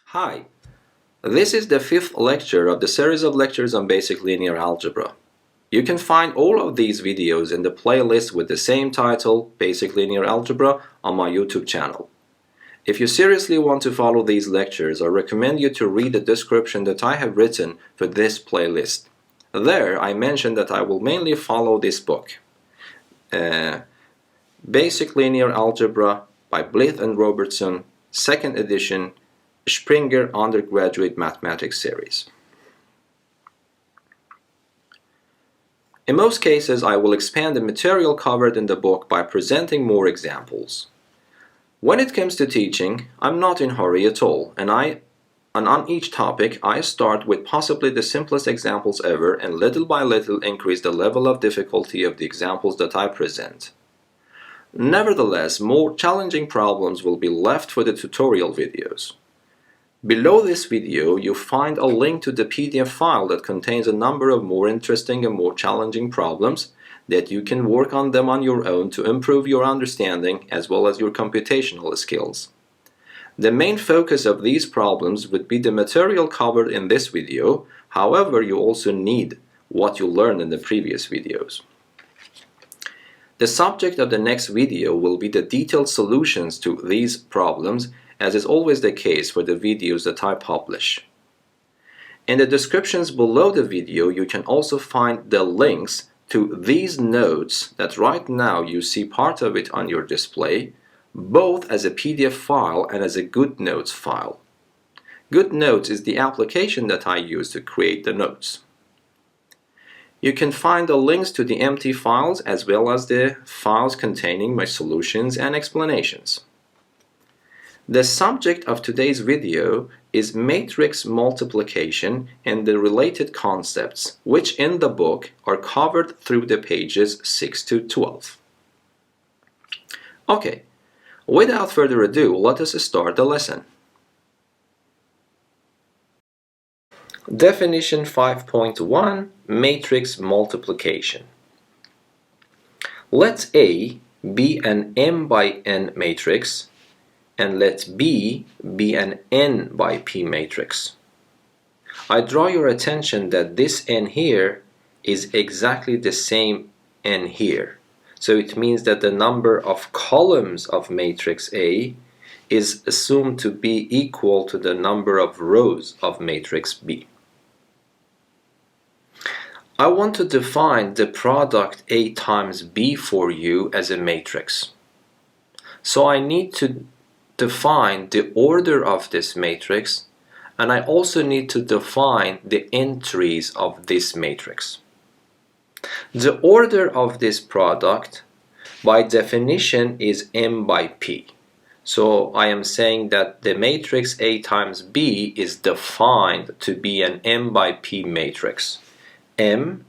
Hi, this is the fifth lecture of the series of lectures on basic linear algebra. You can find all of these videos in the playlist with the same title, Basic Linear Algebra, on my YouTube channel. If you seriously want to follow these lectures, I recommend you to read the description that I have written for this playlist. There, I mentioned that I will mainly follow this book, Basic Linear Algebra by Blyth and Robertson, 2nd edition, Springer Undergraduate Mathematics Series. In most cases, I will expand the material covered in the book by presenting more examples. When it comes to teaching, I'm not in a hurry at all, and on each topic I start with possibly the simplest examples ever and little by little increase the level of difficulty of the examples that I present. Nevertheless, more challenging problems will be left for the tutorial videos. Below this video, you'll find a link to the PDF file that contains a number of more interesting and more challenging problems that you can work on them on your own to improve your understanding as well as your computational skills. The main focus of these problems would be the material covered in this video, however you also need what you learned in the previous videos. The subject of the next video will be the detailed solutions to these problems, as is always the case for the videos that I publish. In the descriptions below the video, you can also find the links to these notes that right now you see part of it on your display, both as a PDF file and as a GoodNotes file. GoodNotes is the application that I use to create the notes. You can find the links to the empty files as well as the files containing my solutions and explanations. The subject of today's video is matrix multiplication and the related concepts, which in the book are covered through the pages 6 to 12. Okay, without further ado, let us start the lesson. Definition 5.1, matrix multiplication. Let A be an m by n matrix and let B be an n by p matrix. I draw your attention that this n here is exactly the same n here. So it means that the number of columns of matrix A is assumed to be equal to the number of rows of matrix B. I want to define the product A times B for you as a matrix. So I need to define the order of this matrix, and I also need to define the entries of this matrix. The order of this product by definition is m by p. So I am saying that the matrix A times B is defined to be an m by p matrix. M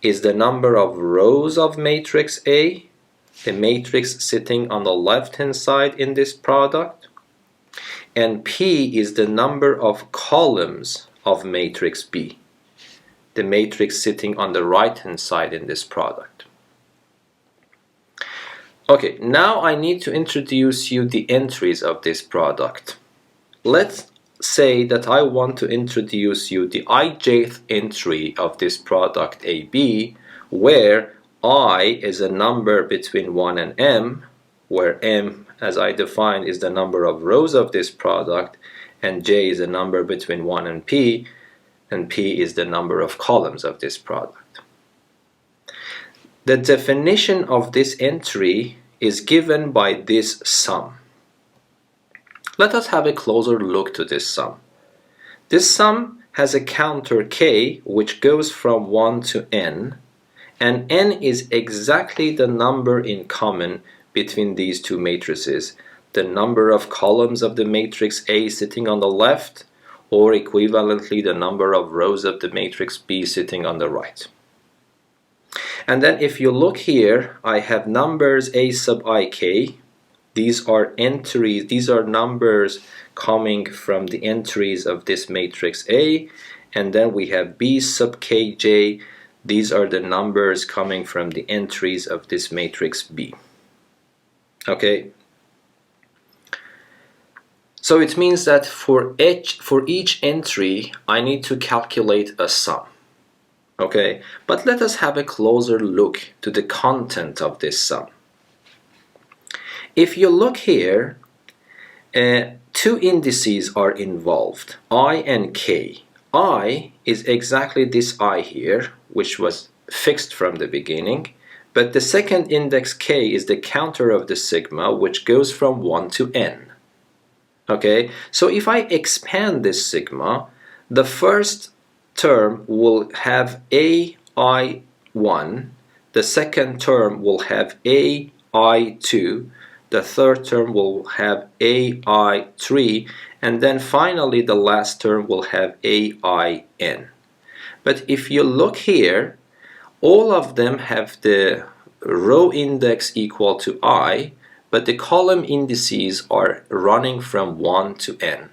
is the number of rows of matrix A, the matrix sitting on the left hand side in this product, and P is the number of columns of matrix B, the matrix sitting on the right hand side in this product. Okay, now I need to introduce you the entries of this product. Let's say that I want to introduce you the ijth entry of this product AB, where I is a number between 1 and m, where m, as I defined, is the number of rows of this product, and j is a number between 1 and p is the number of columns of this product. The definition of this entry is given by this sum. Let us have a closer look to this sum. This sum has a counter k which goes from 1 to n, and n is exactly the number in common between these two matrices, the number of columns of the matrix A sitting on the left, or equivalently the number of rows of the matrix B sitting on the right. And then if you look here, I have numbers A sub ik. These are entries, these are numbers coming from the entries of this matrix A, and then we have B sub kj. These are the numbers coming from the entries of this matrix B. Okay. So it means that for each entry, I need to calculate a sum. Okay, but let us have a closer look to the content of this sum. If you look here, two indices are involved, I and k. I is exactly this I here, which was fixed from the beginning, but the second index k is the counter of the sigma, which goes from 1 to n. Okay, so if I expand this sigma, the first term will have ai1, the second term will have ai2, the third term will have ai3, and then finally the last term will have ain. But if you look here, all of them have the row index equal to I, but the column indices are running from 1 to n.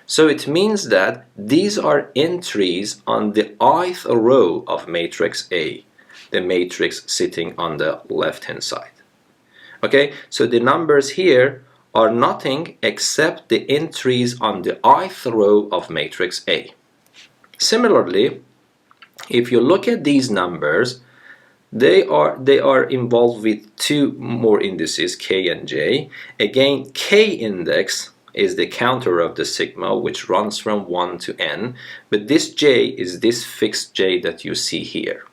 So it means that these are entries on the ith row of matrix A, the matrix sitting on the left-hand side. Okay, so the numbers here are nothing except the entries on the ith row of matrix A. Similarly, if you look at these numbers, they are involved with two more indices, k and j. Again, k index is the counter of the sigma, which runs from 1 to n, but this j is this fixed j that you see here.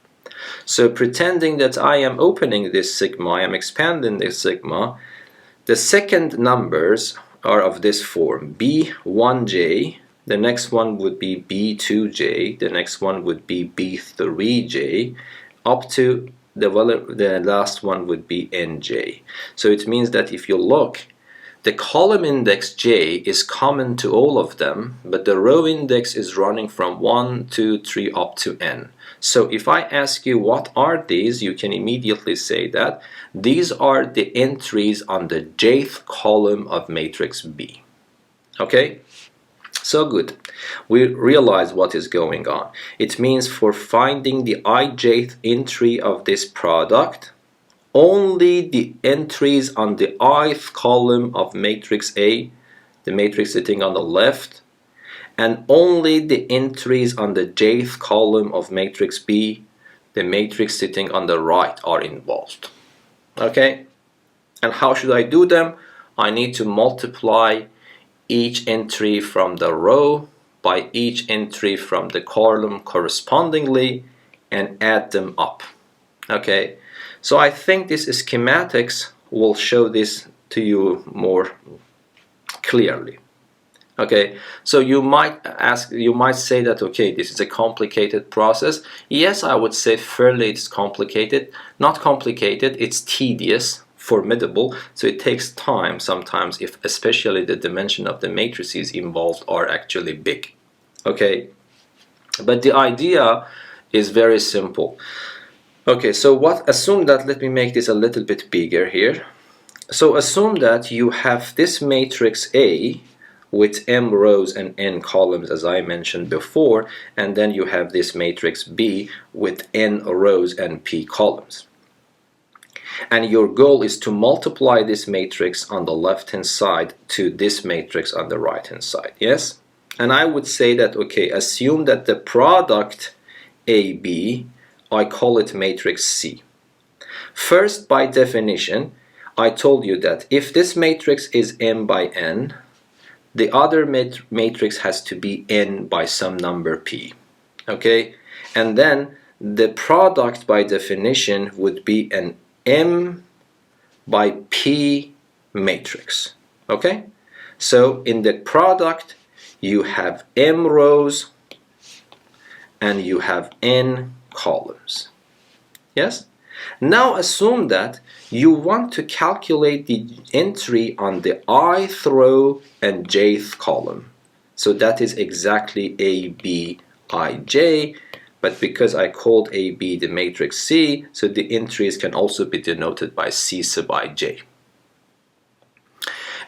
So pretending that I am opening this sigma, I am expanding this sigma, the second numbers are of this form, b1j, the next one would be b2j, the next one would be b3j, up to the last one would be nj. So it means that if you look, the column index j is common to all of them, but the row index is running from 1, 2, 3 up to n. So if I ask you what are these, you can immediately say that these are the entries on the jth column of matrix B. Okay? So good. We realize what is going on. It means for finding the ijth entry of this product, only the entries on the ith column of matrix A, the matrix sitting on the left, and only the entries on the jth column of matrix B, the matrix sitting on the right, are involved. Okay? And how should I do them? I need to multiply each entry from the row by each entry from the column correspondingly and add them up. Okay, so I think this schematics will show this to you more clearly. Okay, so you might say that, okay, this is a complicated process. Yes, I would say fairly it's complicated. Not complicated, it's tedious, formidable, so it takes time sometimes, if especially the dimension of the matrices involved are actually big. Okay, but the idea is very simple. Okay, so assume that, let me make this a little bit bigger here. So assume that you have this matrix A with m rows and n columns, as I mentioned before, and then you have this matrix B with n rows and p columns. And your goal is to multiply this matrix on the left-hand side to this matrix on the right-hand side, yes? And I would say that, okay, assume that the product AB, I call it matrix C. First, by definition, I told you that if this matrix is m by n, the other matrix has to be n by some number p. Okay? And then the product, by definition, would be an m by p matrix. Okay? So in the product, you have m rows and you have n columns. Yes? Now assume that you want to calculate the entry on the ith row and jth column. So that is exactly A, B, I, J, but because I called AB the matrix C, so the entries can also be denoted by C sub I, J.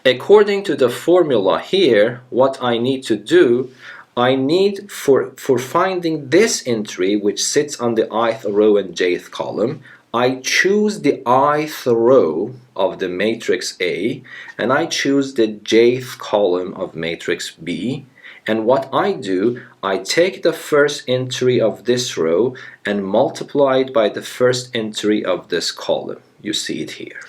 According to the formula here, what I need to do, I need, for finding this entry which sits on the ith row and jth column, I choose the ith row of the matrix A, and I choose the jth column of matrix B. And what I do, I take the first entry of this row and multiply it by the first entry of this column. You see it here.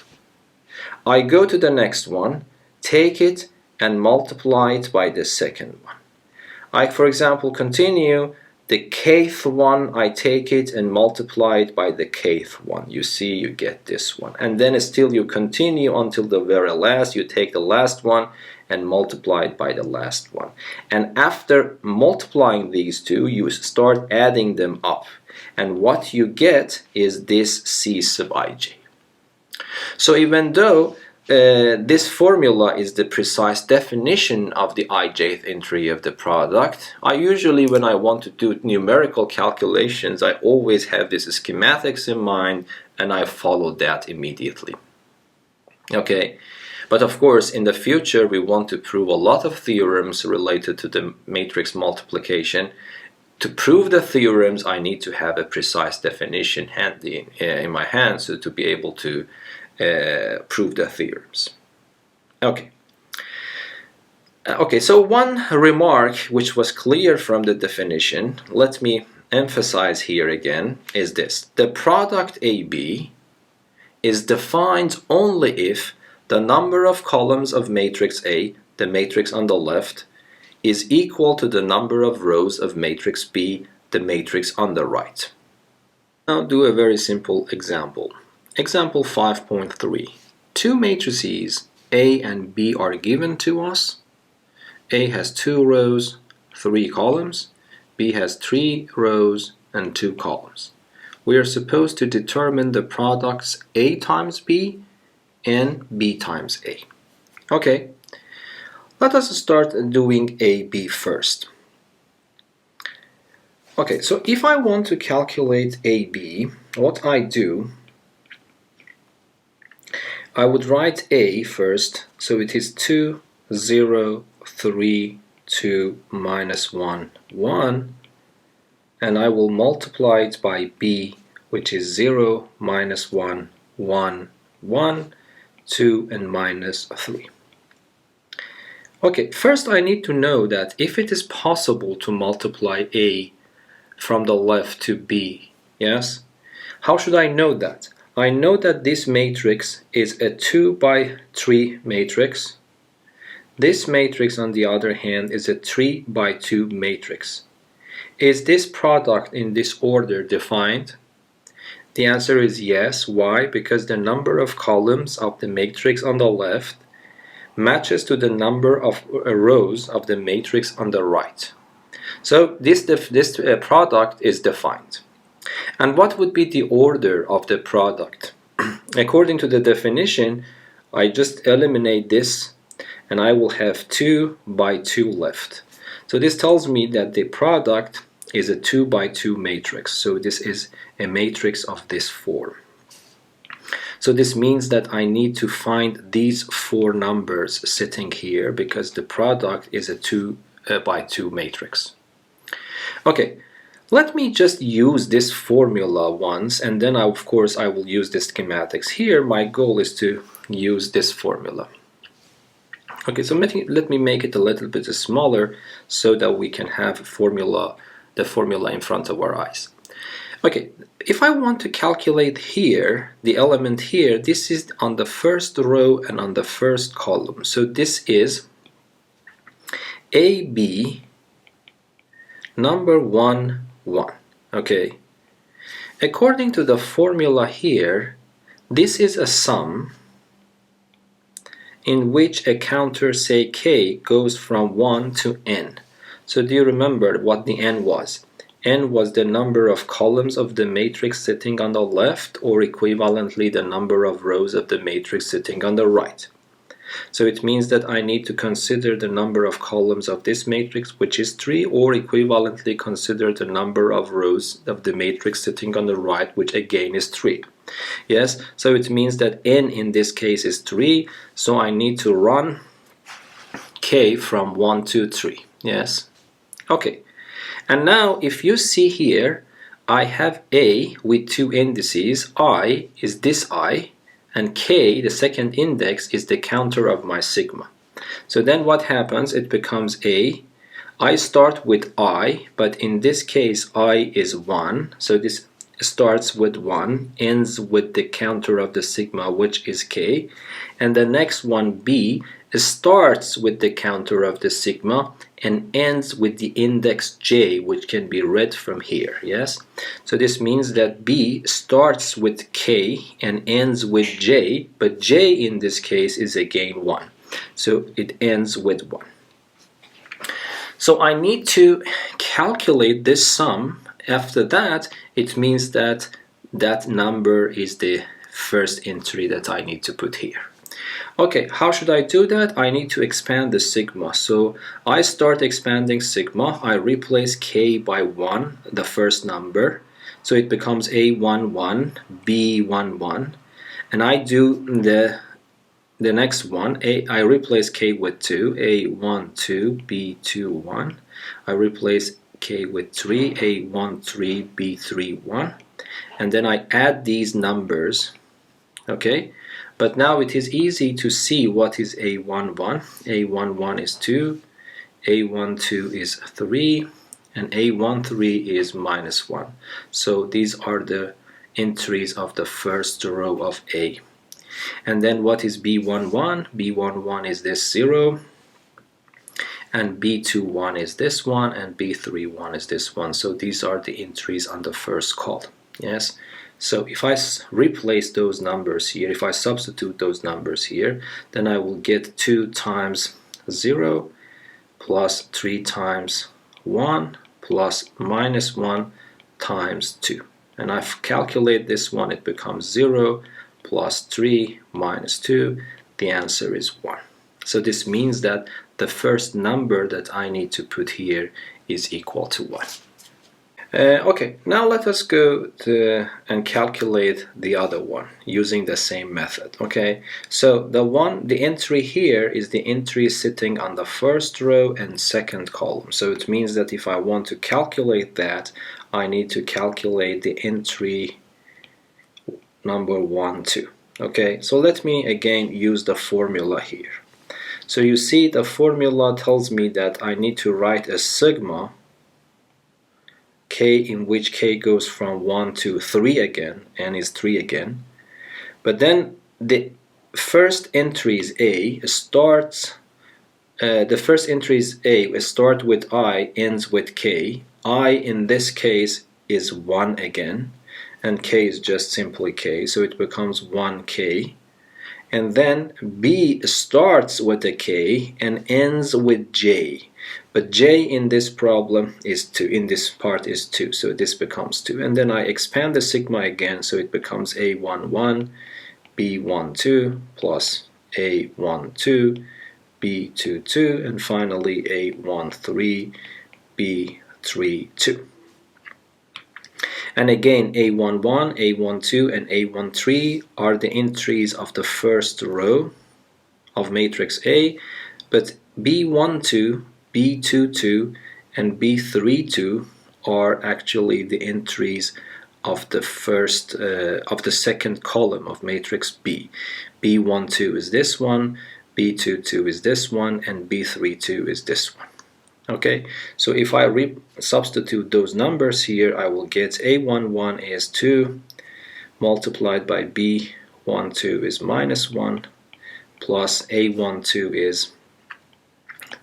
I go to the next one, take it and multiply it by the second one. I, for example, continue. The kth one, I take it and multiply it by the kth one. You see, you get this one. And then still you continue until the very last. You take the last one and multiply it by the last one. And after multiplying these two, you start adding them up. And what you get is this C sub ij. So even though this formula is the precise definition of the ijth entry of the product, I usually, when I want to do numerical calculations, I always have this schematics in mind and I follow that immediately. Okay, but of course in the future we want to prove a lot of theorems related to the matrix multiplication. To prove the theorems, I need to have a precise definition handy in my hand, so to be able to prove the theorems. Okay, so one remark which was clear from the definition, let me emphasize here again, is this. The product AB is defined only if the number of columns of matrix A, the matrix on the left, is equal to the number of rows of matrix B, the matrix on the right. Now do a very simple example. Example 5.3. Two matrices A and B are given to us. A has 2 rows, 3 columns. B has 3 rows and 2 columns. We are supposed to determine the products A times B and B times A. Okay, let us start doing AB first. Okay, so if I want to calculate AB, what I do, I would write A first, so it is 2, 0, 3, 2, minus 1, 1, and I will multiply it by B, which is 0, minus 1, 1, 1, 2, and minus 3. Okay, first I need to know that if it is possible to multiply A from the left to B, yes? How should I know that? I know that this matrix is a 2 by 3 matrix. This matrix, on the other hand, is a 3 by 2 matrix. Is this product in this order defined? The answer is yes. Why? Because the number of columns of the matrix on the left matches to the number of rows of the matrix on the right. So this product is defined. And what would be the order of the product? According to the definition, I just eliminate this and I will have 2 by 2 left. So this tells me that the product is a 2 by 2 matrix. So this is a matrix of this form. So this means that I need to find these 4 numbers sitting here because the product is a 2 by 2 matrix. Okay, let me just use this formula once, and then of course I will use the schematics. Here my goal is to use this formula. Okay, so let me make it a little bit smaller so that we can have the formula in front of our eyes. Okay, if I want to calculate here, the element here, this is on the first row and on the first column. So this is AB number 1, 1. Okay. According to the formula here, this is a sum in which a counter, say k, goes from 1 to n. So do you remember what the n was? N was the number of columns of the matrix sitting on the left, or equivalently the number of rows of the matrix sitting on the right. So it means that I need to consider the number of columns of this matrix, which is 3, or equivalently consider the number of rows of the matrix sitting on the right, which again is 3. Yes, so it means that n in this case is 3, so I need to run k from 1 to 3. Yes, okay. And now if you see here, I have A with two indices. I is this I, and K, the second index, is the counter of my sigma. So then what happens? It becomes A. I start with I, but in this case I is 1. So this starts with 1, ends with the counter of the sigma, which is K. And the next one, B, starts with the counter of the sigma and ends with the index J, which can be read from here. Yes, so this means that B starts with K and ends with J, but J in this case is again 1, so it ends with 1. So I need to calculate this sum. After that, it means that that number is the first entry that I need to put here. Okay, how should I do that? I need to expand the sigma. So I start expanding sigma. I replace K by 1, the first number. So it becomes A11, B11. And I do the next one. I replace K with 2, A12, B21. I replace K with 3, A13, B31. And then I add these numbers. Okay, but now it is easy to see what is A11. A11 is 2, A12 is 3, and A13 is -1. So these are the entries of the first row of A. And then what is B11? B11 is this 0, and B21 is this one, and B31 is this one. So these are the entries on the first column. Yes. So if I replace those numbers here, if I substitute those numbers here, then I will get 2 times 0 plus 3 times 1 plus -1 times 2. And I calculate this one, it becomes 0 plus 3 minus 2. The answer is 1. So this means that the first number that I need to put here is equal to 1. Okay, now let us go and calculate the other one using the same method. Okay, so the entry here is the entry sitting on the first row and second column. So it means that if I want to calculate that, I need to calculate the entry number 1, 2. Okay, so let me again use the formula here. So you see the formula tells me that I need to write a sigma K, in which K goes from 1 to 3 again, and is 3 again. But then the first entry is A, starts, the first entry is A, start with I, ends with K. I in this case is 1 again, and K is just simply K, so it becomes 1K. And then B starts with a K and ends with J. But J in this problem is 2, in this part is 2, so this becomes 2. And then I expand the sigma again, so it becomes A11, B12, plus A12, B22, and finally A13, B32. And again, A11, A12, and A13 are the entries of the first row of matrix A, but B12, B22, and B32 are actually the entries of the first of the second column of matrix B. B12 is this one, B22 is this one, and B32 is this one. Okay, so if I substitute those numbers here, I will get A11 is 2 multiplied by B12 is -1 plus A12 is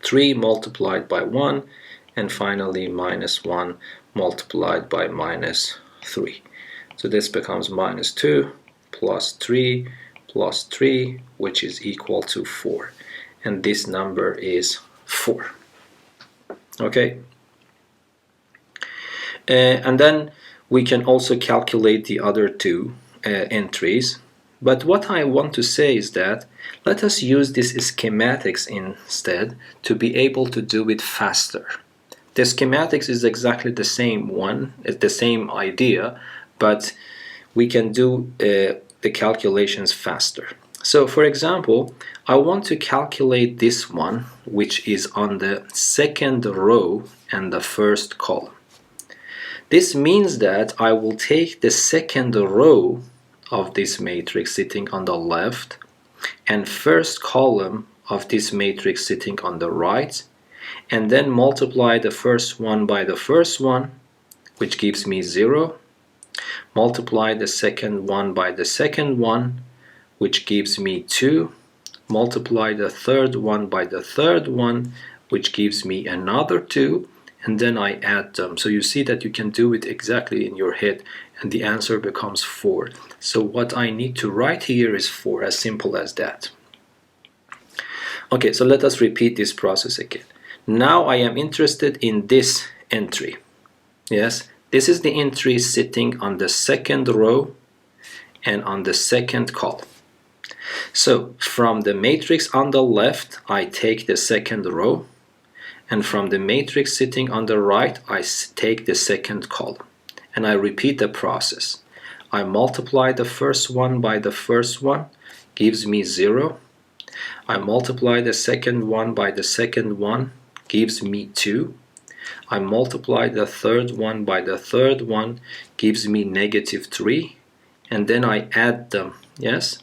3 multiplied by 1, and finally -1 multiplied by -3. So this becomes -2 plus 3 plus 3, which is equal to 4. And this number is 4. Okay. And then we can also calculate the other two entries. But what I want to say is that let us use this schematics instead to be able to do it faster. The schematics is exactly the same one, it's the same idea, but we can do the calculations faster. So for example, I want to calculate this one, which is on the second row and the first column. This means that I will take the second row of this matrix sitting on the left and first column of this matrix sitting on the right, and then multiply the first one by the first one, which gives me 0. Multiply the second one by the second one, which gives me 2. Multiply the third one by the third one, which gives me another 2, and then I add them. So you see that you can do it exactly in your head, and the answer becomes 4. So what I need to write here is 4, as simple as that. Okay, so let us repeat this process again. Now I am interested in this entry. Yes, this is the entry sitting on the second row and on the second column. So from the matrix on the left, I take the second row, and from the matrix sitting on the right, I take the second column, and I repeat the process. I multiply the first one by the first one, gives me 0. I multiply the second one by the second one, gives me 2. I multiply the third one by the third one, gives me -3, and then I add them, yes,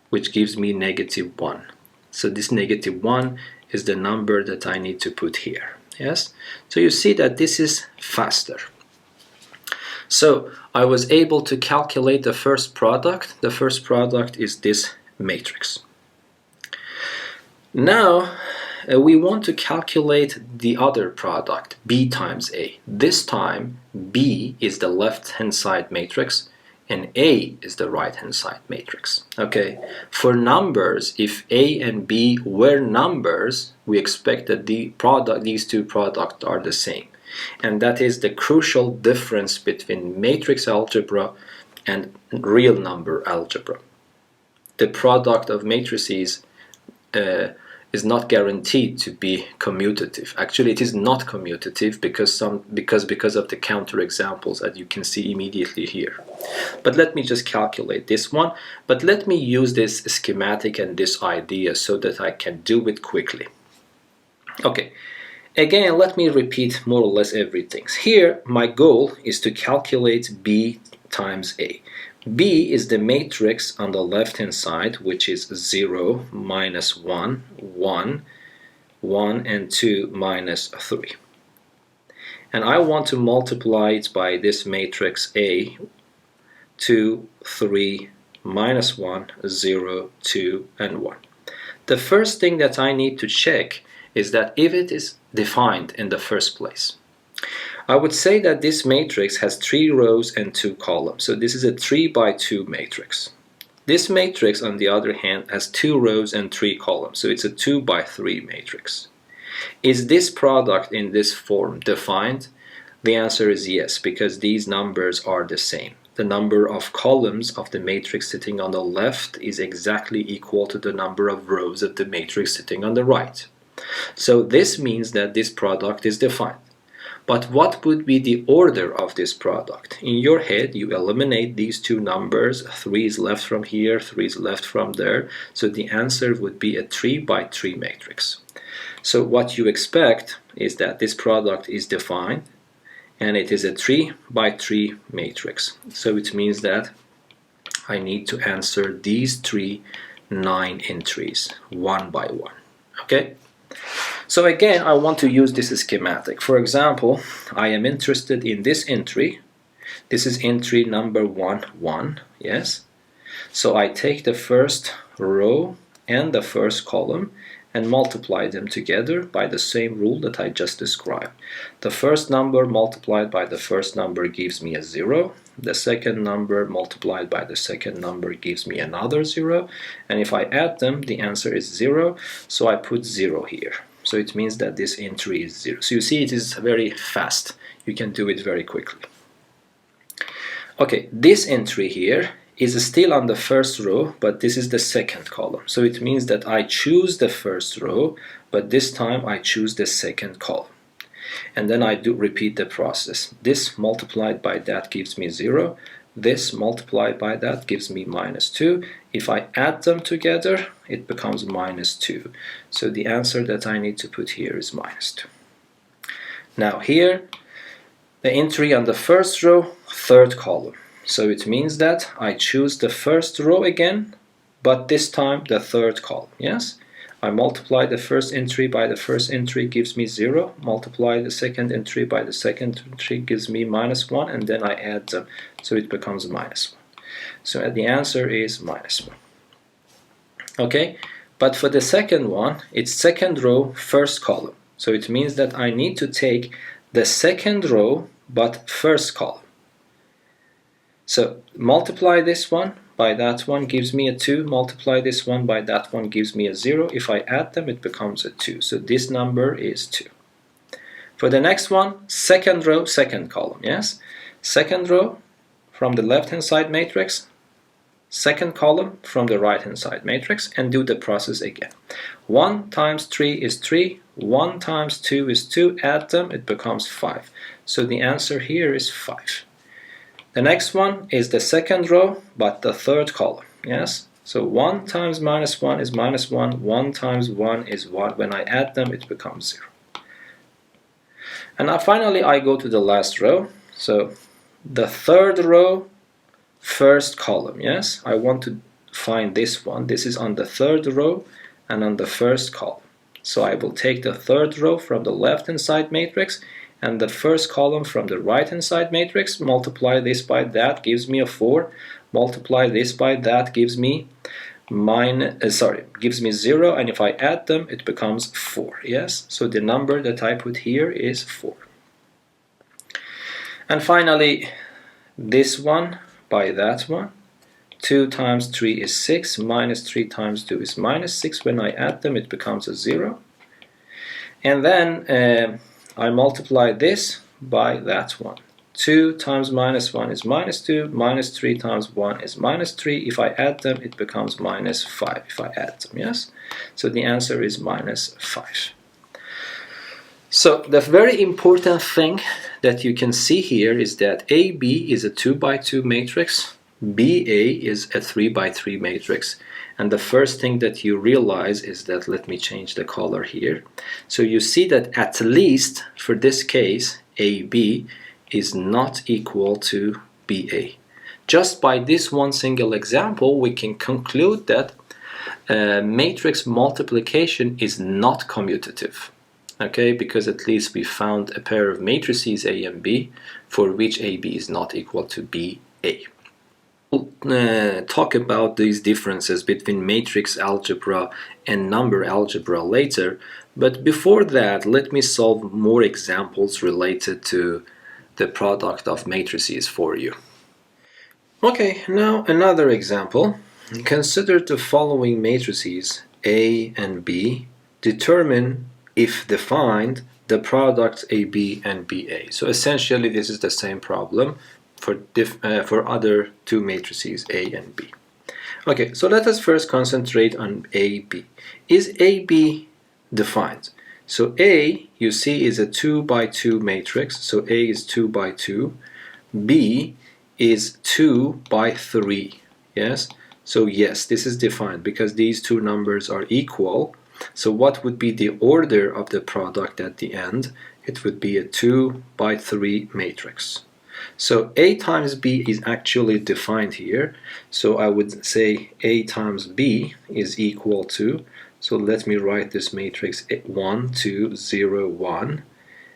which gives me -1. So this -1 is the number that I need to put here, yes. So you see that this is faster. So I was able to calculate the first product. The first product is this matrix. Now we want to calculate the other product, B times A. This time B is the left-hand side matrix and A is the right-hand side matrix. Okay, for numbers, if A and B were numbers, we expect that these two products are the same. And that is the crucial difference between matrix algebra and real number algebra. The product of matrices is not guaranteed to be commutative. Actually, it is not commutative because of the counterexamples that you can see immediately here. But let me just calculate this one. But let me use this schematic and this idea so that I can do it quickly. Okay, again, let me repeat more or less everything. Here, my goal is to calculate B times A. B is the matrix on the left-hand side, which is 0, -1, 1, 1, and 2, -3. And I want to multiply it by this matrix A, 2, 3, -1, 0, 2, and 1. The first thing that I need to check is that if it is defined in the first place. I would say that this matrix has 3 rows and 2 columns. So this is a 3 by 2 matrix. This matrix, on the other hand, has 2 rows and 3 columns. So it's a 2 by 3 matrix. Is this product in this form defined? The answer is yes, because these numbers are the same. The number of columns of the matrix sitting on the left is exactly equal to the number of rows of the matrix sitting on the right. So this means that this product is defined. But what would be the order of this product? In your head, you eliminate these two numbers. 3 is left from here, 3 is left from there. So the answer would be a 3 by 3 matrix. So what you expect is that this product is defined, and it is a 3 by 3 matrix. So it means that I need to answer these 9 entries, one by one. Okay? So again, I want to use this schematic. For example, I am interested in this entry. This is entry number 1, 1, yes? So I take the first row and the first column and multiply them together by the same rule that I just described. The first number multiplied by the first number gives me a 0. The second number multiplied by the second number gives me another 0. And if I add them, the answer is 0. So I put 0 here. So it means that this entry is 0. So you see, it is very fast. You can do it very quickly. Okay, this entry here is still on the first row, but this is the second column. So it means that I choose the first row, but this time I choose the second column. And then I do repeat the process. This multiplied by that gives me 0. This multiplied by that gives me -2. If I add them together, it becomes -2. So the answer that I need to put here is -2. Now here, the entry on the first row, third column. So it means that I choose the first row again, but this time the third column, yes? I multiply the first entry by the first entry, gives me 0. Multiply the second entry by the second entry, gives me -1, and then I add them, so it becomes -1. So the answer is -1. Okay, but for the second one, it's second row, first column. So it means that I need to take the second row, but first column. So multiply this one by that one gives me a 2, multiply this one by that one gives me a 0. If I add them, it becomes a 2. So this number is 2. For the next one, second row, second column, yes? Second row from the left-hand side matrix, second column from the right-hand side matrix, and do the process again. 1 times 3 is 3, 1 times 2 is 2, add them, it becomes 5. So the answer here is 5. The next one is the second row, but the third column, yes? So 1 times -1 is -1, 1 times 1 is 1. When I add them, it becomes 0. And now finally I go to the last row. So the third row, first column, yes? I want to find this one. This is on the third row and on the first column. So I will take the third row from the left-hand side matrix and the first column from the right-hand side matrix, multiply this by that, gives me a 4. Multiply this by that, gives me gives me 0, and if I add them, it becomes 4, yes? So the number that I put here is 4. And finally, this one by that one. 2 times 3 is 6, -3 times 2 is -6. When I add them, it becomes a 0. And then I multiply this by that one. 2 times -1 is -2, -3 times 1 is -3. If I add them, it becomes -5 if I add them, yes? So the answer is -5. So the very important thing that you can see here is that AB is a 2 by 2 matrix, BA is a 3 by 3 matrix. And the first thing that you realize is that, let me change the color here. So you see that at least for this case, AB is not equal to BA. Just by this one single example, we can conclude that matrix multiplication is not commutative. Okay, because at least we found a pair of matrices A and B for which AB is not equal to BA. We'll talk about these differences between matrix algebra and number algebra later, but before that, let me solve more examples related to the product of matrices for you. Okay, now another example. Consider the following matrices A and B. Determine, if defined, the products AB and BA. So essentially this is the same problem for other two matrices A and B. Okay, so let us first concentrate on AB. Is AB defined? So A, you see, is a 2 by 2 matrix, so A is 2 by 2. B is 2 by 3, yes? So yes, this is defined because these two numbers are equal. So what would be the order of the product at the end? It would be a 2 by 3 matrix. So A times B is actually defined here. So I would say A times B is equal to, so let me write this matrix 1, 2, 0, 1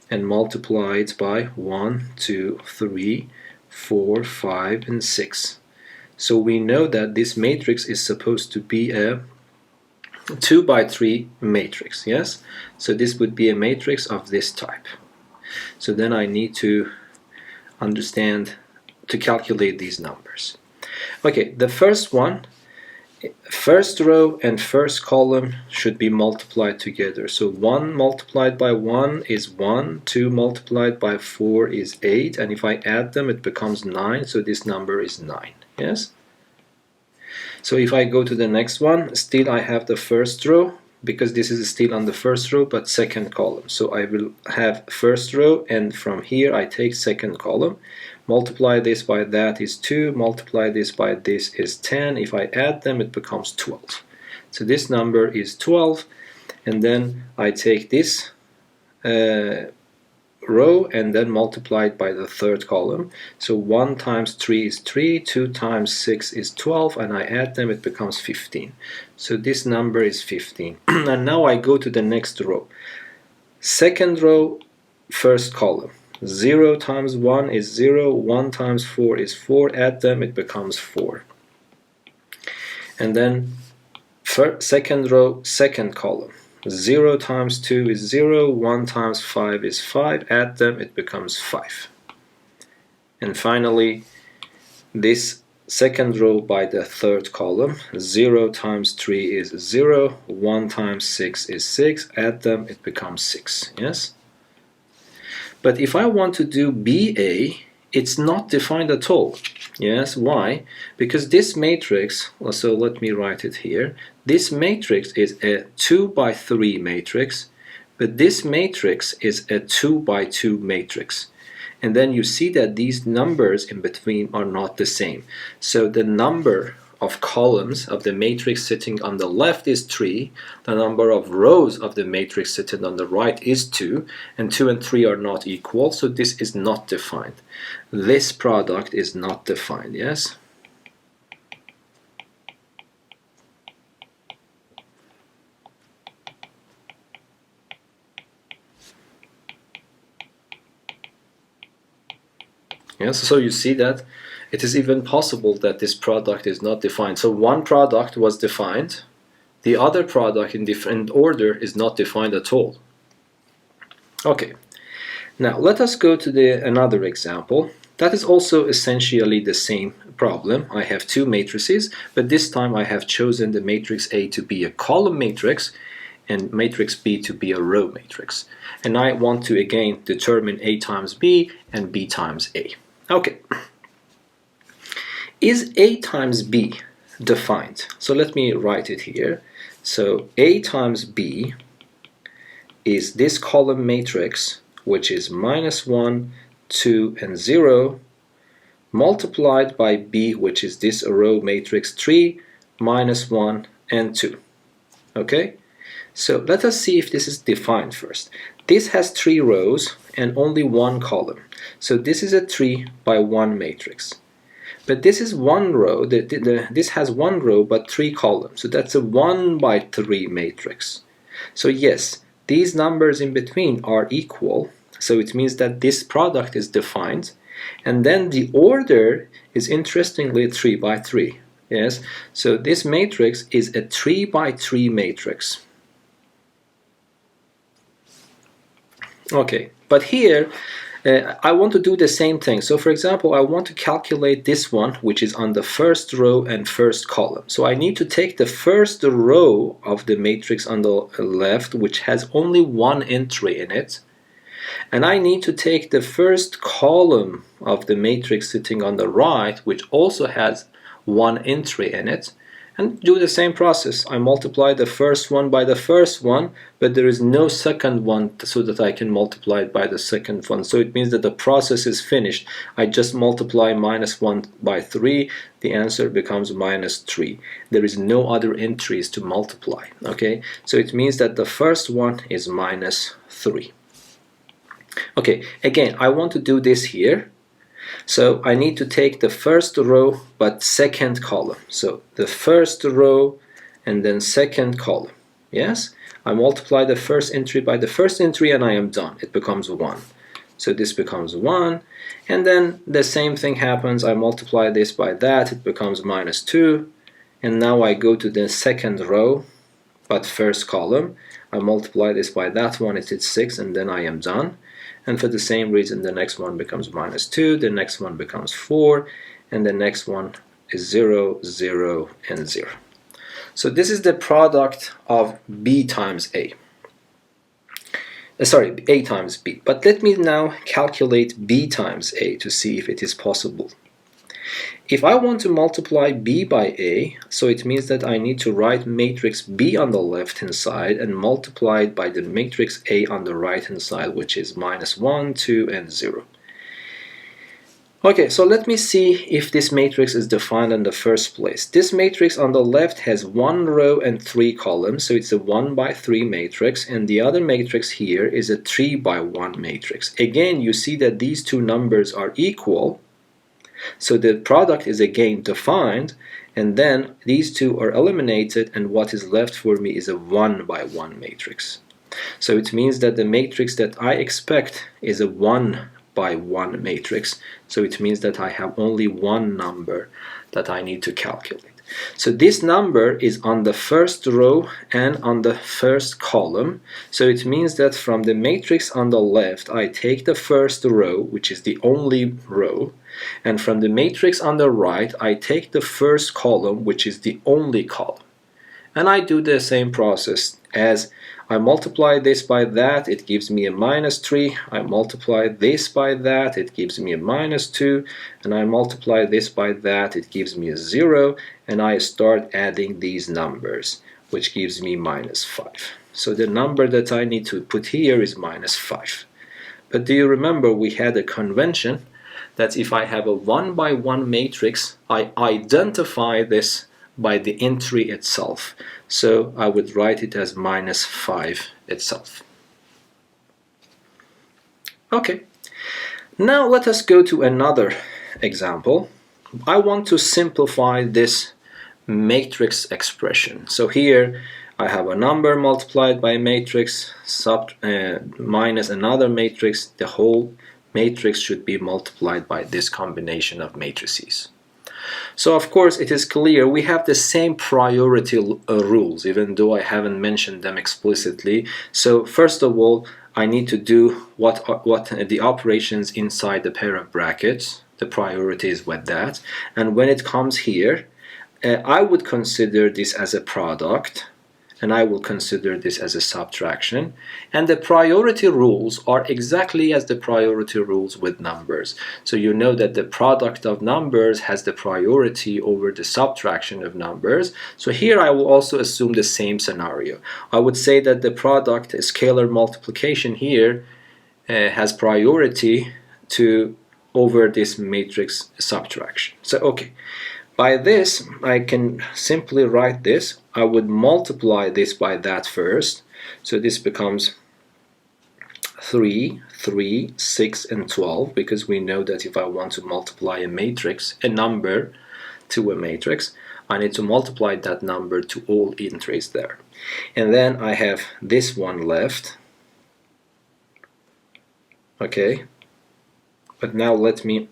and multiply it by 1, 2, 3, 4, 5 and 6. So we know that this matrix is supposed to be a 2 by 3 matrix, yes? So this would be a matrix of this type. So then I need to understand to calculate these numbers. Okay, the first one, first row and first column should be multiplied together. So 1 multiplied by 1 is 1, 2 multiplied by 4 is 8, and if I add them it becomes 9, so this number is 9, yes? So if I go to the next one, still I have the first row, because this is still on the first row, but second column. So I will have first row, and from here I take second column. Multiply this by that is 2, multiply this by this is 10. If I add them, it becomes 12. So this number is 12, and then I take this row and then multiply it by the third column. So 1 times 3 is 3, 2 times 6 is 12, and I add them, it becomes 15. So this number is 15. And now I go to the next row. Second row, first column. 0 times 1 is 0, 1 times 4 is 4, add them, it becomes 4. And then second row, second column. 0 times 2 is 0, 1 times 5 is 5, add them, it becomes 5. And finally, this second row by the third column. 0 times 3 is 0, 1 times 6 is 6, add them, it becomes 6. Yes? But if I want to do BA, it's not defined at all. Yes, why? Because this matrix, so let me write it here. This matrix is a 2 by 3 matrix, but this matrix is a 2 by 2 matrix. And then you see that these numbers in between are not the same. So the number of columns of the matrix sitting on the left is 3, the number of rows of the matrix sitting on the right is 2, and 2 and 3 are not equal, so this is not defined. This product is not defined, yes? Yes, so you see that it is even possible that this product is not defined. So one product was defined, the other product in different order is not defined at all. Okay, now let us go to another example. That is also essentially the same problem. I have two matrices, but this time I have chosen the matrix A to be a column matrix and matrix B to be a row matrix. And I want to again determine A times B and B times A. Okay. Is A times B defined? So let me write it here. So A times B is this column matrix, which is -1, 2, and 0, multiplied by B, which is this row matrix 3, -1, and 2. Okay? So let us see if this is defined first. This has 3 rows and only 1 column. So this is a 3 by 1 matrix. But this is 1 row, this has 1 row but 3 columns. So that's a 1 by 3 matrix. So yes, these numbers in between are equal. So it means that this product is defined. And then the order is interestingly 3 by 3. Yes, so this matrix is a 3 by 3 matrix. Okay, but here I want to do the same thing. So for example, I want to calculate this one, which is on the first row and first column. So I need to take the first row of the matrix on the left, which has only 1 entry in it. And I need to take the first column of the matrix sitting on the right, which also has 1 entry in it, and do the same process. I multiply the first one by the first one, but there is no second one so that I can multiply it by the second one. So it means that the process is finished. I just multiply -1 by 3, the answer becomes -3. There is no other entries to multiply. Okay, so it means that the first one is -3. Okay, again, I want to do this here. So I need to take the first row but second column. So the first row and then second column. Yes? I multiply the first entry by the first entry and I am done. It becomes 1. So this becomes 1. And then the same thing happens. I multiply this by that. It becomes -2. And now I go to the second row but first column. I multiply this by that one. It is 6 and then I am done. And for the same reason, the next one becomes -2, the next one becomes 4, and the next one is 0, 0, and 0. So this is the product of B times A. Sorry, A times B. But let me now calculate B times A to see if it is possible. If I want to multiply B by A, so it means that I need to write matrix B on the left hand side and multiply it by the matrix A on the right hand side, which is -1, 2, and 0. Okay, so let me see if this matrix is defined in the first place. This matrix on the left has 1 row and 3 columns, so it's a 1 by 3 matrix, and the other matrix here is a 3 by 1 matrix. Again, you see that these two numbers are equal, so the product is again defined, and then these two are eliminated, and what is left for me is a 1 by 1 matrix. So it means that the matrix that I expect is a 1 by 1 matrix. So it means that I have only one number that I need to calculate. So this number is on the first row and on the first column. So it means that from the matrix on the left, I take the first row, which is the only row, and from the matrix on the right, I take the first column, which is the only column. And I do the same process. As I multiply this by that, it gives me a -3. I multiply this by that, it gives me a -2. And I multiply this by that, it gives me a 0. And I start adding these numbers, which gives me -5. So the number that I need to put here is -5. But do you remember we had a convention that if I have a 1 by 1 matrix, I identify this by the entry itself. So I would write it as -5 itself. Okay, now let us go to another example. I want to simplify this matrix expression. So here I have a number multiplied by a matrix minus another matrix. The whole matrix should be multiplied by this combination of matrices. So of course it is clear we have the same priority rules, even though I haven't mentioned them explicitly. So first of all, I need to do what the operations inside the pair of brackets, the priorities with that. And when it comes here, I would consider this as a product, and I will consider this as a subtraction. And the priority rules are exactly as the priority rules with numbers. So you know that the product of numbers has the priority over the subtraction of numbers. So here I will also assume the same scenario. I would say that the product, scalar multiplication here, has priority over this matrix subtraction. So okay. By this, I can simply write this. I would multiply this by that first. So this becomes 3, 3, 6, and 12, because we know that if I want to multiply a matrix, a number to a matrix, I need to multiply that number to all entries there. And then I have this one left. Okay. But now let me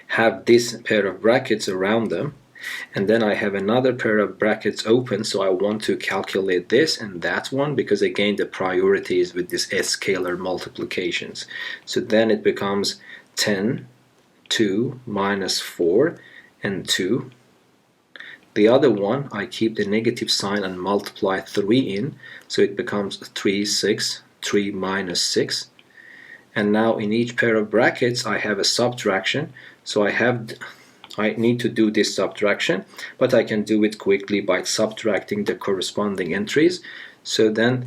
have this pair of brackets around them, and then I have another pair of brackets open, so I want to calculate this and that one, because again the priority is with this scalar multiplications. So then it becomes 10, 2, -4, and 2. The other one, I keep the negative sign and multiply 3 in, so it becomes 3, 6, 3 -6. And now in each pair of brackets I have a subtraction. So I need to do this subtraction, but I can do it quickly by subtracting the corresponding entries. So then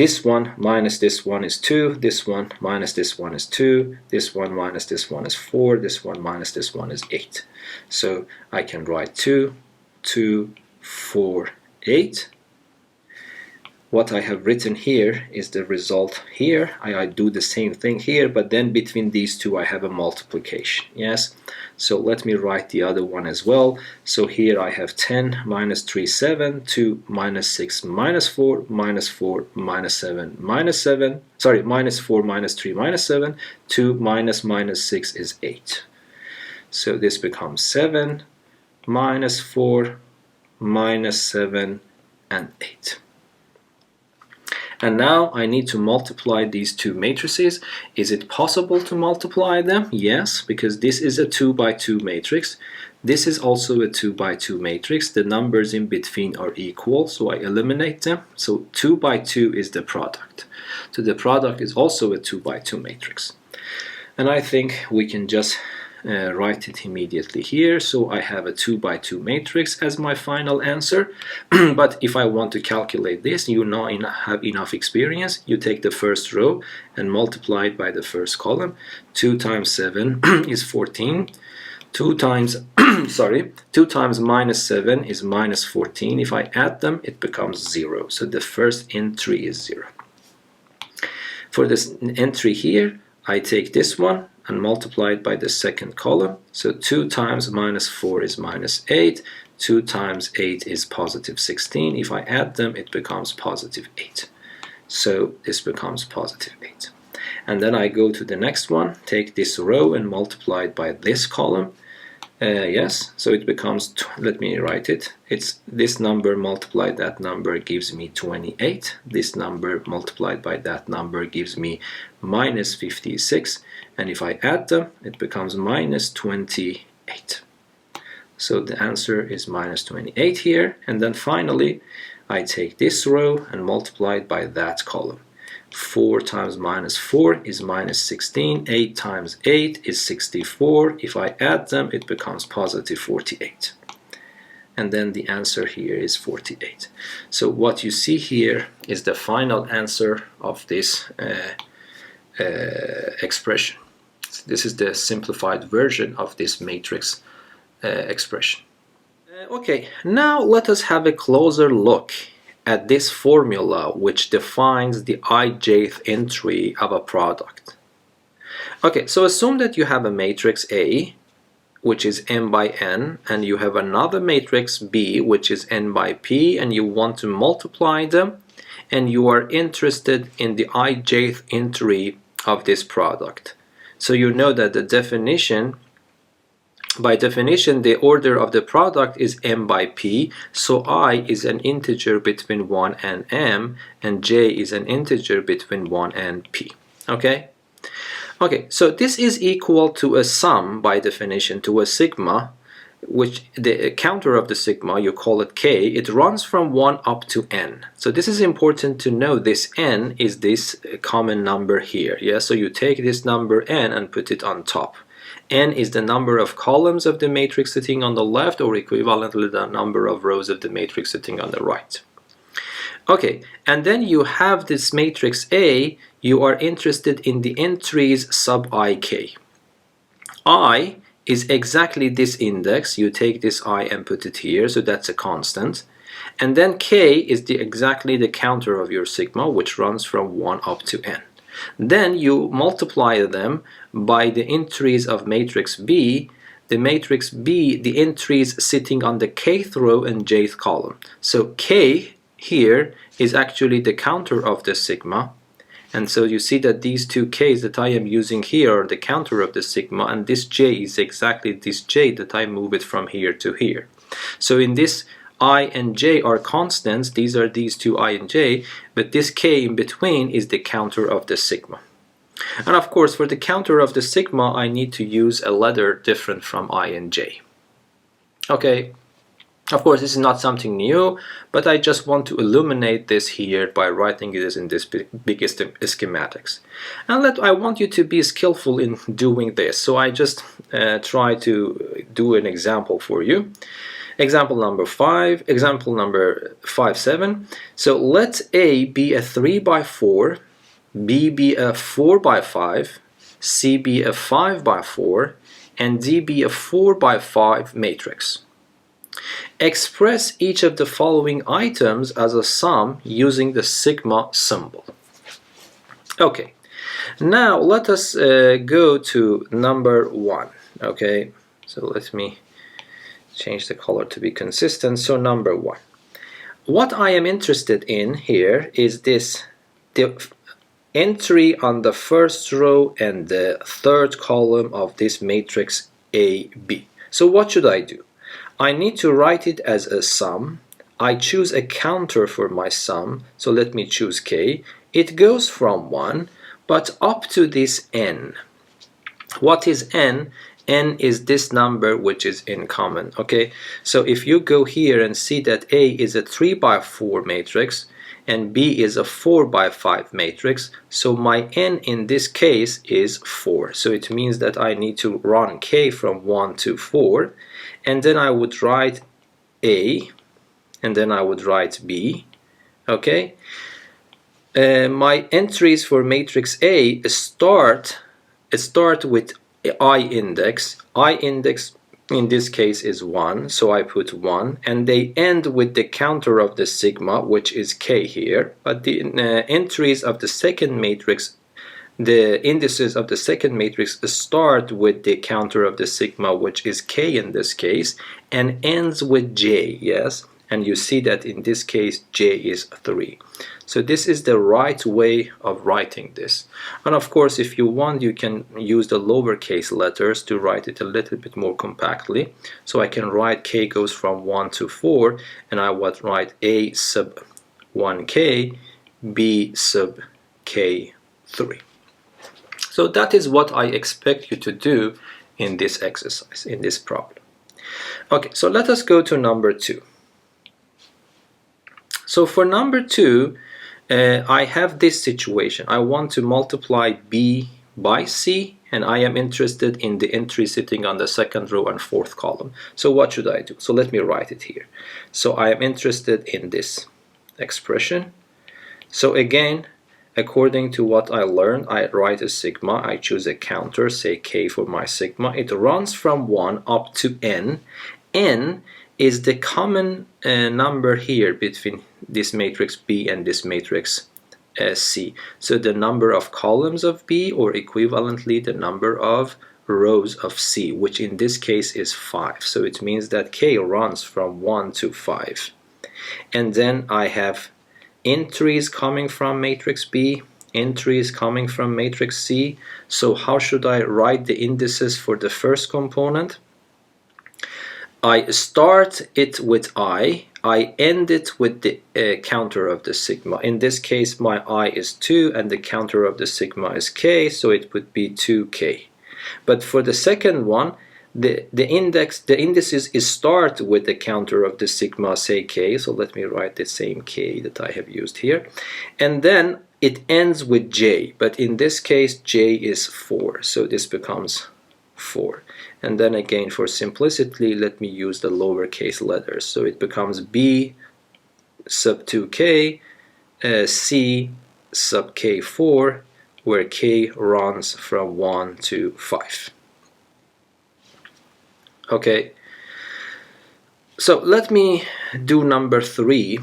this one minus this one is 2, this one minus this one is 2, this one minus this one is 4, this one minus this one is 8. So I can write 2, 2, 4, 8. What I have written here is the result here. I do the same thing here, but then between these two I have a multiplication. Yes, so let me write the other one as well. So here I have 10 minus 3, 7, 2 minus 6, -4, -4, -7, -7. Sorry, -4, -3, -7. 2 minus -6 is 8. So this becomes 7, -4, -7, and 8. And now I need to multiply these two matrices. Is it possible to multiply them? Yes, because this is a 2 by 2 matrix. This is also a 2 by 2 matrix. The numbers in between are equal, so I eliminate them. So 2 by 2 is the product. So the product is also a 2 by 2 matrix. And I think we can just write it immediately here. So I have a 2 by 2 matrix as my final answer. But if I want to calculate this, you now have enough experience. You take the first row and multiply it by the first column. 2 times 7 is 14. 2 times 2 times minus 7 is minus 14. If I add them, it becomes 0. So the first entry is 0. For this entry here, I take this one and multiply it by the second column. So 2 times minus 4 is minus 8. 2 times 8 is positive 16. If I add them, it becomes positive 8. So this becomes positive 8. And then I go to the next one, take this row and multiply it by this column. Yes, so it becomes, let me write it, it's this number multiplied that number gives me 28, this number multiplied by that number gives me minus 56, and if I add them, it becomes minus 28. So the answer is minus 28 here, and then finally I take this row and multiply it by that column. 4 times minus 4 is minus 16. 8 times 8 is 64. If I add them, it becomes positive 48. And then the answer here is 48. So what you see here is the final answer of this expression. This is the simplified version of this matrix expression. Okay, now let us have a closer look at this formula which defines the ijth entry of a product. Okay, so assume that you have a matrix A which is m by n, and you have another matrix B which is n by p, and you want to multiply them, and you are interested in the ijth entry of this product. So you know that by definition, the order of the product is m by p, so I is an integer between 1 and m, and j is an integer between 1 and p. Okay? Okay, so this is equal to a sum, by definition, to a sigma, which the counter of the sigma, you call it k, it runs from 1 up to n. So this is important to know. This n is this common number here. Yeah? So you take this number n and put it on top. N is the number of columns of the matrix sitting on the left, or equivalently the number of rows of the matrix sitting on the right. Okay, and then you have this matrix A, you are interested in the entries sub ik. I is exactly this index, you take this I and put it here, so that's a constant. And then k is exactly the counter of your sigma, which runs from 1 up to n. Then you multiply them by the entries of matrix B. The matrix B, the entries sitting on the kth row and jth column. So k here is actually the counter of the sigma. And so you see that these two k's that I am using here are the counter of the sigma, and this j is exactly this j that I move it from here to here. So in this I and j are constants, these are these two I and j, but this k in between is the counter of the sigma. And of course, for the counter of the sigma, I need to use a letter different from I and j. Okay, of course, this is not something new, but I just want to illuminate this here by writing this in this big schematics. And I want you to be skillful in doing this, so I just try to do an example for you. Example number 5, example number 5-7. So let A be a 3 by 4, B be a 4 by 5, C be a 5 by 4, and D be a 4 by 5 matrix. Express each of the following items as a sum using the sigma symbol. Okay, now let us go to number 1. Okay, so let me change the color to be consistent. So number 1. What I am interested in here is the entry on the first row and the third column of this matrix AB. So what should I do? I need to write it as a sum. I choose a counter for my sum, so let me choose k. It goes from 1, but up to this n. What is n? n is this number which is in common. Okay, so if you go here and see that A is a 3 by 4 matrix and B is a 4 by 5 matrix, so my n in this case is 4. So it means that I need to run k from 1 to 4, and then I would write A, and then I would write B. Okay, my entries for matrix A start with I index. I index in this case is 1, so I put 1, and they end with the counter of the sigma, which is k here. But the entries of the second matrix, the indices of the second matrix, start with the counter of the sigma, which is k in this case, and ends with j. Yes, and you see that in this case j is 3. So this is the right way of writing this. And of course, if you want, you can use the lowercase letters to write it a little bit more compactly. So I can write k goes from 1 to 4, and I would write A sub 1k, B sub k3. So that is what I expect you to do in this exercise, in this problem. Okay, so let us go to number 2. So for number 2, I have this situation. I want to multiply B by C, and I am interested in the entry sitting on the second row and fourth column. So what should I do? So let me write it here. So I am interested in this expression. So again, according to what I learned, I write a sigma. I choose a counter, say k for my sigma. It runs from 1 up to n. N is the common number here between this matrix B and this matrix C. So the number of columns of B, or equivalently the number of rows of C, which in this case is 5. So it means that K runs from 1 to 5. And then I have entries coming from matrix B, entries coming from matrix C. So how should I write the indices for the first component? I start it with I end it with the counter of the sigma. In this case, my I is 2 and the counter of the sigma is k, so it would be 2k. But for the second one, the indices is start with the counter of the sigma, say k, so let me write the same k that I have used here. And then it ends with j, but in this case j is 4, so this becomes 4. And then again, for simplicity, let me use the lowercase letters. So it becomes B sub 2k, C sub k4, where k runs from 1 to 5. Okay, so let me do number 3.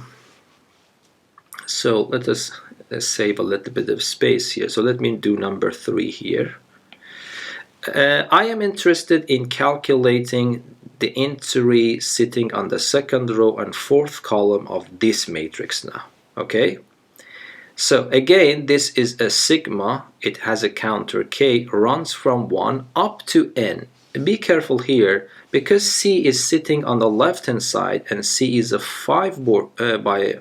So let us save a little bit of space here. So let me do number 3 here. I am interested in calculating the entry sitting on the second row and fourth column of this matrix now. Okay, so again, this is a sigma. It has a counter k, runs from 1 up to n. Be careful here, because C is sitting on the left hand side and C is a 5 by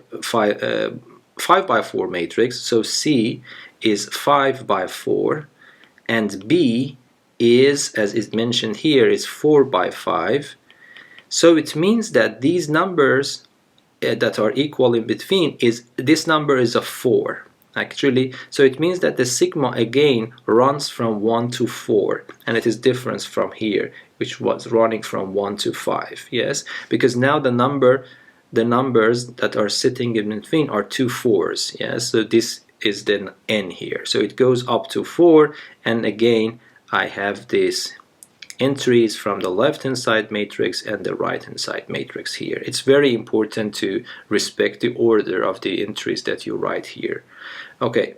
4 matrix, so C is 5 by 4, and B is, as is mentioned here, is 4 by 5. So it means that these numbers that are equal in between, is this number is a 4 actually. So it means that the sigma again runs from 1 to 4, and it is different from here, which was running from 1 to 5. Yes, because now the numbers that are sitting in between are 2 4s. Yes, so this is then n here, so it goes up to 4, and again I have these entries from the left hand side matrix and the right hand side matrix here. It's very important to respect the order of the entries that you write here. Okay,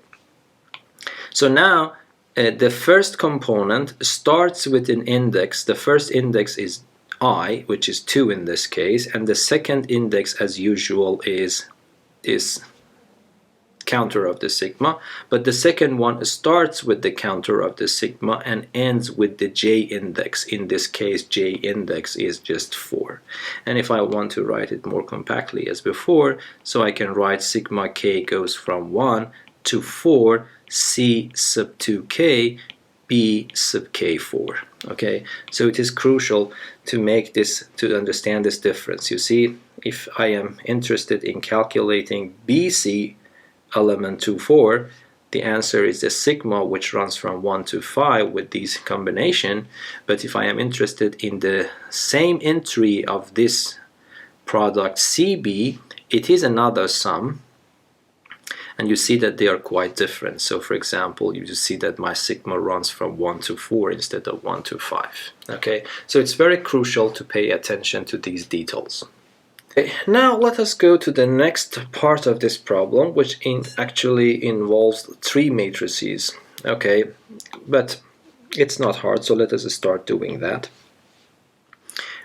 so now the first component starts with an index. The first index is I, which is 2 in this case, and the second index, as usual, is this counter of the sigma, but the second one starts with the counter of the sigma and ends with the j index. In this case, j index is just 4. And if I want to write it more compactly as before, so I can write sigma k goes from 1 to 4, c sub 2k, B sub k4. Okay, so it is crucial to make this, to understand this difference. You see, if I am interested in calculating BC element 2, 4, the answer is the sigma, which runs from 1 to 5 with these combination. But if I am interested in the same entry of this product CB, it is another sum, and you see that they are quite different. So for example, you just see that my sigma runs from 1 to 4 instead of 1 to 5. Okay, so it's very crucial to pay attention to these details. Okay, now let us go to the next part of this problem, which actually involves 3 matrices. Okay, but it's not hard, so let us start doing that.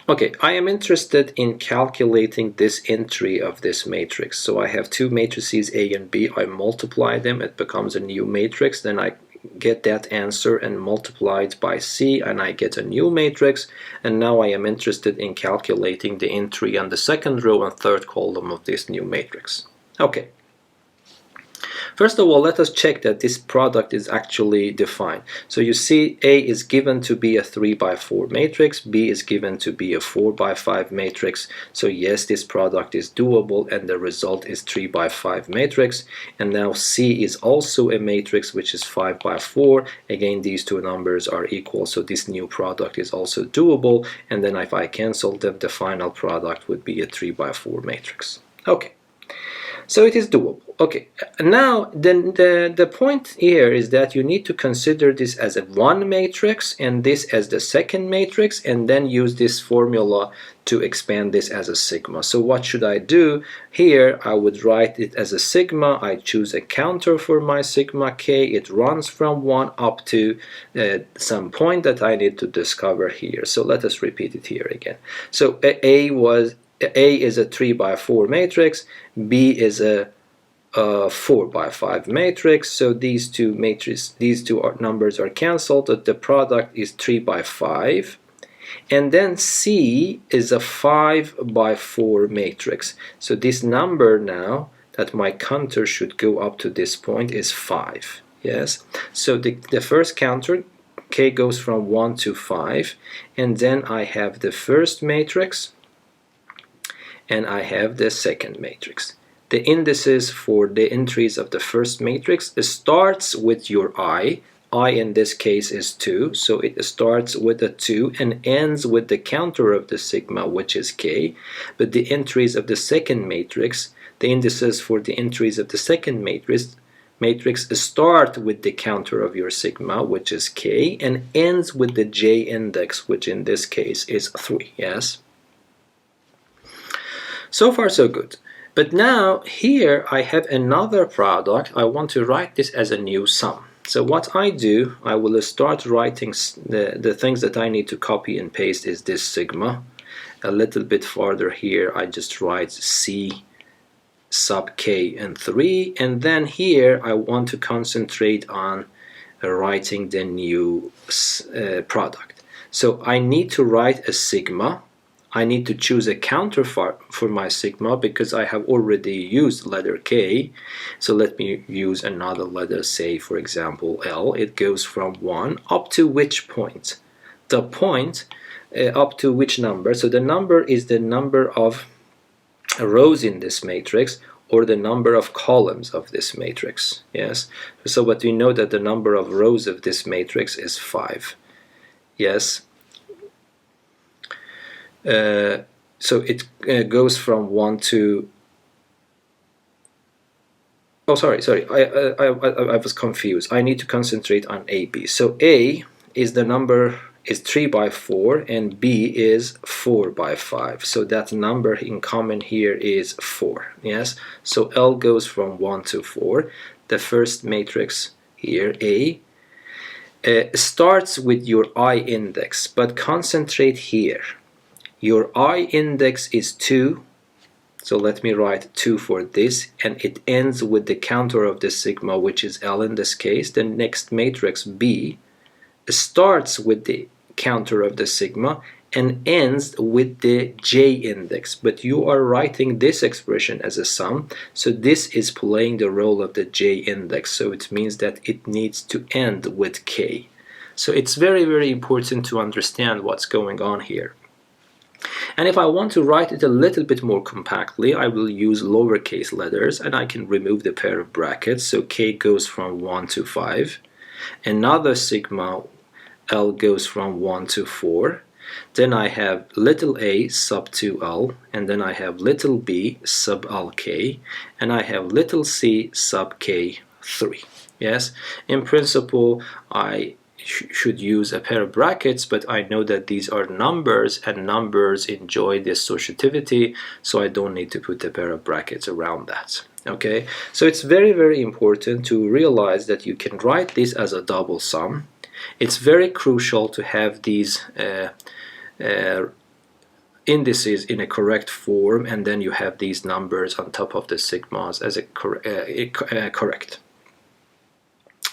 Okay, I am interested in calculating this entry of this matrix. So I have 2 matrices A and B. I multiply them, it becomes a new matrix. Then I get that answer and multiply it by C, and I get a new matrix. And now I am interested in calculating the entry on the second row and third column of this new matrix. Okay. First of all, let us check that this product is actually defined. So you see, A is given to be a 3 by 4 matrix, B is given to be a 4 by 5 matrix. So yes, this product is doable, and the result is 3 by 5 matrix. And now C is also a matrix which is 5 by 4. Again, these two numbers are equal, so this new product is also doable. And then if I cancel them, the final product would be a 3 by 4 matrix. Okay. So it is doable. Okay, now then the point here is that you need to consider this as a 1 matrix and this as the second matrix, and then use this formula to expand this as a sigma. So what should I do? Here I would write it as a sigma. I choose a counter for my sigma k. It runs from 1 up to some point that I need to discover here. So let us repeat it here again. So A is a 3 by 4 matrix, B is a 4 by 5 matrix. So these two numbers are cancelled, but the product is 3 by 5. And then C is a 5 by 4 matrix. So this number now that my counter should go up to this point is 5. Yes. So the first counter k goes from 1 to 5, and then I have the first matrix and I have the second matrix. The indices for the entries of the first matrix starts with your I. I in this case is 2, so it starts with a 2 and ends with the counter of the sigma, which is k. But the entries of the second matrix, the indices for the entries of the second matrix start with the counter of your sigma, which is k, and ends with the j index, which in this case is 3. Yes. So far so good. But now here I have another product. I want to write this as a new sum. So what I do, I will start writing the things that I need to copy and paste is this sigma. A little bit farther here I just write C sub k and 3, and then here I want to concentrate on writing the new product. So I need to write a sigma. I need to choose a counter for my sigma because I have already used letter K. So let me use another letter, say for example L. It goes from 1 up to which point? The point up to which number? So the number is the number of rows in this matrix or the number of columns of this matrix. Yes. So but we know that the number of rows of this matrix is 5. Yes. So it goes from 1 to, oh sorry, I was confused. I need to concentrate on AB. So A is the number is 3 by 4 and B is 4 by 5. So that number in common here is 4. Yes. So L goes from 1 to 4. The first matrix here, A, starts with your I index, but concentrate here. Your I index is 2, so let me write 2 for this, and it ends with the counter of the sigma, which is L in this case. The next matrix, B, starts with the counter of the sigma and ends with the J index, but you are writing this expression as a sum, so this is playing the role of the J index, so it means that it needs to end with K. So it's very, very important to understand what's going on here. And if I want to write it a little bit more compactly, I will use lowercase letters, and I can remove the pair of brackets. So k goes from 1 to 5. Another sigma L goes from 1 to 4. Then I have little a sub 2L, and then I have little b sub Lk, and I have little c sub K3. Yes, in principle I should use a pair of brackets, but I know that these are numbers, and numbers enjoy the associativity, so I don't need to put a pair of brackets around that. Okay, so it's very, very important to realize that you can write this as a double sum. It's very crucial to have these indices in a correct form, and then you have these numbers on top of the sigmas as a correct.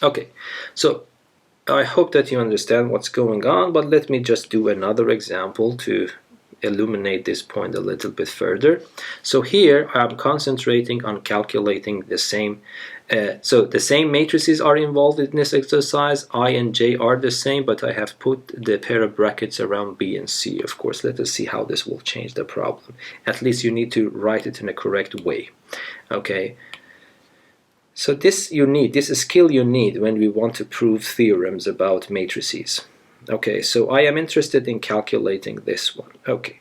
Okay, so I hope that you understand what's going on, but let me just do another example to illuminate this point a little bit further. So here I'm concentrating on calculating the same, so the same matrices are involved in this exercise. I and J are the same, but I have put the pair of brackets around B and C. Of course, let us see how this will change the problem. At least you need to write it in a correct way. Okay. So this is a skill you need when we want to prove theorems about matrices. Okay, so I am interested in calculating this one. Okay,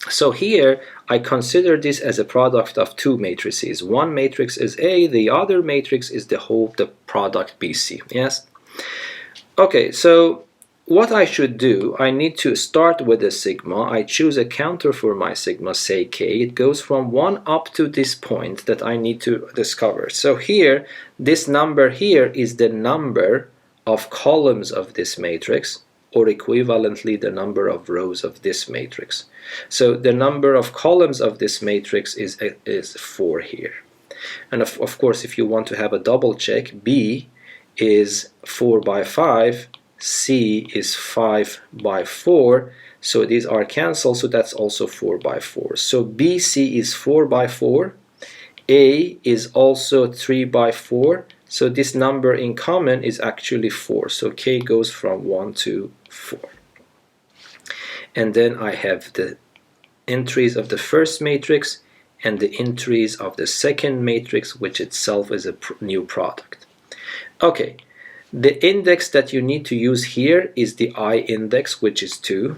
so here I consider this as a product of two matrices. One matrix is A, the other matrix is the product BC. Yes. Okay, so what I should do, I need to start with a sigma. I choose a counter for my sigma, say k. It goes from 1 up to this point that I need to discover. So here, this number here is the number of columns of this matrix, or equivalently the number of rows of this matrix. So the number of columns of this matrix is 4 here. And of course, if you want to have a double check, B is 4 by 5, C is 5 by 4, so these are cancelled, so that's also 4 by 4. So BC is 4 by 4, A is also 3 by 4, so this number in common is actually 4, so K goes from 1 to 4. And then I have the entries of the first matrix and the entries of the second matrix, which itself is a new product. Okay. The index that you need to use here is the I index, which is 2,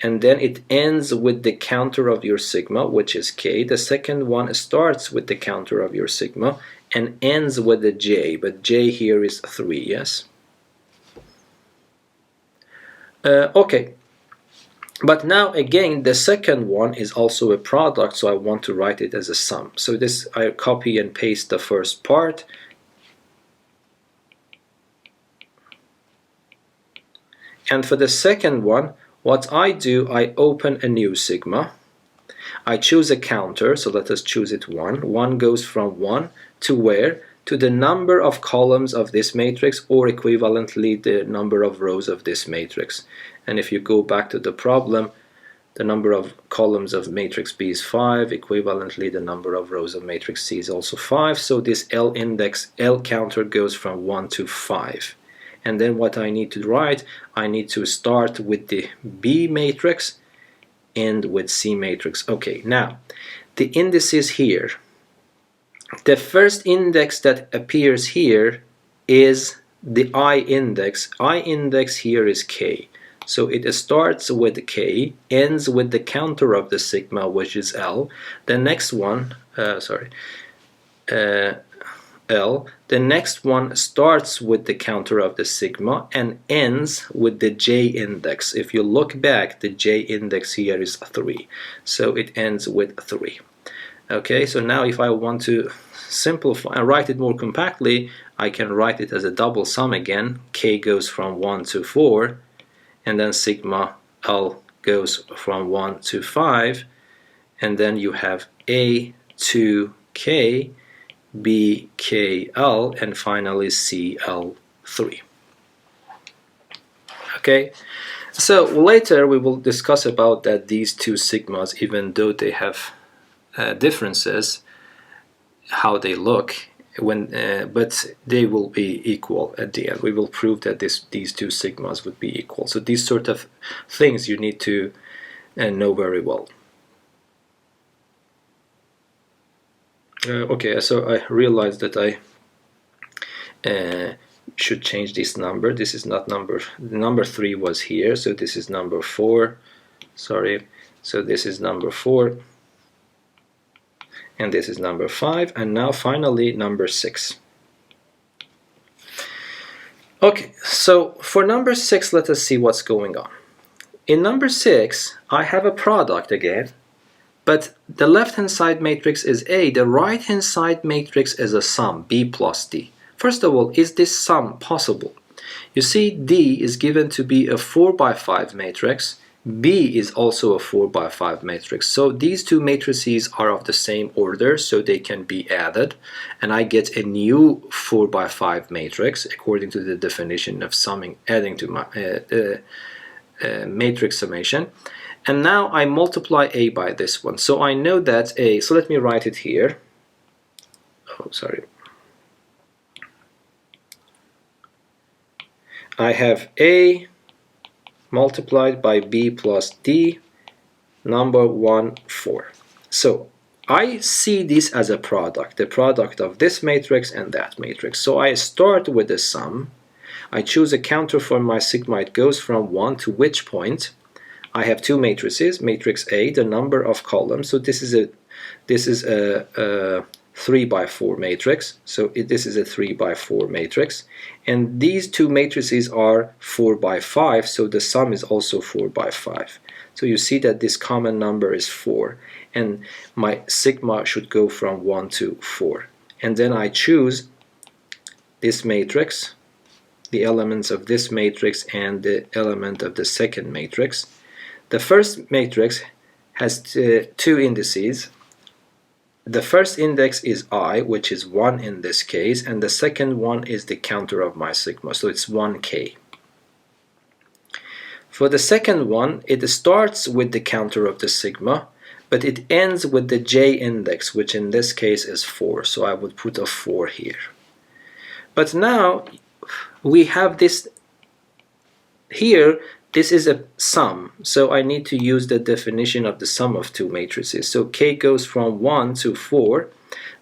and then it ends with the counter of your sigma, which is k. The second one starts with the counter of your sigma and ends with the j, but j here is 3, yes? Okay, but now again the second one is also a product, so I want to write it as a sum. So this, I copy and paste the first part. And for the second one, what I do, I open a new sigma. I choose a counter, so let us choose it 1. 1 goes from 1 to where? To the number of columns of this matrix, or equivalently the number of rows of this matrix. And if you go back to the problem, the number of columns of matrix B is 5, equivalently the number of rows of matrix C is also 5. So this L index, L counter goes from 1 to 5. And then what I need to write, I need to start with the B matrix, end with C matrix. Okay, now the indices here. The first index that appears here is the I index. I index here is K. So it starts with K, ends with the counter of the sigma, which is L. The next one, L. The next one starts with the counter of the sigma and ends with the J index. If you look back, the J index here is 3. So it ends with 3. Okay, so now if I want to simplify and write it more compactly, I can write it as a double sum again. K goes from 1 to 4, and then sigma L goes from 1 to 5, and then you have A to K, BKL, and finally CL3. Okay, so later we will discuss about that these two sigmas, even though they have differences, how they look, but they will be equal at the end. We will prove that these two sigmas would be equal. So these sort of things you need to know very well. Okay, so I realized that I should change this number. This is not number 3 was here, so this is number 4. Sorry, so this is number 4, and this is number 5, and now finally number 6. Okay, so for number 6, let us see what's going on. In number 6, I have a product again, but the left-hand side matrix is A, the right-hand side matrix is a sum, B plus D. First of all, is this sum possible? You see, D is given to be a 4 by 5 matrix, B is also a 4 by 5 matrix. So these two matrices are of the same order, so they can be added, and I get a new 4 by 5 matrix according to the definition of summing, adding to my matrix summation. And now I multiply A by this one. So I know that A, so let me write it here. Oh, sorry. I have A multiplied by B plus D, number 1, 4. So I see this as a product, the product of this matrix and that matrix. So I start with the sum. I choose a counter for my sigma. It goes from 1 to which point? I have two matrices, matrix A, the number of columns. So this is a 3 by 4 matrix. So this is a 3 by 4 matrix. And these two matrices are 4 by 5, so the sum is also 4 by 5. So you see that this common number is 4. And my sigma should go from 1 to 4. And then I choose this matrix, the elements of this matrix and the element of the second matrix. The first matrix has two indices. The first index is I, which is 1 in this case, and the second one is the counter of my sigma, so it's 1k. For the second one, it starts with the counter of the sigma, but it ends with the j index, which in this case is 4, so I would put a 4 here. But now we have this here. This is a sum, so I need to use the definition of the sum of two matrices. So k goes from 1 to 4,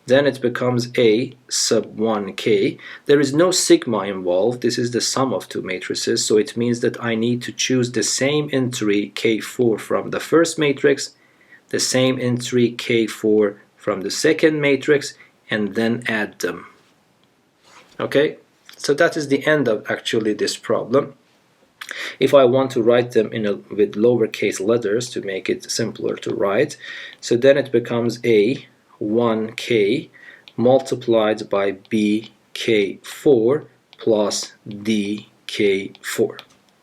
then it becomes A sub 1k. There is no sigma involved. This is the sum of two matrices, so it means that I need to choose the same entry k4 from the first matrix, the same entry k4 from the second matrix, and then add them. Okay, so that is the end of actually this problem. If I want to write them with lowercase letters to make it simpler to write, so then it becomes A 1k multiplied by bk4 plus dk4.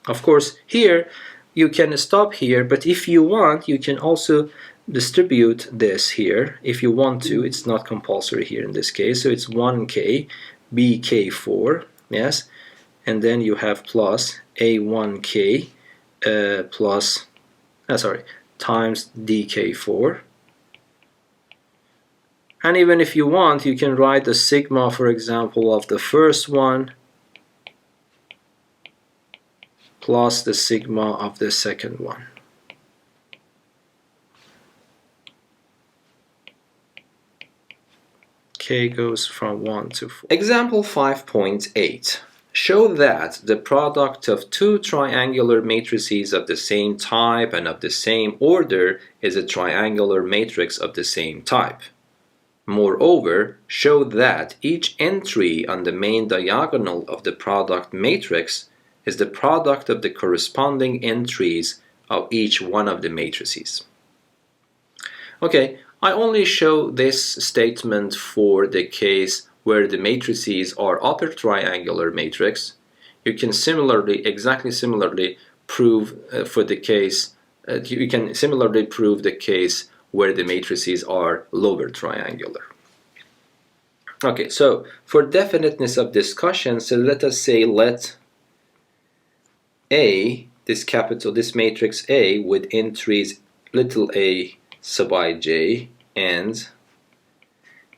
Of course, here you can stop here, but if you want, you can also distribute this here if you want to. It's not compulsory here in this case. So it's 1k bk4, yes, and then you have plus a1k times dk4. And even if you want, you can write the sigma, for example, of the first one plus the sigma of the second one. K goes from 1 to 4. Example 5.8. Show that the product of two triangular matrices of the same type and of the same order is a triangular matrix of the same type. Moreover, show that each entry on the main diagonal of the product matrix is the product of the corresponding entries of each one of the matrices. Okay, I only show this statement for the case where the matrices are upper triangular matrix. You can exactly similarly prove for the case. You can similarly prove the case where the matrices are lower triangular. Okay, so for definiteness of discussion, so let us say let A, this matrix A with entries little a sub ij and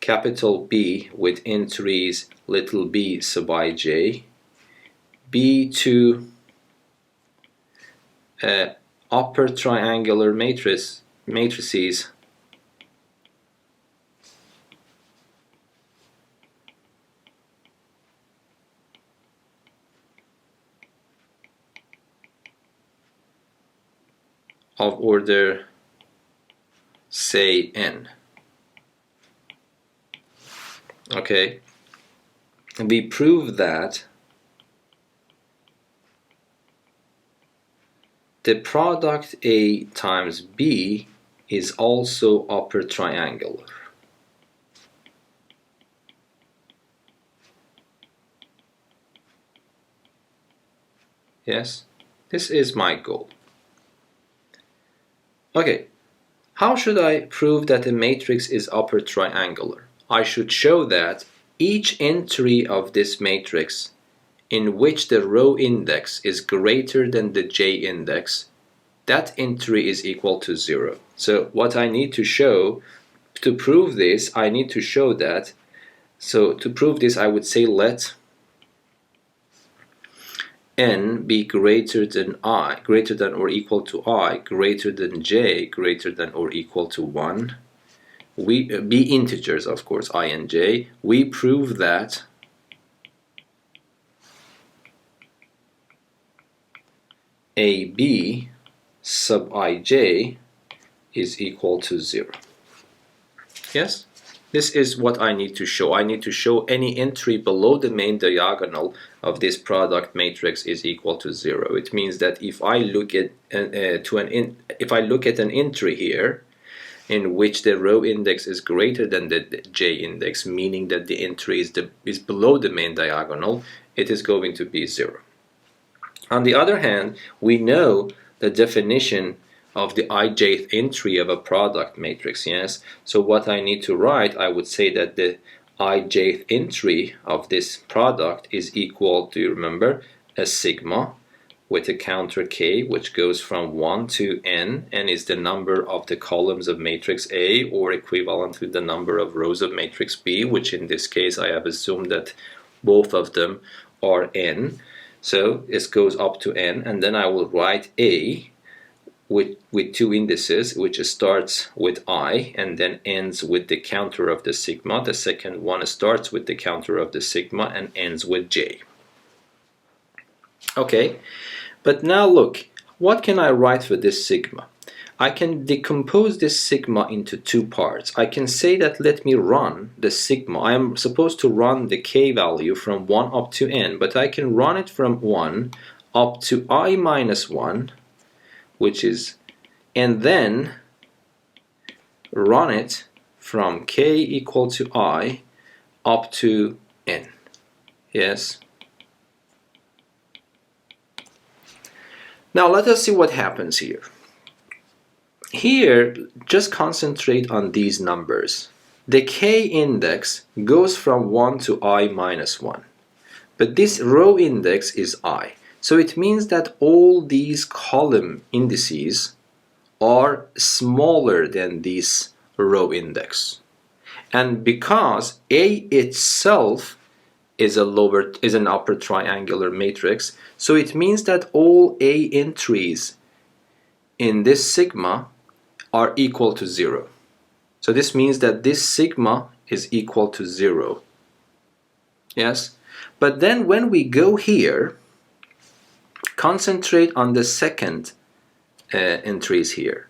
capital B with entries little b sub ij, B2 upper triangular matrices of order, say, n. Okay, we prove that the product A times B is also upper triangular. Yes, this is my goal. Okay, how should I prove that a matrix is upper triangular? I should show that each entry of this matrix in which the row index is greater than the j index, that entry is equal to 0. So what I need to show to prove this, I need to show that, so to prove this I would say let n be greater than I, greater than or equal to I, greater than j, greater than or equal to 1. We be integers, of course, I and j. We prove that AB sub ij is equal to 0. Yes? This is what I need to show. I need to show any entry below the main diagonal of this product matrix is equal to 0. It means that if I look at an entry here in which the row index is greater than the j index, meaning that the entry is below the main diagonal, it is going to be 0. On the other hand, we know the definition of the ijth entry of a product matrix, yes? So what I need to write, I would say that the ijth entry of this product is equal to, remember, a sigma with a counter k, which goes from 1 to n is the number of the columns of matrix A, or equivalent to the number of rows of matrix B, which in this case I have assumed that both of them are n. So this goes up to n, and then I will write A with two indices, which starts with I and then ends with the counter of the sigma. The second one starts with the counter of the sigma and ends with j. Okay, but now look, what can I write for this sigma? I can decompose this sigma into two parts. I can say that let me run the sigma. I am supposed to run the k value from 1 up to n, but I can run it from 1 up to I minus 1, which is, and then run it from k equal to I up to n. Yes? Now let us see what happens here. Here, just concentrate on these numbers. The k index goes from 1 to I minus 1. But this row index is I. So it means that all these column indices are smaller than this row index. And because A itself is an upper triangular matrix, so it means that all A entries in this sigma are equal to 0. So this means that this sigma is equal to 0. Yes? But then when we go here, concentrate on the second entries here.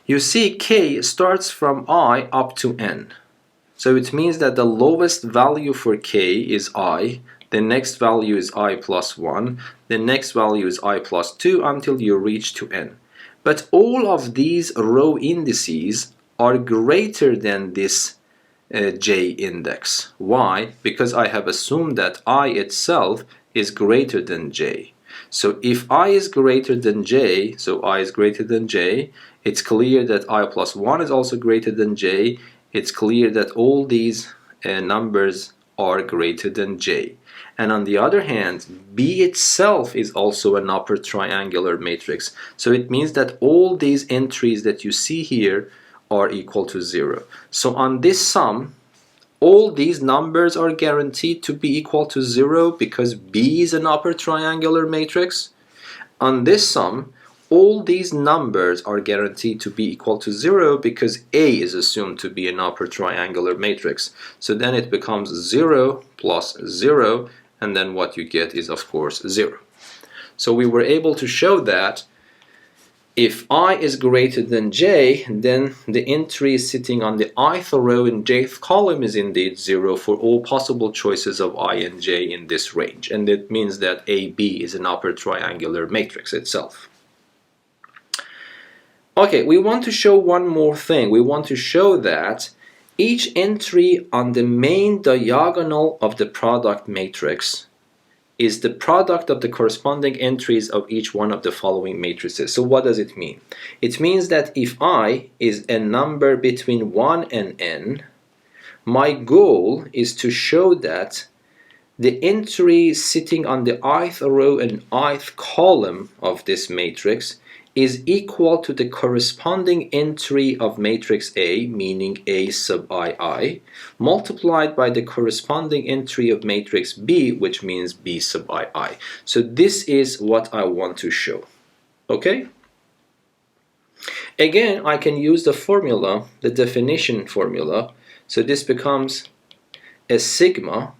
You see k starts from I up to n. So it means that the lowest value for k is I, the next value is I plus 1, the next value is I plus 2 until you reach to n. But all of these row indices are greater than this j index. Why? Because I have assumed that I itself is greater than j. So if I is greater than j, so I is greater than j, it's clear that I plus 1 is also greater than j. It's clear that all these numbers are greater than j. And on the other hand, B itself is also an upper triangular matrix. So it means that all these entries that you see here are equal to 0. So on this sum, all these numbers are guaranteed to be equal to 0 because B is an upper triangular matrix. On this sum, all these numbers are guaranteed to be equal to 0 because A is assumed to be an upper triangular matrix. So then it becomes 0 plus 0, and then what you get is, of course, 0. So we were able to show that if I is greater than j, then the entry sitting on the ith row in jth column is indeed 0 for all possible choices of I and j in this range. And that means that AB is an upper triangular matrix itself. Okay, we want to show one more thing. We want to show that each entry on the main diagonal of the product matrix is the product of the corresponding entries of each one of the following matrices. So what does it mean? It means that if I is a number between 1 and n, my goal is to show that the entry sitting on the ith row and ith column of this matrix is equal to the corresponding entry of matrix A, meaning A sub ii, multiplied by the corresponding entry of matrix B, which means B sub ii. So this is what I want to show. Okay? Again, I can use the formula, the definition formula. So this becomes a sigma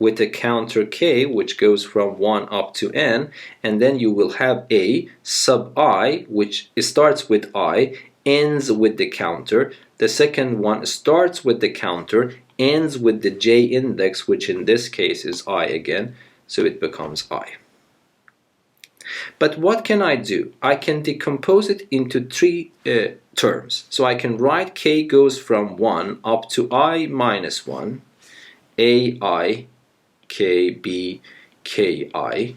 with a counter k, which goes from 1 up to n, and then you will have A sub I, which starts with I, ends with the counter. The second one starts with the counter, ends with the j index, which in this case is I again, so it becomes I. But what can I do? I can decompose it into three terms. So I can write k goes from 1 up to I minus 1, ai, kb, ki,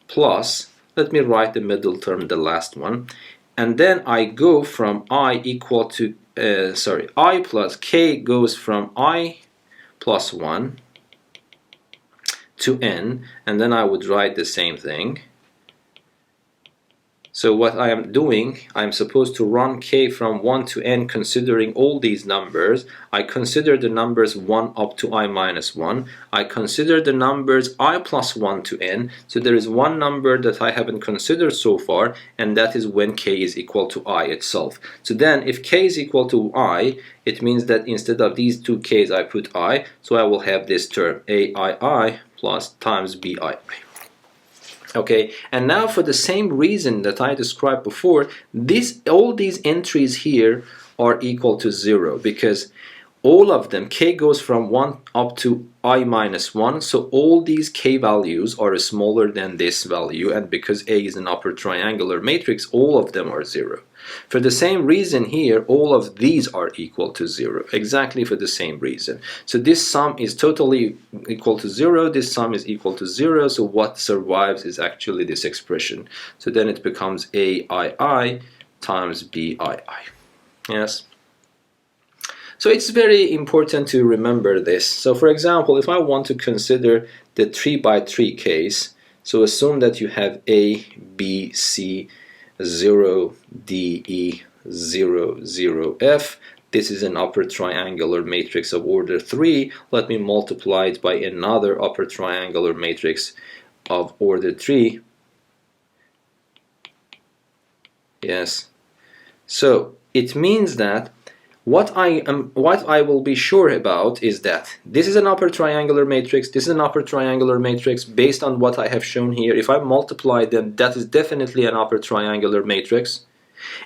plus, let me write the middle term, the last one, and then I go from I equal to, I plus k goes from I plus 1 to n, and then I would write the same thing. So what I am doing, I'm supposed to run k from 1 to n considering all these numbers. I consider the numbers 1 up to I minus 1. I consider the numbers I plus 1 to n. So there is one number that I haven't considered so far, and that is when k is equal to I itself. So then if k is equal to I, it means that instead of these two k's I put I, so I will have this term aii plus times bii. Okay, and now for the same reason that I described before, all these entries here are equal to 0 because all of them, k goes from 1 up to I minus 1, so all these k values are smaller than this value, and because A is an upper triangular matrix, all of them are 0. For the same reason here, all of these are equal to 0, exactly for the same reason. So this sum is totally equal to 0, this sum is equal to 0, so what survives is actually this expression. So then it becomes aii times bii. Yes? So it's very important to remember this. So for example, if I want to consider the 3 by 3 case, so assume that you have A, B, C, 0, D, E, 0, 0, F. This is an upper triangular matrix of order 3. Let me multiply it by another upper triangular matrix of order 3. Yes. So it means that what I will be sure about is that this is an upper triangular matrix, this is an upper triangular matrix based on what I have shown here. If I multiply them, that is definitely an upper triangular matrix.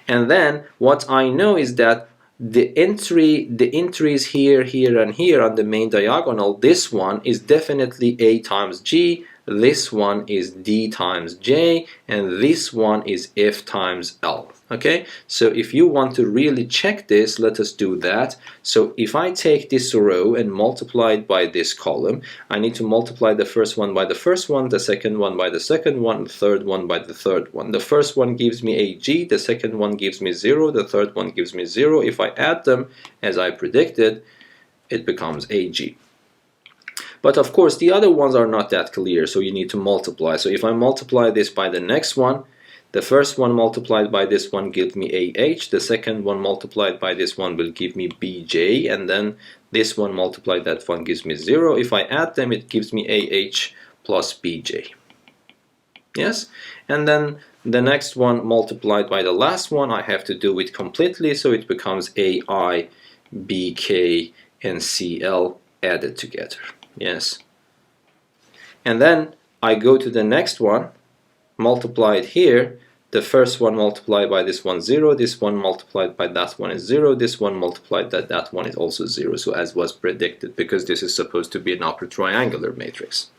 And then what I know is that the entries here, here, and here on the main diagonal, this one is definitely A times G, this one is D times J, and this one is F times L. Okay, so if you want to really check this, let us do that. So if I take this row and multiply it by this column, I need to multiply the first one by the first one, the second one by the second one, the third one by the third one. The first one gives me a G, the second one gives me 0, the third one gives me 0. If I add them as I predicted, it becomes a G. But of course the other ones are not that clear, so you need to multiply. So if I multiply this by the next one, The first one multiplied by this one gives me AH, the second one multiplied by this one will give me BJ, and then this one multiplied that one gives me 0. If I add them, it gives me AH plus BJ. Yes, and then the next one multiplied by the last one, I have to do it completely, so it becomes AI, BK, and CL added together. Yes, and then I go to the next one, multiply it here. The first one multiplied by this one 0, this one multiplied by that one is 0, this one multiplied by that one is also 0, so as was predicted, because this is supposed to be an upper triangular matrix.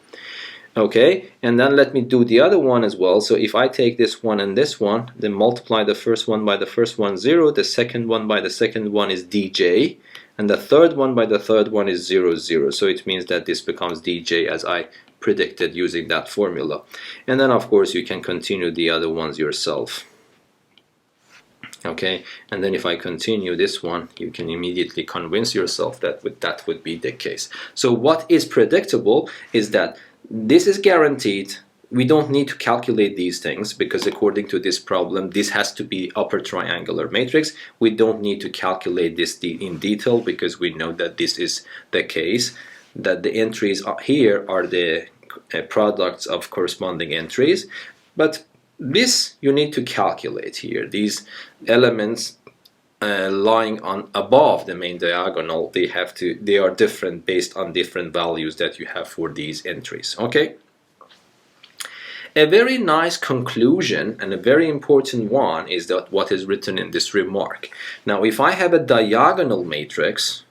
Okay, and then let me do the other one as well. So if I take this one and this one, then multiply the first one by the first one 0, the second one by the second one is DJ, and the third one by the third one is 0, 0. So it means that this becomes DJ as I predicted using that formula. And then of course you can continue the other ones yourself. Okay, and then if I continue this one, you can immediately convince yourself that that would be the case. So what is predictable is that this is guaranteed. We don't need to calculate these things because according to this problem, this has to be upper triangular matrix. We don't need to calculate this in detail because we know that this is the case, that the entries here are the products of corresponding entries. But this you need to calculate here. These elements lying on above the main diagonal, they are different based on different values that you have for these entries. Okay. A very nice conclusion and a very important one is that what is written in this remark. Now, if I have a diagonal matrix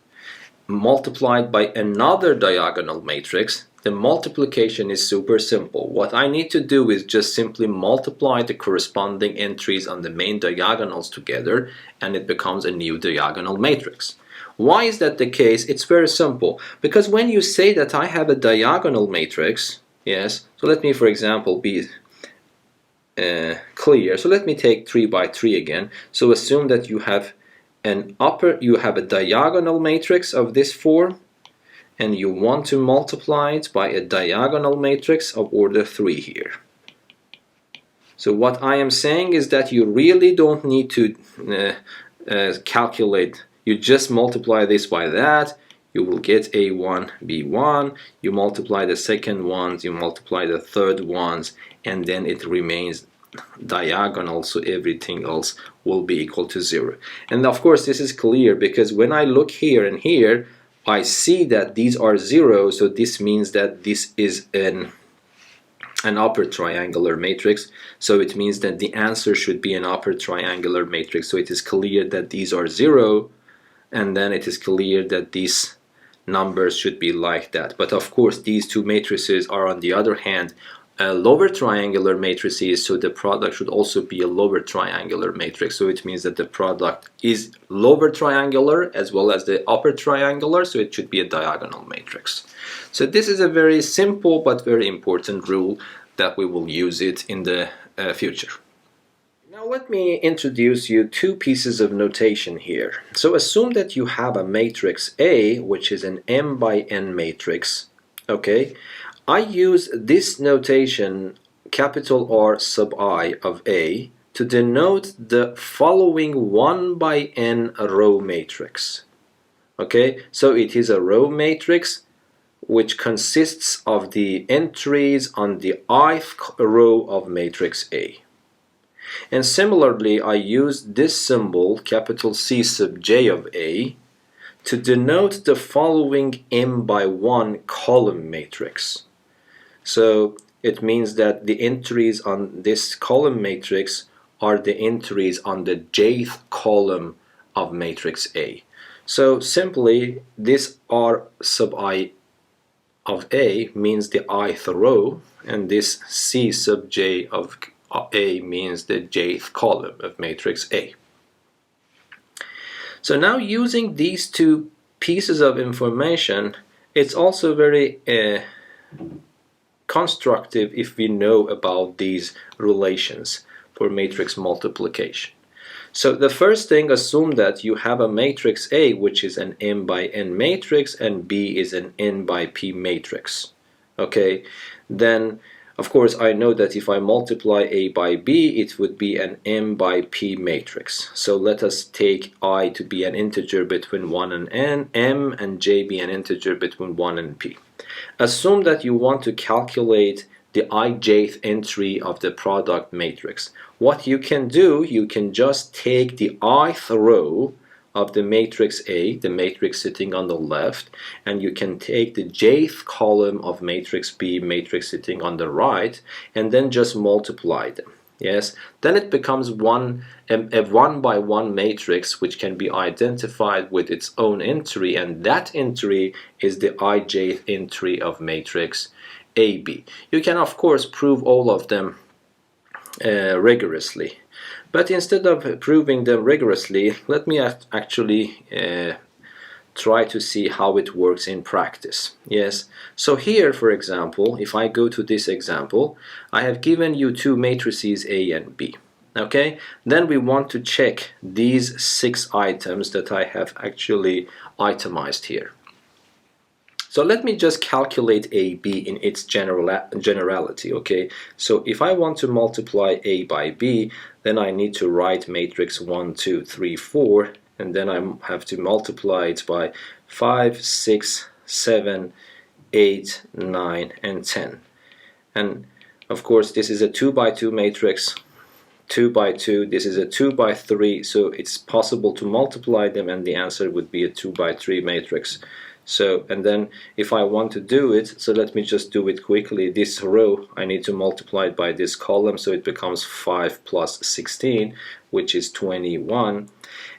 multiplied by another diagonal matrix, the multiplication is super simple. What I need to do is just simply multiply the corresponding entries on the main diagonals together, and it becomes a new diagonal matrix. Why is that the case? It's very simple. Because when you say that I have a diagonal matrix, yes, so let me for example be clear. So let me take 3 by 3 again. So assume that you have a diagonal matrix of this form, and you want to multiply it by a diagonal matrix of order 3 here. So what I am saying is that you really don't need to calculate. You just multiply this by that, you will get A1, B1, you multiply the second ones, you multiply the third ones, and then it remains diagonal, so everything else will be equal to 0. And of course this is clear because when I look here and here, I see that these are 0, so this means that this is an upper triangular matrix. So it means that the answer should be an upper triangular matrix. So it is clear that these are 0, and then it is clear that these numbers should be like that. But of course these two matrices are on the other hand lower triangular matrices, so the product should also be a lower triangular matrix. So it means that the product is lower triangular as well as the upper triangular, so it should be a diagonal matrix. So this is a very simple but very important rule that we will use it in the future. Now let me introduce you two pieces of notation here. So assume that you have a matrix A, which is an m by n matrix. Okay, I use this notation capital R sub I of A to denote the following 1 by n row matrix. Okay, so it is a row matrix which consists of the entries on the ith row of matrix A. And similarly, I use this symbol capital C sub j of A to denote the following m by 1 column matrix. So it means that the entries on this column matrix are the entries on the jth column of matrix A. So simply this R sub I of A means the ith row, and this C sub j of A means the jth column of matrix A. So now using these two pieces of information, it's also very constructive if we know about these relations for matrix multiplication. So the first thing, assume that you have a matrix A which is an m by n matrix and B is an n by p matrix. Okay, then Of course, I know that if I multiply A by B, it would be an M by P matrix. So let us take I to be an integer between 1 and n, M and J be an integer between 1 and P. Assume that you want to calculate the ijth entry of the product matrix. What you can do, you can just take the ith row of the matrix A, the matrix sitting on the left, and you can take the jth column of matrix B, matrix sitting on the right, and then just multiply them. Yes, then it becomes a one by one matrix which can be identified with its own entry, and that entry is the ijth entry of matrix AB. You can of course prove all of them rigorously. But instead of proving them rigorously, let me actually try to see how it works in practice. Yes, so here, for example, if I go to this example, I have given you two matrices A and B. Okay, then we want to check these 6 items that I have actually itemized here. So let me just calculate AB in its generality, okay? So if I want to multiply A by B, then I need to write matrix 1, 2, 3, 4, and then I have to multiply it by 5, 6, 7, 8, 9, and 10. And of course, this is a 2 by 2 matrix, 2 by 2, this is a 2 by 3, so it's possible to multiply them, and the answer would be a 2 by 3 matrix. So, and then if I want to do it, so let me just do it quickly. This row, I need to multiply it by this column, so it becomes 5 plus 16, which is 21.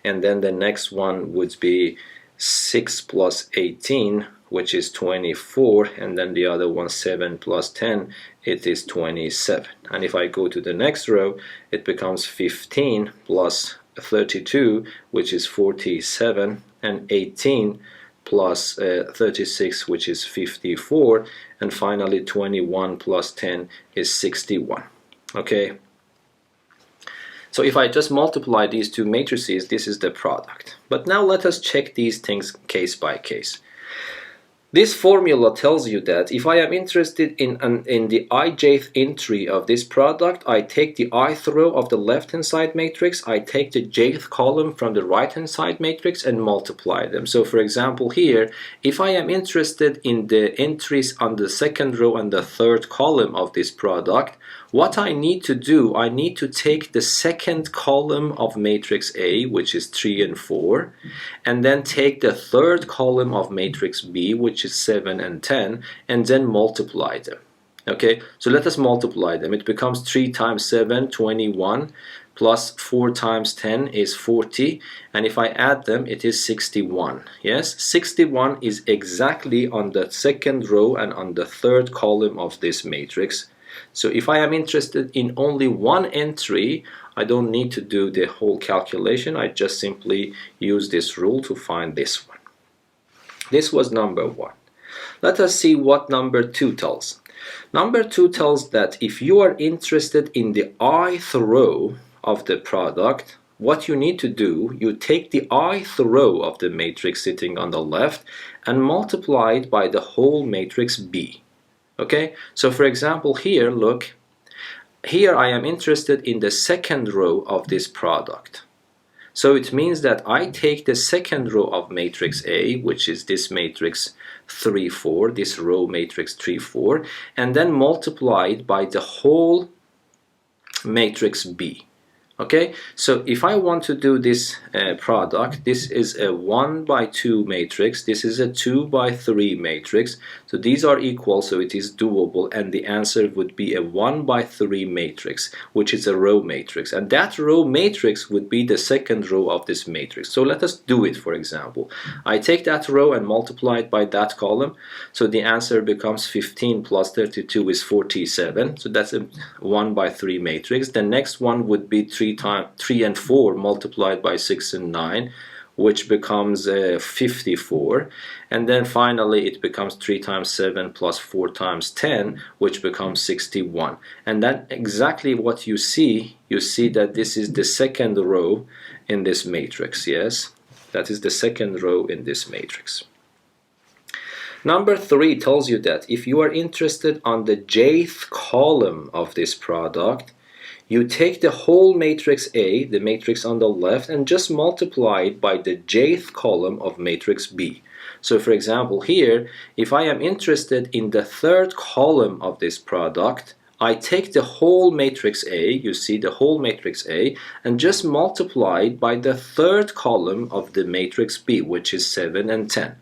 And then the next one would be 6 plus 18, which is 24. And then the other one, 7 plus 10, it is 27. And if I go to the next row, it becomes 15 plus 32, which is 47, and 18 plus 36, which is 54, and finally 21 plus 10 is 61. Okay, so if I just multiply these two matrices, this is the product. But now let us check these things case by case. This formula tells you that if I am interested in the ijth entry of this product, I take the ith row of the left-hand side matrix, I take the jth column from the right-hand side matrix and multiply them. So for example here, if I am interested in the entries on the second row and the third column of this product, what I need to do, I need to take the second column of matrix A, which is 3 and 4, and then take the third column of matrix B, which is 7 and 10, and then multiply them. Okay, so let us multiply them. It becomes 3 times 7, 21, plus 4 times 10 is 40, and if I add them, it is 61. Yes, 61 is exactly on the second row and on the third column of this matrix. So if I am interested in only one entry, I don't need to do the whole calculation. I just simply use this rule to find this one. This was number 1. Let us see what number 2 tells. Number 2 tells that if you are interested in the ith row of the product, what you need to do, you take the ith row of the matrix sitting on the left and multiply it by the whole matrix B. Okay, so for example here, look, here I am interested in the second row of this product. So it means that I take the second row of matrix A, which is this matrix 3, 4, this row matrix 3, 4, and then multiply it by the whole matrix B. Okay, so if I want to do this product, this is a 1 by 2 matrix, this is a 2 by 3 matrix, so these are equal, so it is doable, and the answer would be a 1 by 3 matrix, which is a row matrix, and that row matrix would be the second row of this matrix. So let us do it. For example, I take that row and multiply it by that column, so the answer becomes 15 plus 32 is 47, so that's a 1 by 3 matrix. The next one would be 3 and 4 multiplied by 6 and 9, which becomes 54, and then finally it becomes 3 times 7 plus 4 times 10, which becomes 61. And that's exactly what you see. You see that this is the second row in this matrix. Yes, that is the second row in this matrix. Number 3 tells you that if you are interested on the jth column of this product, you take the whole matrix A, the matrix on the left, and just multiply it by the jth column of matrix B. So for example here, if I am interested in the third column of this product, I take the whole matrix A, you see the whole matrix A, and just multiply it by the third column of the matrix B, which is 7 and 10.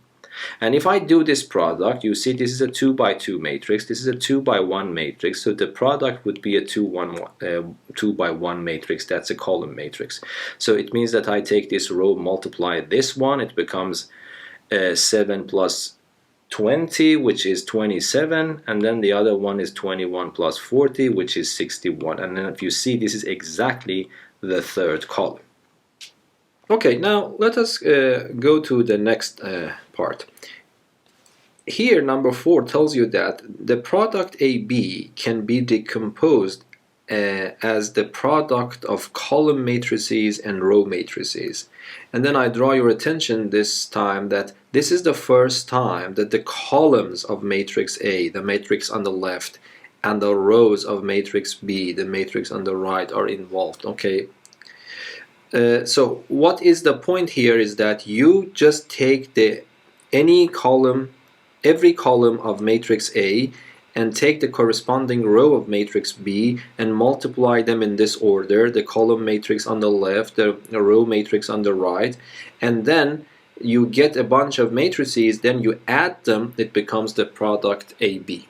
And if I do this product, you see this is a 2 by 2 matrix, this is a 2 by 1 matrix, so the product would be a 2 by 1 matrix, that's a column matrix. So it means that I take this row, multiply this one, it becomes 7 plus 20, which is 27, and then the other one is 21 plus 40, which is 61. And then if you see, this is exactly the third column. Okay, now let us go to the next part. Here, number 4 tells you that the product AB can be decomposed as the product of column matrices and row matrices. And then I draw your attention this time that this is the first time that the columns of matrix A, the matrix on the left, and the rows of matrix B, the matrix on the right, are involved. Okay. So what is the point here is that you just take every column of matrix A and take the corresponding row of matrix B and multiply them in this order, the column matrix on the left, the row matrix on the right, and then you get a bunch of matrices, then you add them, it becomes the product AB.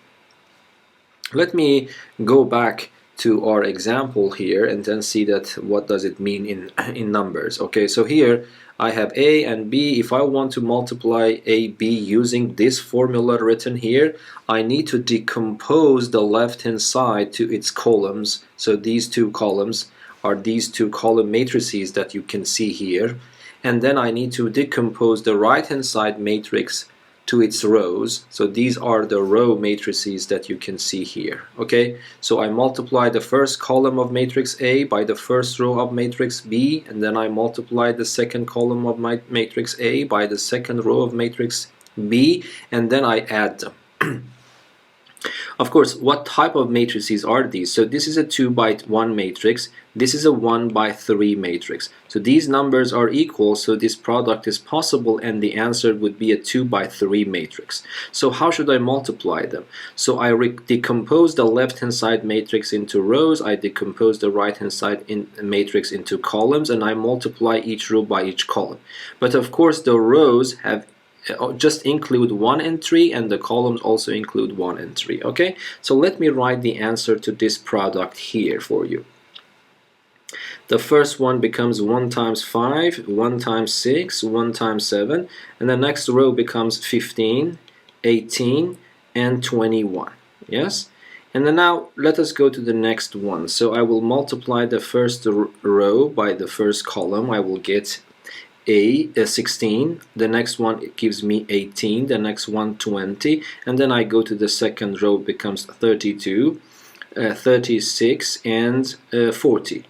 Let me go back to our example here and then see that what does it mean in numbers. Okay, so here I have A and B. If I want to multiply AB using this formula written here, I need to decompose the left hand side to its columns. So these two columns are these two column matrices that you can see here, and then I need to decompose the right hand side matrix to its rows. So these are the row matrices that you can see here. Okay, so I multiply the first column of matrix A by the first row of matrix B, and then I multiply the second column of my matrix A by the second row of matrix B, and then I add them. Of course, what type of matrices are these? So this is a 2 by 1 matrix, this is a 1 by 3 matrix. So these numbers are equal, so this product is possible, and the answer would be a 2 by 3 matrix. So how should I multiply them? So I decompose the left hand side matrix into rows, I decompose the right hand side matrix into columns, and I multiply each row by each column. But of course the rows have just include one entry, and the columns also include one entry. Okay, so let me write the answer to this product here for you. The first one becomes 1 times 5, 1 times 6, 1 times 7, and the next row becomes 15, 18, and 21. Yes, and then now let us go to the next one. So I will multiply the first row by the first column. I will get 16, the next one gives me 18, the next one 20, and then I go to the second row, becomes 32, 36, and 40.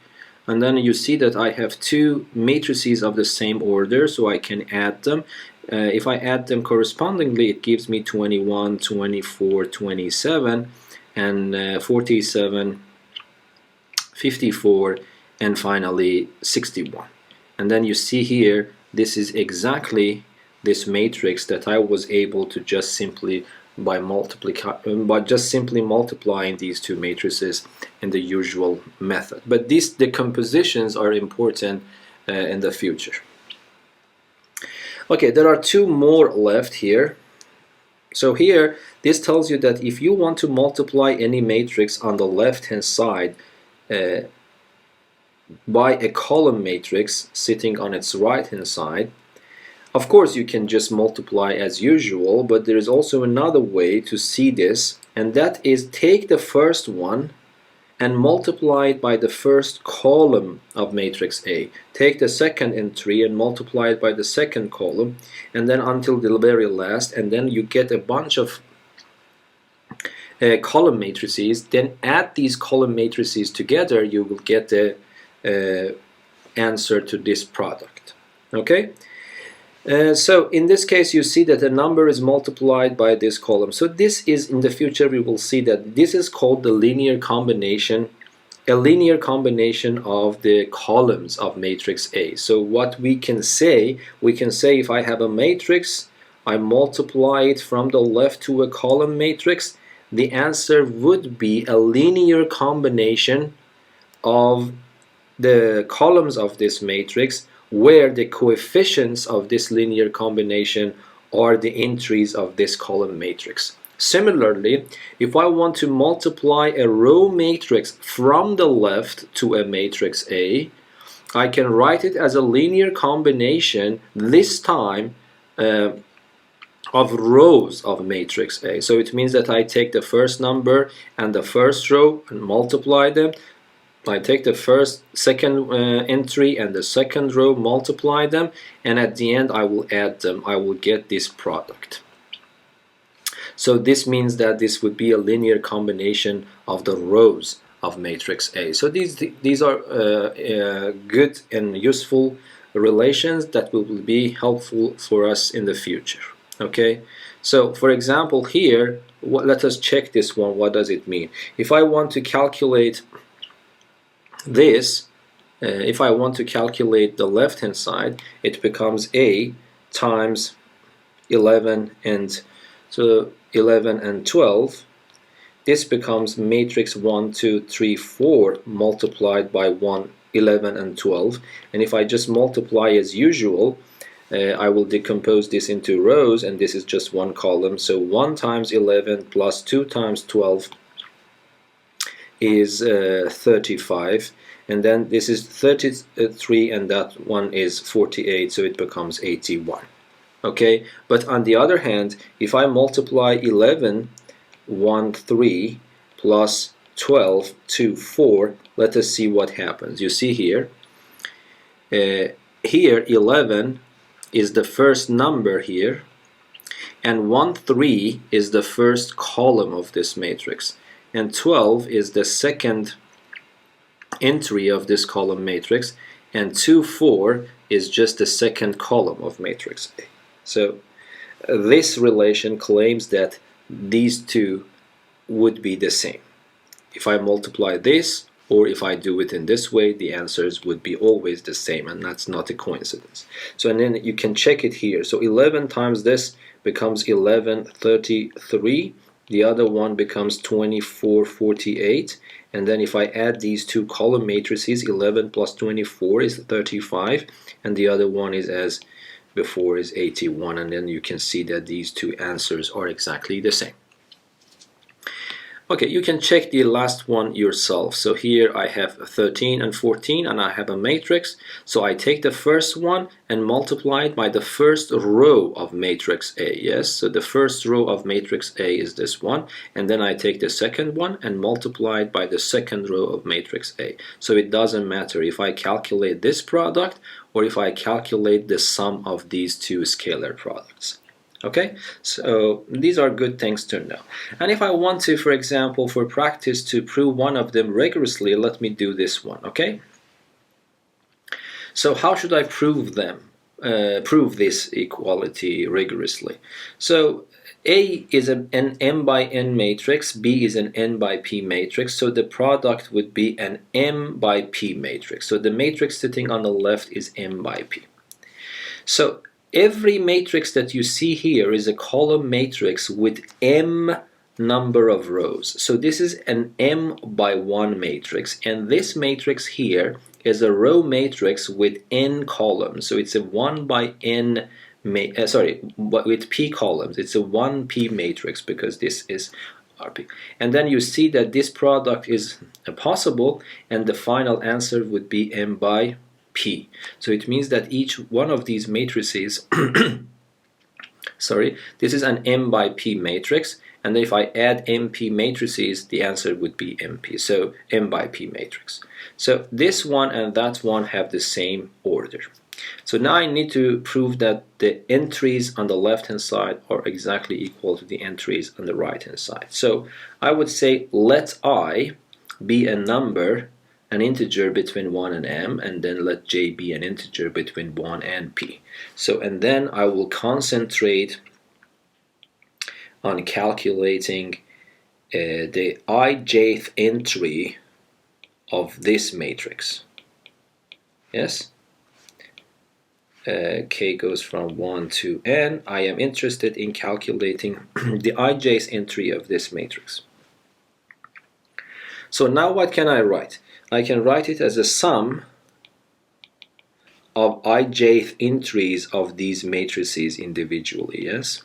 And then you see that I have two matrices of the same order, so I can add them. If I add them correspondingly, it gives me 21, 24, 27, and 47, 54, and finally 61. And then you see here, this is exactly this matrix that I was able to just simply simply multiplying these two matrices in the usual method. But these decompositions are important in the future. Okay, there are two more left here. So here, this tells you that if you want to multiply any matrix on the left hand side by a column matrix sitting on its right hand side, of course you can just multiply as usual, but there is also another way to see this, and that is take the first one and multiply it by the first column of matrix A. Take the second entry and multiply it by the second column, and then until the very last, and then you get a bunch of column matrices. Then add these column matrices together, you will get the answer to this product. Okay, So in this case, you see that a number is multiplied by this column. So this is, in the future, we will see that this is called the linear combination, a linear combination of the columns of matrix A. So what we can say if I have a matrix, I multiply it from the left to a column matrix, the answer would be a linear combination of the columns of this matrix, where the coefficients of this linear combination are the entries of this column matrix. Similarly, if I want to multiply a row matrix from the left to a matrix A, I can write it as a linear combination, this time of rows of matrix A. So it means that I take the first number and the first row and multiply them. I take the second entry and the second row, multiply them, and at the end I will add them. I will get this product. So this means that this would be a linear combination of the rows of matrix A. So these are good and useful relations that will be helpful for us in the future. Okay. So for example here, let us check this one. What does it mean? If I want to calculate this, if I want to calculate the left hand side, it becomes A times 11 and 12. This becomes matrix 1, 2, 3, 4 multiplied by 1, 11 and 12. And if I just multiply as usual, I will decompose this into rows, and this is just one column. So 1 times 11 plus 2 times 12 is 35, and then this is 33, and that one is 48, so it becomes 81. Okay, but on the other hand, if I multiply 11 1 3 plus 12 2 4, let us see what happens. You see here, here 11 is the first number here, and 1 3 is the first column of this matrix, and 12 is the second entry of this column matrix, and 2 4 is just the second column of matrix A. So this relation claims that these two would be the same. If I multiply this, or if I do it in this way, the answers would be always the same, and that's not a coincidence. So, and then you can check it here. So 11 times this becomes 1133. The other one becomes 2448. And then if I add these two column matrices, 11 plus 24 is 35, and the other one is, as before, is 81. And then you can see that these two answers are exactly the same. Okay, you can check the last one yourself. So here I have 13 and 14, and I have a matrix. So I take the first one and multiply it by the first row of matrix A. Yes, so the first row of matrix A is this one, and then I take the second one and multiply it by the second row of matrix A. So it doesn't matter if I calculate this product or if I calculate the sum of these two scalar products. Okay, so these are good things to know. And if I want to, for example, for practice, to prove one of them rigorously, let me do this one. Okay, so how should I prove them? Prove this equality rigorously. So A is an m by n matrix, B is an n by p matrix, so the product would be an m by p matrix. So the matrix sitting on the left is m by p. So every matrix that you see here is a column matrix with m number of rows. So this is an m by 1 matrix, and this matrix here is a row matrix with n columns. So it's a 1 by n with p columns. It's a 1p matrix because this is RP. And then you see that this product is possible, and the final answer would be m by p. So it means that each one of these matrices this is an m by p matrix, and if I add mp matrices, the answer would be mp, so m by p matrix. So this one and that one have the same order. So now I need to prove that the entries on the left hand side are exactly equal to the entries on the right hand side. So I would say let I be a number an integer between 1 and m, and then let j be an integer between 1 and p. So, and then I will concentrate on calculating the ijth entry of this matrix. Yes? K goes from 1 to n. I am interested in calculating the ijth entry of this matrix. So now what can I write? I can write it as a sum of ijth entries of these matrices individually, yes?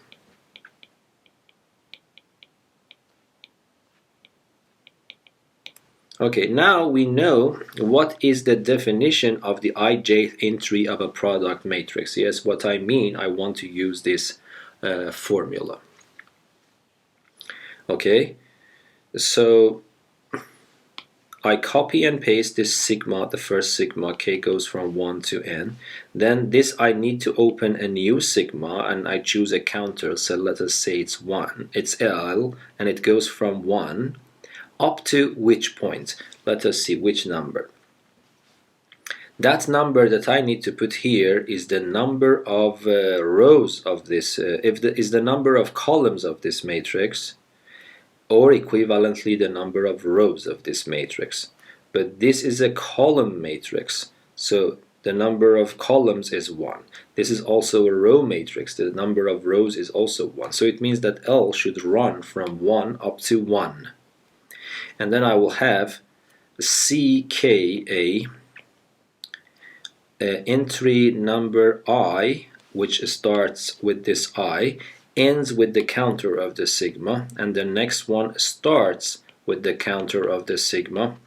Okay, now we know what is the definition of the ijth entry of a product matrix. Yes, what I mean, I want to use this formula. Okay, so I copy and paste this sigma, the first sigma, k goes from 1 to n. Then this I need to open a new sigma, and I choose a counter, so let us say it's 1. It's L, and it goes from 1 up to which point? Let us see which number. That number that I need to put here is the number of rows of this, is the number of columns of this matrix, or equivalently the number of rows of this matrix. But this is a column matrix, so the number of columns is 1. This is also a row matrix, the number of rows is also 1. So it means that L should run from 1 up to 1. And then I will have CKA, entry number I, which starts with this I, ends with the counter of the sigma, and the next one starts with the counter of the sigma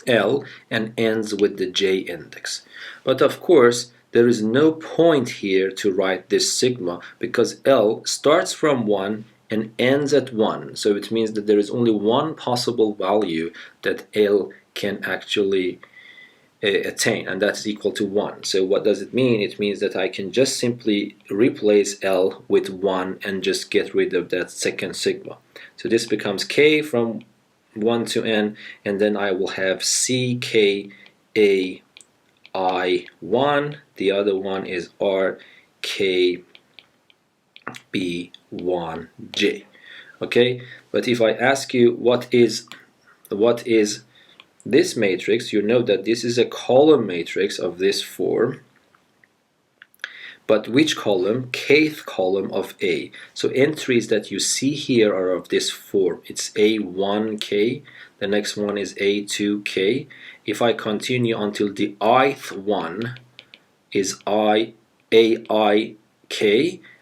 L and ends with the J index. But of course, there is no point here to write this sigma because L starts from 1 and ends at 1. So it means that there is only one possible value that L can actually attain, and that's equal to 1. So what does it mean? It means that I can just simply replace L with 1 and just get rid of that second sigma. So this becomes K from 1 to n, and then I will have CKAI1, the other one is RKB1J. Okay, but if I ask you what is this matrix, you know that this is a column matrix of this form. But which column? Kth column of A. So entries that you see here are of this form. It's A1K, the next one is A2K. If I continue until the ith one is AIK,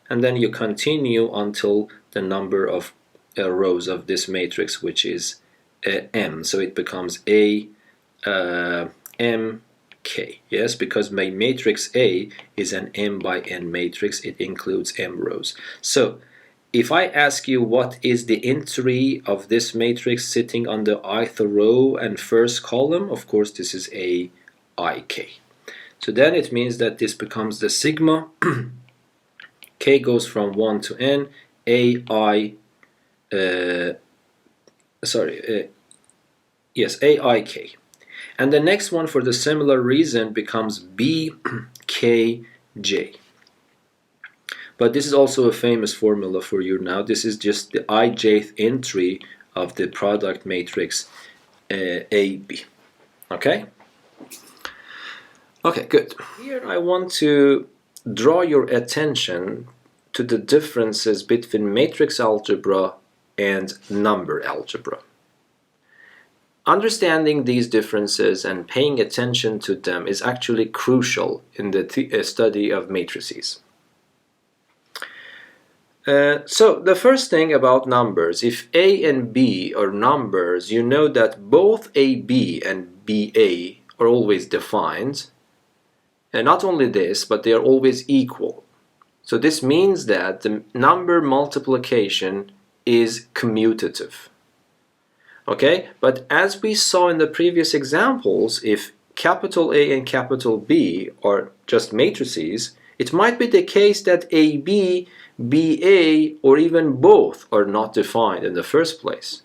and then you continue until the number of rows of this matrix, which is M. So it becomes MK. Yes, because my matrix A is an m by n matrix, it includes m rows. So if I ask you what is the entry of this matrix sitting on the ith row and first column, of course this is AIK. So then it means that this becomes the sigma K goes from 1 to n, AIK. And the next one for the similar reason becomes BKJ. But this is also a famous formula for you now. This is just the ijth entry of the product matrix AB. Okay? Okay, good. Here I want to draw your attention to the differences between matrix algebra and number algebra. Understanding these differences and paying attention to them is actually crucial in the study of matrices. So the first thing about numbers, if A and B are numbers, you know that both AB and BA are always defined. And not only this, but they are always equal. So this means that the number multiplication is commutative. Okay, but as we saw in the previous examples, if capital A and capital B are just matrices, it might be the case that AB, BA, or even both are not defined in the first place.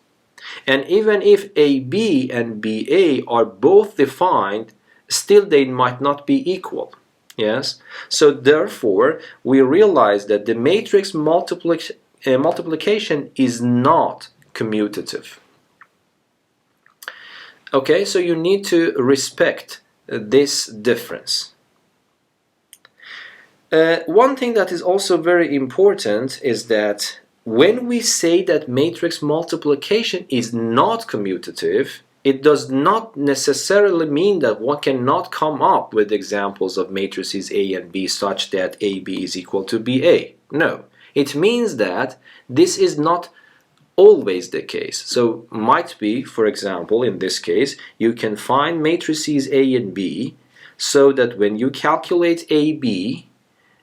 And even if AB and BA are both defined, still they might not be equal. Yes? So therefore, we realize that the matrix multiplication is not commutative. Okay, so you need to respect this difference. One thing that is also very important is that when we say that matrix multiplication is not commutative, it does not necessarily mean that one cannot come up with examples of matrices A and B such that AB is equal to BA. No, it means that this is not always the case. So might be, for example, in this case, you can find matrices A and B so that when you calculate AB,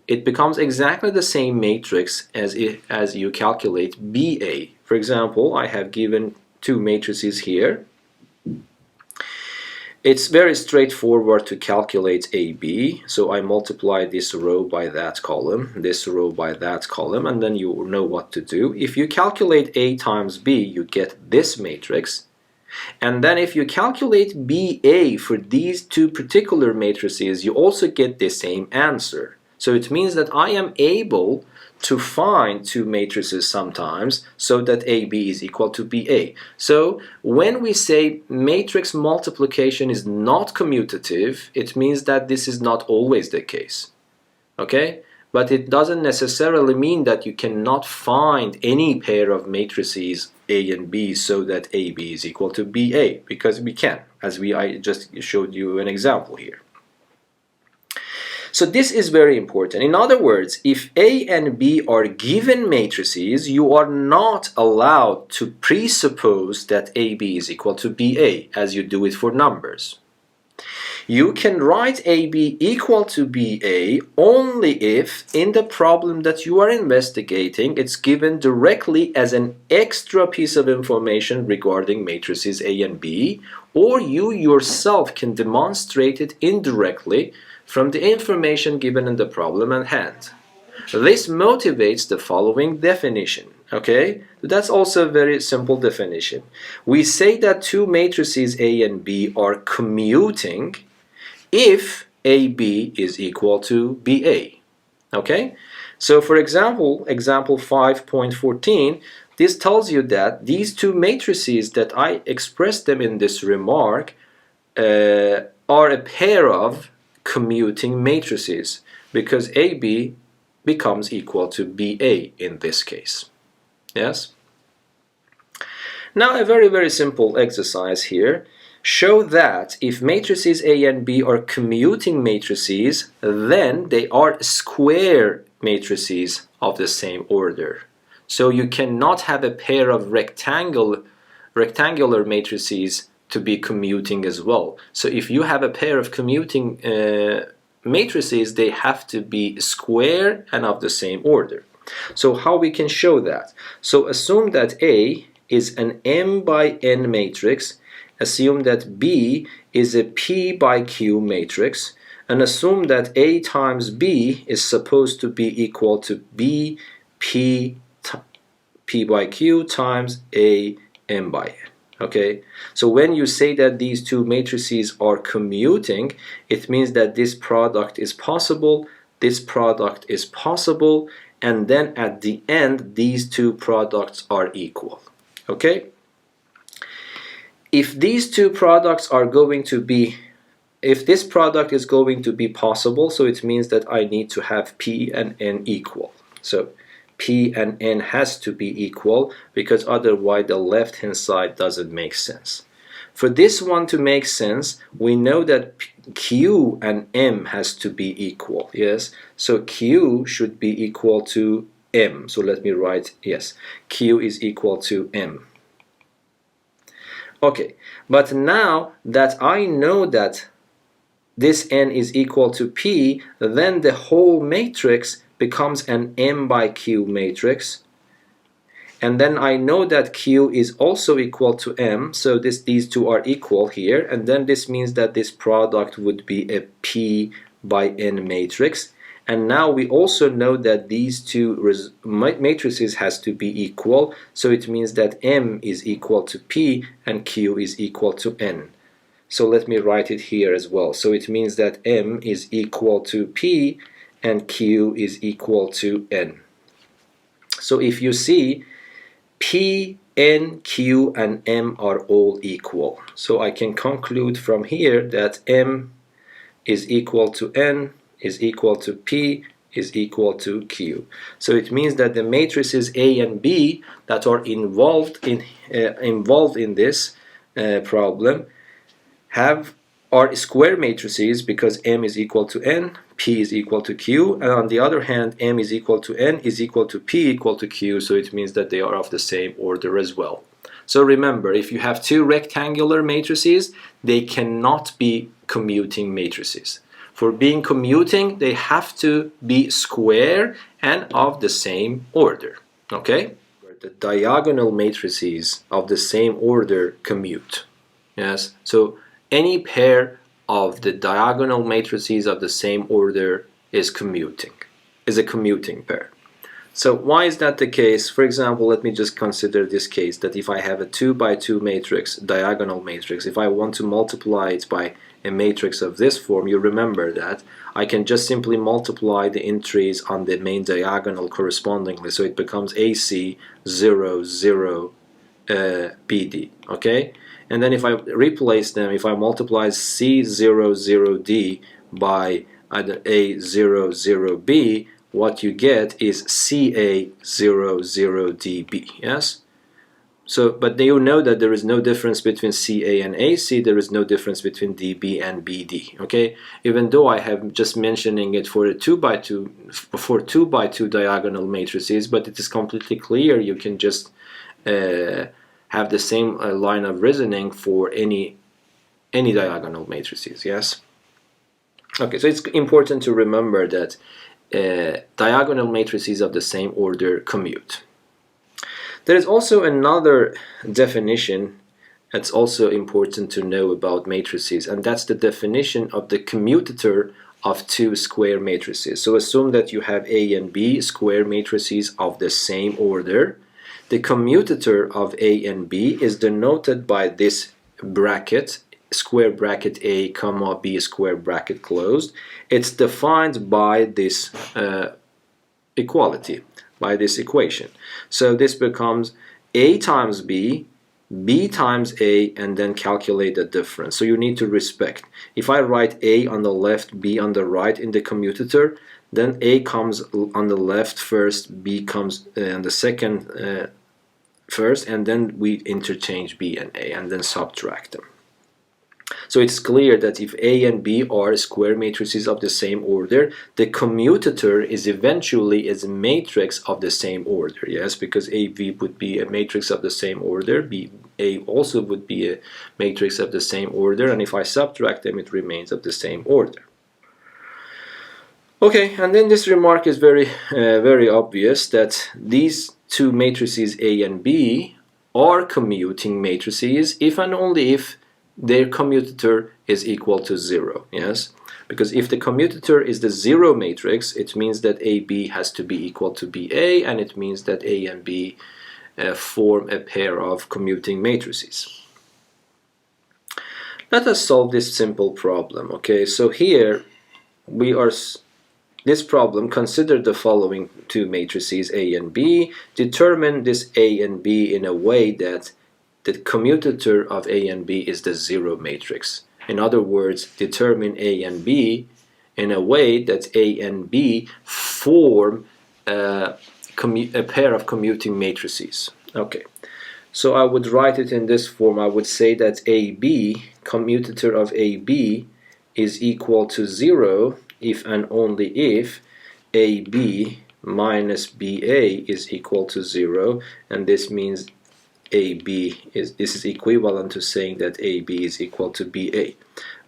it becomes exactly the same matrix as you calculate BA. For example, I have given two matrices here. It's very straightforward to calculate AB, so I multiply this row by that column, this row by that column, and then you know what to do. If you calculate A times B, you get this matrix. And then if you calculate BA for these two particular matrices, you also get the same answer. So it means that I am able to find two matrices sometimes so that AB is equal to BA. So when we say matrix multiplication is not commutative, it means that this is not always the case. Okay? But it doesn't necessarily mean that you cannot find any pair of matrices A and B so that AB is equal to BA, because we can, as I just showed you an example here. So this is very important. In other words, if A and B are given matrices, you are not allowed to presuppose that AB is equal to BA as you do it for numbers. You can write AB equal to BA only if in the problem that you are investigating it's given directly as an extra piece of information regarding matrices A and B, or you yourself can demonstrate it indirectly from the information given in the problem at hand. This motivates the following definition. Okay, that's also a very simple definition. We say that two matrices A and B are commuting if AB is equal to BA. Okay, so for example, example 5.14, this tells you that these two matrices that I expressed them in this remark are a pair of commuting matrices because AB becomes equal to BA in this case. Yes? Now a very simple exercise here. Show that if matrices A and B are commuting matrices, then they are square matrices of the same order. So you cannot have a pair of rectangular matrices to be commuting as well. So if you have a pair of commuting matrices, they have to be square and of the same order. So how we can show that? So assume that A is an M by N matrix, assume that B is a P by Q matrix, and assume that A times B is supposed to be equal to B P by Q times A M by N. Okay, so when you say that these two matrices are commuting, it means that this product is possible, this product is possible, and then at the end these two products are equal. Okay, if these two products are going to be, if this product is going to be possible, so it means that I need to have P and N equal. So P and N has to be equal because otherwise the left hand side doesn't make sense. For this one to make sense, we know that Q and M has to be equal. Yes, so Q should be equal to M. So let me write, yes, Q is equal to M. Okay, but now that I know that this N is equal to P, then the whole matrix becomes an M by Q matrix, and then I know that Q is also equal to M, so these two are equal here, and then this means that this product would be a P by N matrix, And now we also know that these two matrices has to be equal, so it means that M is equal to P and Q is equal to N. So let me write it here as well. So it means that M is equal to P and Q is equal to N. So if you see, P, N, Q, and M are all equal. So I can conclude from here that M is equal to N, is equal to P, is equal to Q. So it means that the matrices A and B that are involved in this problem are square matrices, because M is equal to N, P is equal to Q, and on the other hand, M is equal to N is equal to P equal to Q, so it means that they are of the same order as well. So remember, if you have two rectangular matrices, they cannot be commuting matrices. For being commuting, they have to be square and of the same order. Okay? The diagonal matrices of the same order commute. Yes? So any pair of the diagonal matrices of the same order is a commuting pair. So why is that the case? For example, let me just consider this case, that if I have a 2 by 2 matrix, diagonal matrix, if I want to multiply it by a matrix of this form, you remember that I can just simply multiply the entries on the main diagonal correspondingly, so it becomes AC 0, 0, BD, okay? And then if I replace them, if I multiply C0, 0D by either A0, 0B, what you get is CA 0, 0DB, yes? So, but you know that there is no difference between CA and AC, there is no difference between DB and BD, okay? Even though I have just mentioning it for a 2 by 2 diagonal matrices, but it is completely clear you can just have the same line of reasoning for any diagonal matrices, yes? Okay, so it's important to remember that diagonal matrices of the same order commute. There is also another definition that's also important to know about matrices, and that's the definition of the commutator of two square matrices. So assume that you have A and B square matrices of the same order. The commutator of A and B is denoted by this bracket, square bracket A comma B square bracket closed. It's defined by this equality, by this equation. So this becomes A times B, B times A, and then calculate the difference. So you need to respect. If I write A on the left, B on the right in the commutator, then A comes on the left first, B comes on the second first, and then we interchange B and A and then subtract them. So it's clear that if A and B are square matrices of the same order, the commutator is eventually a matrix of the same order, yes, because AB would be a matrix of the same order, BA also would be a matrix of the same order, and if I subtract them, it remains of the same order. Okay, and then this remark is very obvious, that these two matrices A and B are commuting matrices if and only if their commutator is equal to 0, yes? Because if the commutator is the 0 matrix, it means that AB has to be equal to BA, and it means that A and B form a pair of commuting matrices. Let us solve this simple problem, okay? So here we are, this problem, consider the following two matrices A and B, determine this A and B in a way that the commutator of A and B is the 0 matrix. In other words, determine A and B in a way that A and B form a pair of commuting matrices. Okay, so I would write it in this form. I would say that AB, commutator of AB, is equal to 0 if and only if AB minus BA is equal to 0, and this means this is equivalent to saying that AB is equal to BA.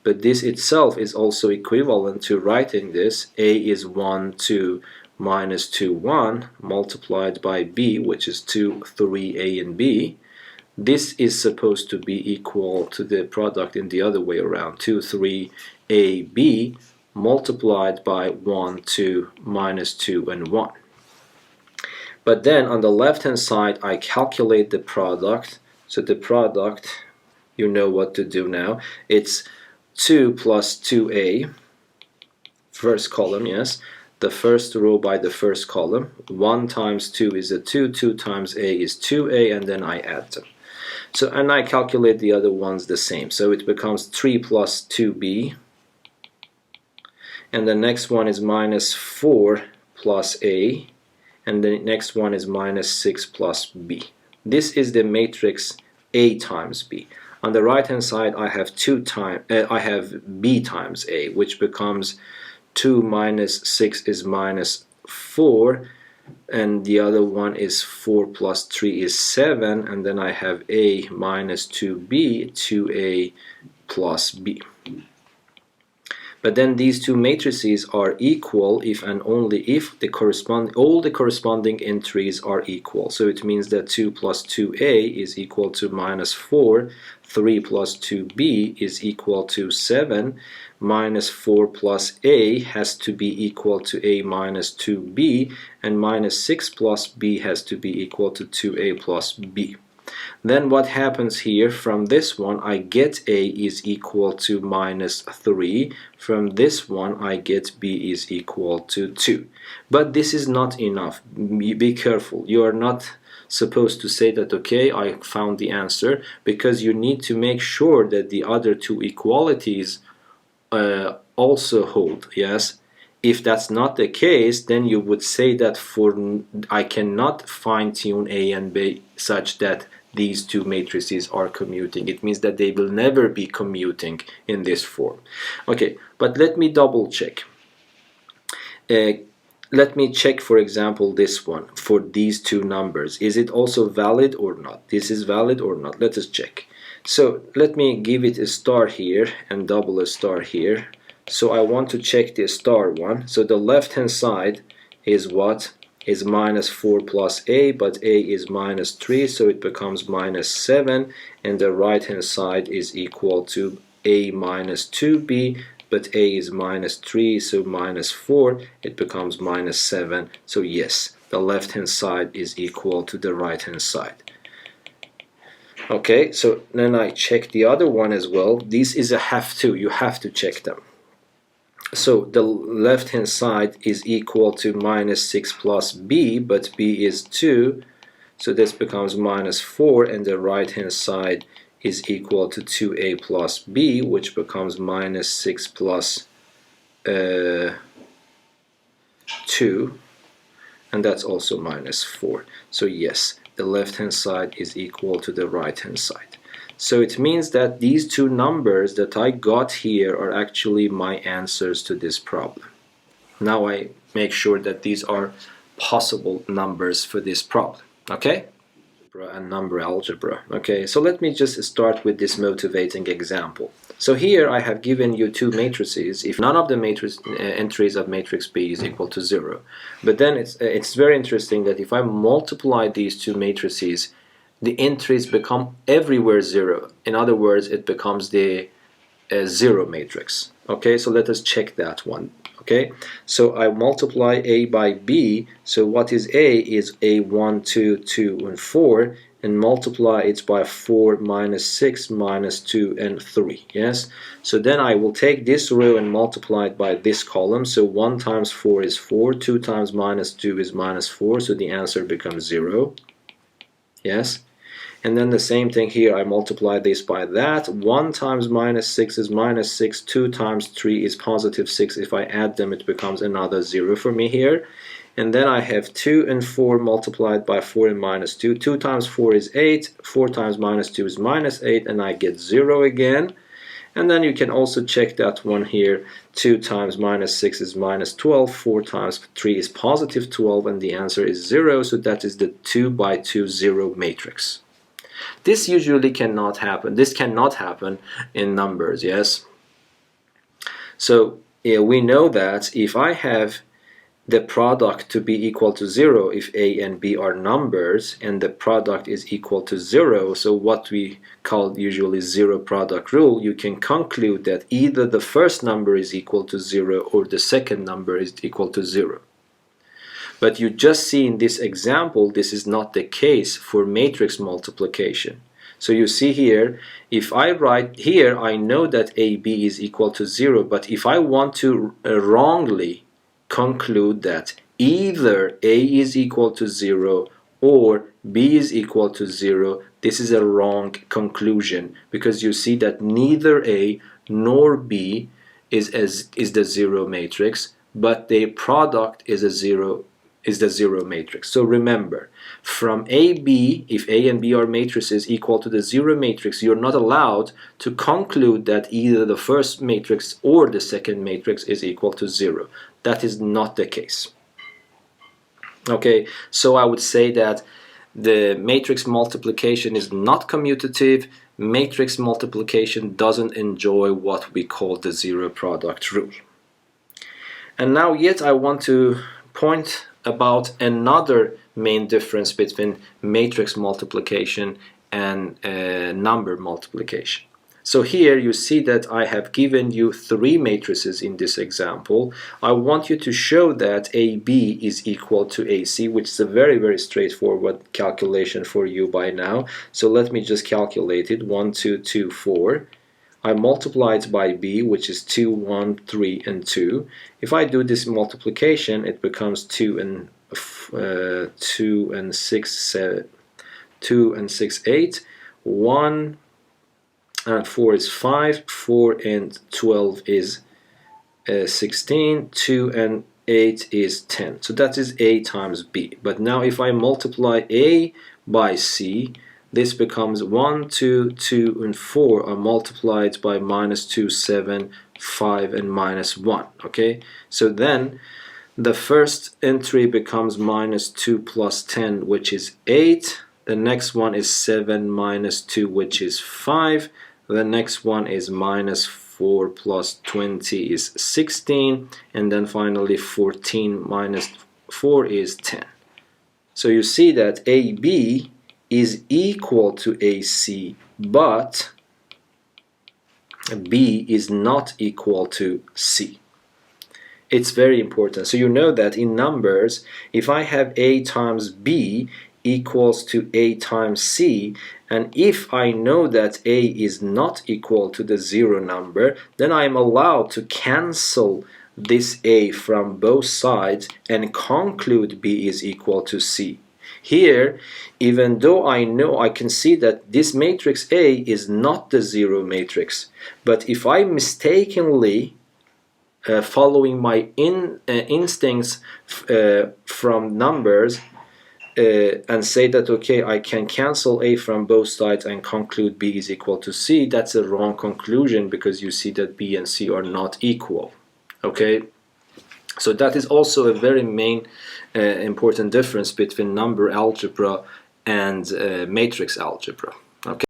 But this itself is also equivalent to writing this A is 1, 2, minus 2, 1, multiplied by B, which is 2, 3, A and B. This is supposed to be equal to the product in the other way around, 2, 3, A, B, multiplied by 1, 2, minus 2, and 1. But then on the left hand side I calculate the product. So the product, you know what to do now. It's 2 plus 2a, first column, yes, the first row by the first column. 1 times 2 is a 2, 2 times a is 2a, and then I add them. So, and I calculate the other ones the same. So it becomes 3 plus 2b, and the next one is minus 4 plus a, and the next one is minus 6 plus b. This is the matrix A times B. On the right hand side I have I have B times A, which becomes 2 minus 6 is minus 4, and the other one is 4 plus 3 is 7, and then I have A minus 2B, 2A plus B. But then these two matrices are equal if and only if all the corresponding entries are equal. So it means that 2 plus 2a is equal to minus 4, 3 plus 2b is equal to 7, minus 4 plus a has to be equal to a minus 2b, and minus 6 plus b has to be equal to 2a plus b. Then what happens here, from this one I get a is equal to minus 3, from this one I get b is equal to 2. But this is not enough. Be careful, you are not supposed to say that okay, I found the answer, because you need to make sure that the other two equalities also hold, yes? If that's not the case, then you would say that I cannot fine-tune A and B such that these two matrices are commuting. It means that they will never be commuting in this form. Okay, but let me double check. Let me check, for example, this one for these two numbers. Is it also valid or not? This is valid or not? Let us check. So let me give it a star here and double a star here. So I want to check the star one. So the left hand side is what? Is minus 4 plus a, but a is minus 3, so it becomes minus 7, and the right hand side is equal to a minus 2b, but a is minus 3, so minus 4, it becomes minus 7. So yes, the left hand side is equal to the right hand side. Okay, so then I check the other one as well. This is a have to, you have to check them. So the left hand side is equal to minus 6 plus b, but b is 2, so this becomes minus 4, and the right hand side is equal to 2a plus b, which becomes minus 6 plus 2, and that's also minus 4. So yes, the left hand side is equal to the right hand side. So it means that these two numbers that I got here are actually my answers to this problem. Now I make sure that these are possible numbers for this problem. Okay? And number algebra. Okay, so let me just start with this motivating example. So here I have given you two matrices if none of the entries of matrix B is equal to 0. But then it's very interesting that if I multiply these two matrices, the entries become everywhere 0. In other words, it becomes the 0 matrix. Okay, so let us check that one. Okay, so I multiply A by B. So what is A is A 1, 2, 2, and 4, and multiply it by 4, minus 6, minus 2, and 3. Yes, so then I will take this row and multiply it by this column. So 1 times 4 is 4, 2 times minus 2 is minus 4, so the answer becomes 0. Yes, and then the same thing here, I multiply this by that. 1 times minus 6 is minus 6, 2 times 3 is positive 6. If I add them, it becomes another 0 for me here. And then I have 2 and 4 multiplied by 4 and minus 2. 2 times 4 is 8, 4 times minus 2 is minus 8, and I get 0 again. And then you can also check that one here. 2 times minus 6 is minus 12, 4 times 3 is positive 12, and the answer is 0. So that is the 2 by 2 0 matrix. This usually cannot happen. This cannot happen in numbers, yes? So we know that if I have the product to be equal to 0 if A and B are numbers and the product is equal to 0, so what we call usually zero product rule, you can conclude that either the first number is equal to 0 or the second number is equal to 0. But you just see in this example, this is not the case for matrix multiplication. So you see here, if I write here, I know that AB is equal to 0, but if I want to wrongly conclude that either A is equal to 0 or B is equal to 0, this is a wrong conclusion, because you see that neither A nor B is the zero matrix, but the product is the zero matrix. So remember, from AB, if A and B are matrices equal to the zero matrix, you're not allowed to conclude that either the first matrix or the second matrix is equal to 0. That is not the case. Okay, so I would say that the matrix multiplication is not commutative. Matrix multiplication doesn't enjoy what we call the zero product rule. And now yet I want to point about another main difference between matrix multiplication and number multiplication. So here you see that I have given you 3 matrices in this example. I want you to show that AB is equal to AC, which is a very straightforward calculation for you by now. So let me just calculate it. 1, 2, 2, 4. I multiply it by B, which is 2, 1, 3, and 2. If I do this multiplication, it becomes 2 and 6, 8. 1 and 4 is 5. 4 and 12 is 16. 2 and 8 is 10. So that is A times B. But now if I multiply A by C, this becomes 1, 2, 2, and 4 are multiplied by -2, 7, 5, and -1. Okay, so then the first entry becomes -2 plus 10, which is 8. The next one is 7 minus 2, which is 5. The next one is -4 plus 20 is 16. And then finally 14 minus 4 is 10. So you see that AB is equal to AC, but B is not equal to C. It's very important. So you know that in numbers, if I have A times B equals to A times C, and if I know that A is not equal to the zero number, then I am allowed to cancel this A from both sides and conclude B is equal to C. Here, even though I know, I can see that this matrix A is not the zero matrix, but if I mistakenly following my instincts from numbers and say that okay, I can cancel A from both sides and conclude B is equal to C, that's a wrong conclusion, because you see that B and C are not equal. Okay, so that is also a very main important difference between number algebra and matrix algebra. Okay,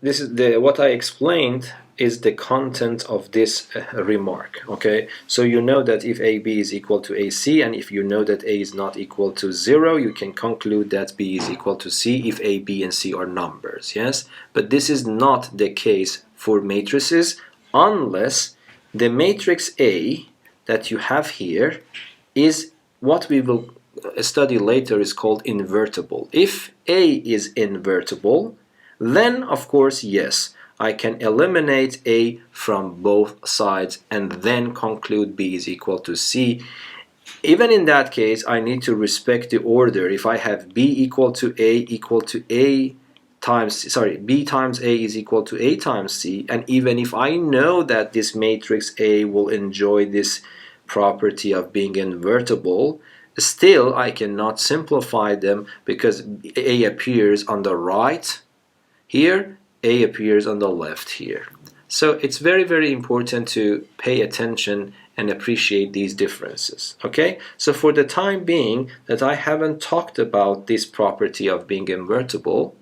this is what I explained is the content of this remark. Okay, so you know that if AB is equal to AC, and if you know that A is not equal to 0, you can conclude that B is equal to C if A, B, and C are numbers. Yes, but this is not the case for matrices, unless the matrix A that you have here is what we will study later is called invertible. If A is invertible, then of course yes, I can eliminate A from both sides and then conclude B is equal to C. Even in that case, I need to respect the order. If I have B equal to A times, B times A is equal to A times C, and even if I know that this matrix A will enjoy this property of being invertible, still I cannot simplify them, because A appears on the right here, A appears on the left here. So it's very important to pay attention and appreciate these differences. Okay, so for the time being that I haven't talked about this property of being invertible,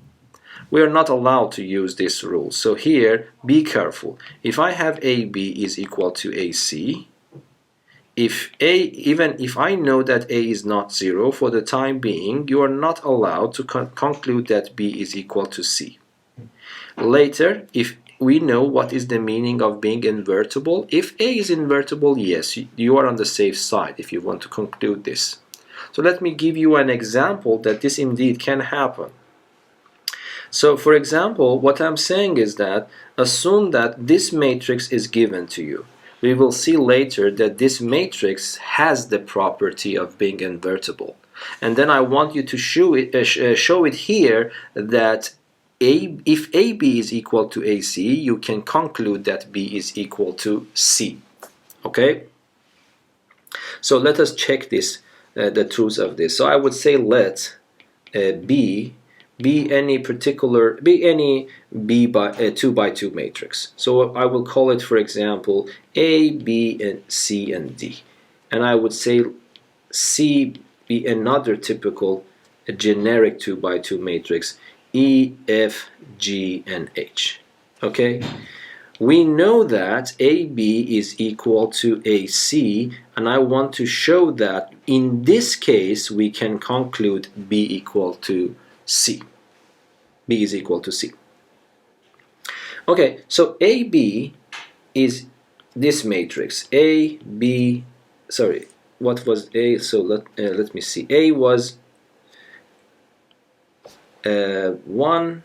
we are not allowed to use this rule. So here, be careful. If I have AB is equal to AC, even if I know that A is not 0 for the time being, you are not allowed to conclude that B is equal to C. Later, if we know what is the meaning of being invertible, if A is invertible, yes, you are on the safe side if you want to conclude this. So let me give you an example that this indeed can happen. So for example, what I'm saying is that assume that this matrix is given to you. We will see later that this matrix has the property of being invertible. And then I want you to show it here that if AB is equal to AC, you can conclude that B is equal to C. Okay? So let us check this, the truth of this. So I would say let B be any B by 2 by 2 matrix. So I will call it, for example, A, B, and C and D. And I would say C be another typical generic 2 by 2 matrix, E, F, G, and H. Okay? We know that AB is equal to AC, and I want to show that in this case we can conclude B equal to C. B is equal to C. Okay, so AB is this matrix. A, B, sorry, what was A? So let me see. A was 1,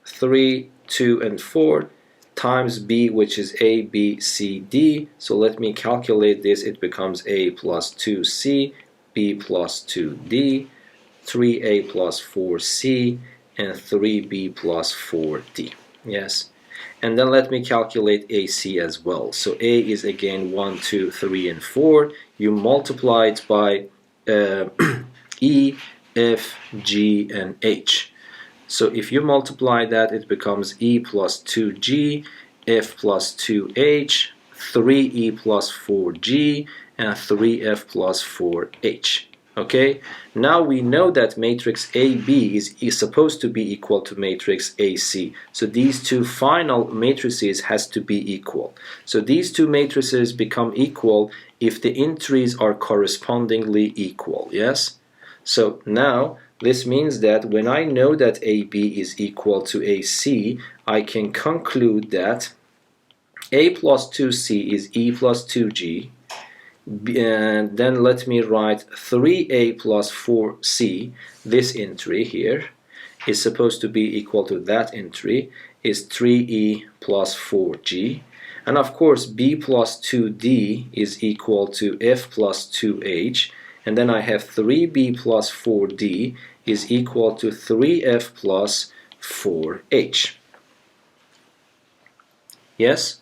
3, 2, and 4 times B, which is A, B, C, D. So let me calculate this. It becomes A plus 2C, B plus 2D, 3A plus 4C, and 3B plus 4D. Yes. And then let me calculate AC as well. So A is again 1, 2, 3, and 4. You multiply it by E, F, G, and H. So if you multiply that, it becomes E plus 2G, F plus 2H, 3E plus 4G, and 3F plus 4H. Okay, now we know that matrix AB is supposed to be equal to matrix AC. So these two final matrices has to be equal. So these two matrices become equal if the entries are correspondingly equal. Yes? So now this means that when I know that AB is equal to AC, I can conclude that A plus 2C is E plus 2G. And then let me write 3A plus 4C. This entry here is supposed to be equal to that entry is 3E plus 4G. And of course B plus 2D is equal to F plus 2H. And then I have 3B plus 4D is equal to 3F plus 4H. Yes?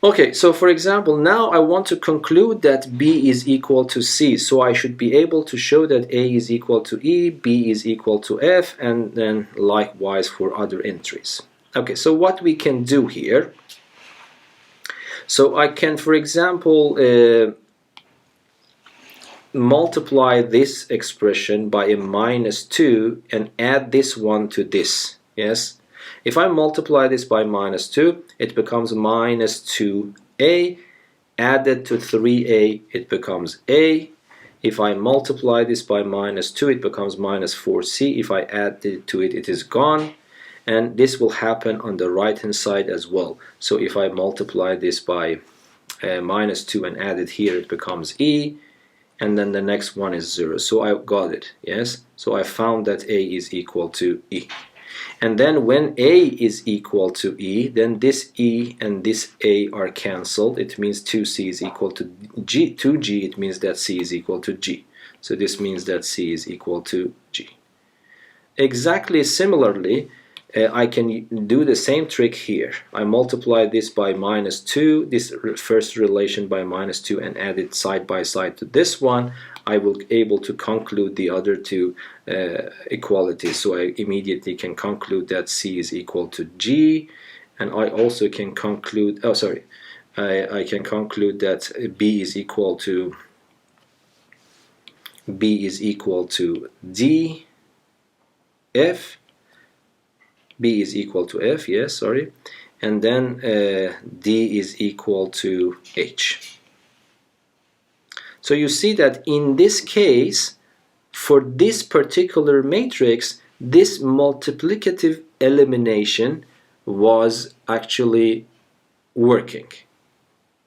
Okay, so for example, now I want to conclude that B is equal to C. So I should be able to show that A is equal to E, B is equal to F, and then likewise for other entries. Okay, so what we can do here. So I can, for example, multiply this expression by a -2 and add this one to this. Yes? If I multiply this by -2, it becomes -2A. Added to 3A, it becomes A. If I multiply this by -2, it becomes -4C. If I add it to it, it is gone. And this will happen on the right hand side as well. So if I multiply this by -2 and add it here, it becomes E. And then the next one is 0. So I got it. Yes? So I found that A is equal to E. And then when A is equal to E, then this E and this A are cancelled. It means 2C is equal to G. 2G, it means that C is equal to G. So this means that C is equal to G. Exactly similarly, I can do the same trick here. I multiply this by -2, this first relation by -2, and add it side by side to this one. I will be able to conclude the other two equalities. So I immediately can conclude that C is equal to G, and I also can conclude, I can conclude that B is equal to D, F. B is equal to F, yes, sorry. And then D is equal to H. So you see that in this case, for this particular matrix, this multiplicative elimination was actually working.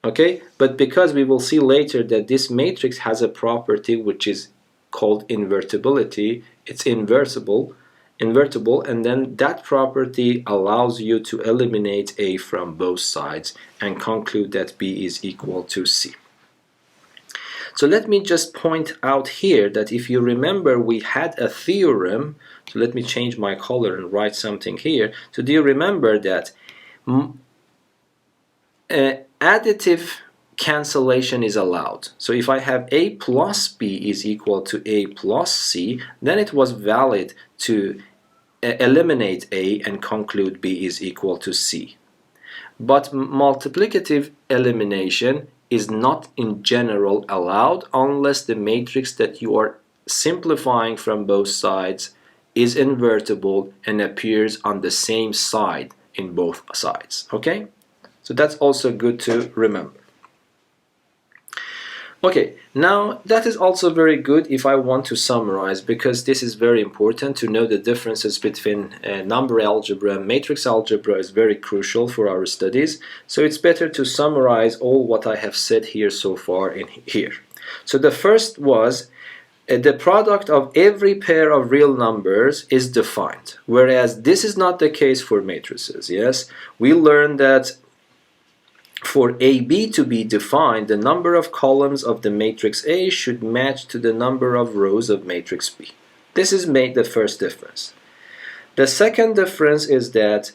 Okay, but because we will see later that this matrix has a property which is called invertibility, it's invertible, and then that property allows you to eliminate A from both sides and conclude that B is equal to C. So let me just point out here that if you remember, we had a theorem. So let me change my color and write something here. So do you remember that additive cancellation is allowed? So if I have A plus B is equal to A plus C, then it was valid to eliminate A and conclude B is equal to C. But multiplicative elimination is not in general allowed unless the matrix that you are simplifying from both sides is invertible and appears on the same side in both sides. Okay? So that's also good to remember. Okay, now that is also very good if I want to summarize, because this is very important to know the differences between number algebra and matrix algebra is very crucial for our studies. So it's better to summarize all what I have said here so far in here. So the first was the product of every pair of real numbers is defined, whereas this is not the case for matrices. Yes, we learned that for AB to be defined, the number of columns of the matrix A should match to the number of rows of matrix B. This is made the first difference. The second difference is that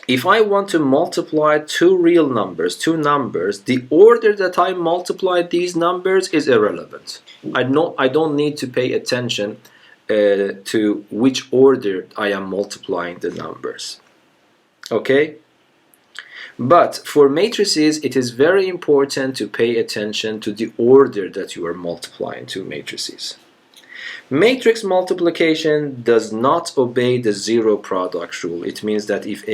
if I want to multiply two real numbers, the order that I multiply these numbers is irrelevant. I don't need to pay attention to which order I am multiplying the numbers. Okay? But for matrices, it is very important to pay attention to the order that you are multiplying two matrices. Matrix multiplication does not obey the zero product rule. It means that if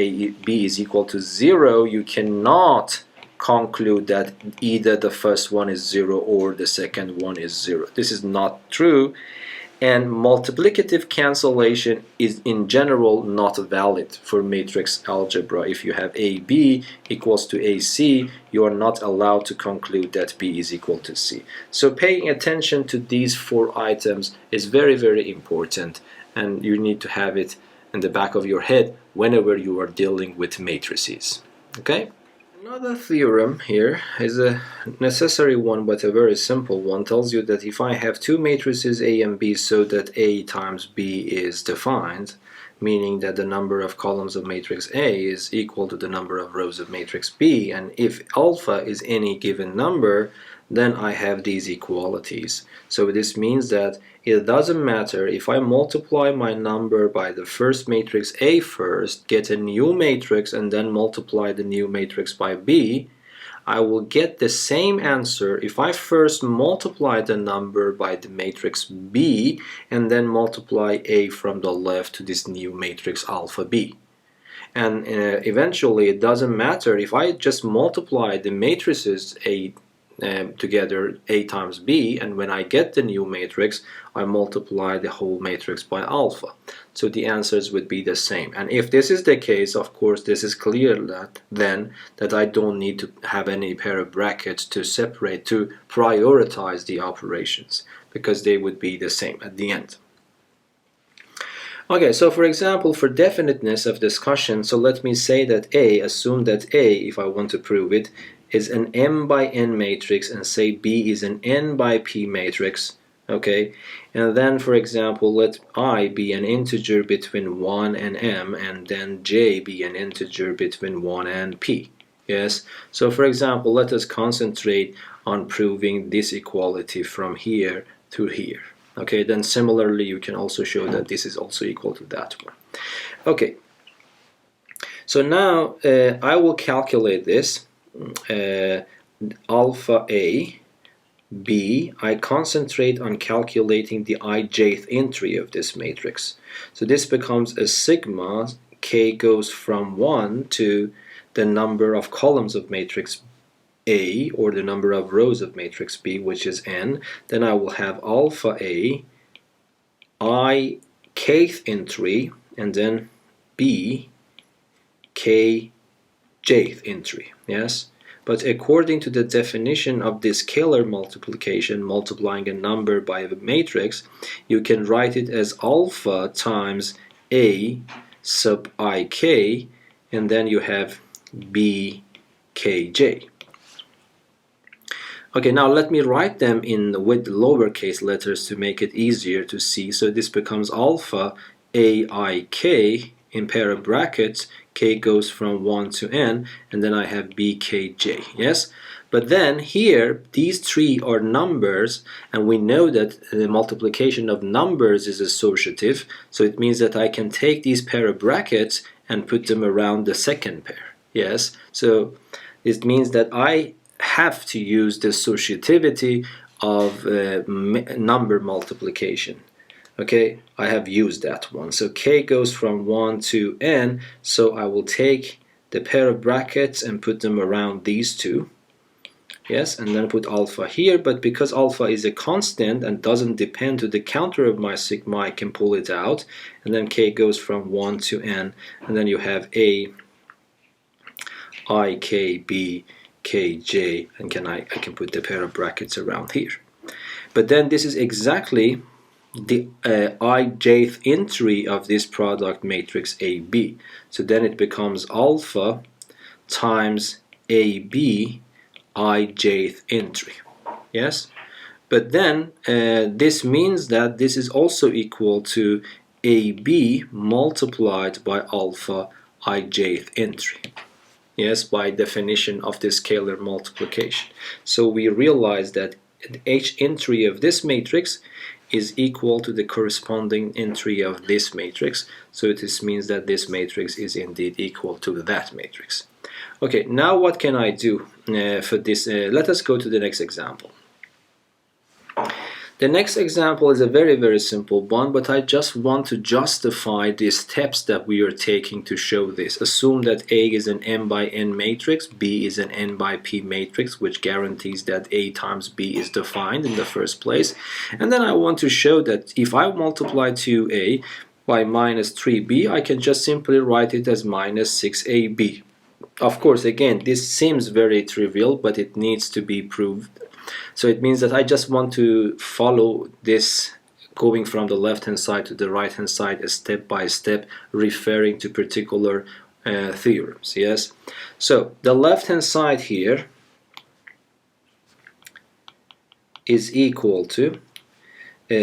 B is equal to 0, you cannot conclude that either the first one is 0 or the second one is 0. This is not true. And multiplicative cancellation is in general not valid for matrix algebra. If you have AB equals to AC, you are not allowed to conclude that B is equal to C. So paying attention to these four items is very, very important, and you need to have it in the back of your head whenever you are dealing with matrices. Okay? Another theorem here is a necessary one, but a very simple one. Tells you that if I have two matrices A and B so that A times B is defined, meaning that the number of columns of matrix A is equal to the number of rows of matrix B, and if alpha is any given number, then I have these equalities. So this means that it doesn't matter if I multiply my number by the first matrix A first, get a new matrix, and then multiply the new matrix by B, I will get the same answer if I first multiply the number by the matrix B and then multiply A from the left to this new matrix alpha B. And eventually it doesn't matter if I just multiply the matrices A together, A times B, and when I get the new matrix, I multiply the whole matrix by alpha. So the answers would be the same. And if this is the case, of course, this is clear that I don't need to have any pair of brackets to separate, to prioritize the operations, because they would be the same at the end. Okay, so for example, for definiteness of discussion, so let me say that assume that A, if I want to prove it, is an M by N matrix, and say B is an N by P matrix, okay? And then, for example, let I be an integer between 1 and M, and then J be an integer between 1 and P, yes? So, for example, let us concentrate on proving this equality from here to here, okay? Then similarly, you can also show that this is also equal to that one. Okay, so now I will calculate this. Alpha A, B, I concentrate on calculating the ijth entry of this matrix. So this becomes a sigma, K goes from 1 to the number of columns of matrix A, or the number of rows of matrix B, which is n, then I will have alpha A, I kth entry, and then B, k jth entry. Yes? But according to the definition of this scalar multiplication, multiplying a number by a matrix, you can write it as alpha times A sub ik, and then you have B kj. Okay, now let me write them with lowercase letters to make it easier to see. So this becomes alpha aik in pair of brackets, k goes from 1 to n, and then I have bkj. Yes? But then here, these three are numbers, and we know that the multiplication of numbers is associative, so it means that I can take these pair of brackets and put them around the second pair. Yes? So it means that I have to use the associativity of number multiplication. Okay, I have used that one. So k goes from 1 to n, so I will take the pair of brackets and put them around these two. Yes, and then put alpha here, but because alpha is a constant and doesn't depend to the counter of my sigma, I can pull it out, and then k goes from 1 to n, and then you have a I, k, b, k, j, and I can put the pair of brackets around here. But then this is exactly the ijth entry of this product matrix AB. So then it becomes alpha times AB ijth entry. Yes? But then this means that this is also equal to AB multiplied by alpha ijth entry. Yes, by definition of the scalar multiplication. So we realize that each entry of this matrix is equal to the corresponding entry of this matrix. So this means that this matrix is indeed equal to that matrix. Okay, now what can I do for this? Let us go to the next example. The next example is a very simple one, but I just want to justify the steps that we are taking to show this. Assume that A is an n by n matrix, B is an n by p matrix, which guarantees that A times B is defined in the first place. And then I want to show that if I multiply 2A by minus 3B, I can just simply write it as minus 6AB. Of course, again, this seems very trivial, but it needs to be proved. So it means that I just want to follow this going from the left hand side to the right hand side step by step, referring to particular theorems. Yes. So the left hand side here is equal to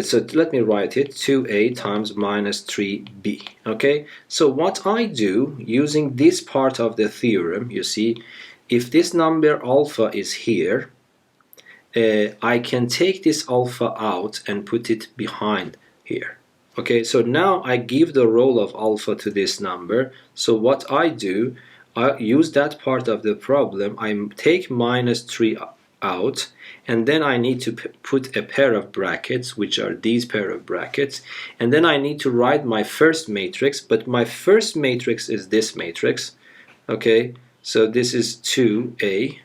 so let me write it 2a times minus 3b. Okay, so what I do using this part of the theorem, you see, if this number alpha is here, I can take this alpha out and put it behind here. Okay, so now I give the role of alpha to this number. So what I do, I use that part of the problem, I take minus 3 out, and then I need to put a pair of brackets, which are these pair of brackets, and then I need to write my first matrix, but my first matrix is this matrix. Okay, so this is 2a.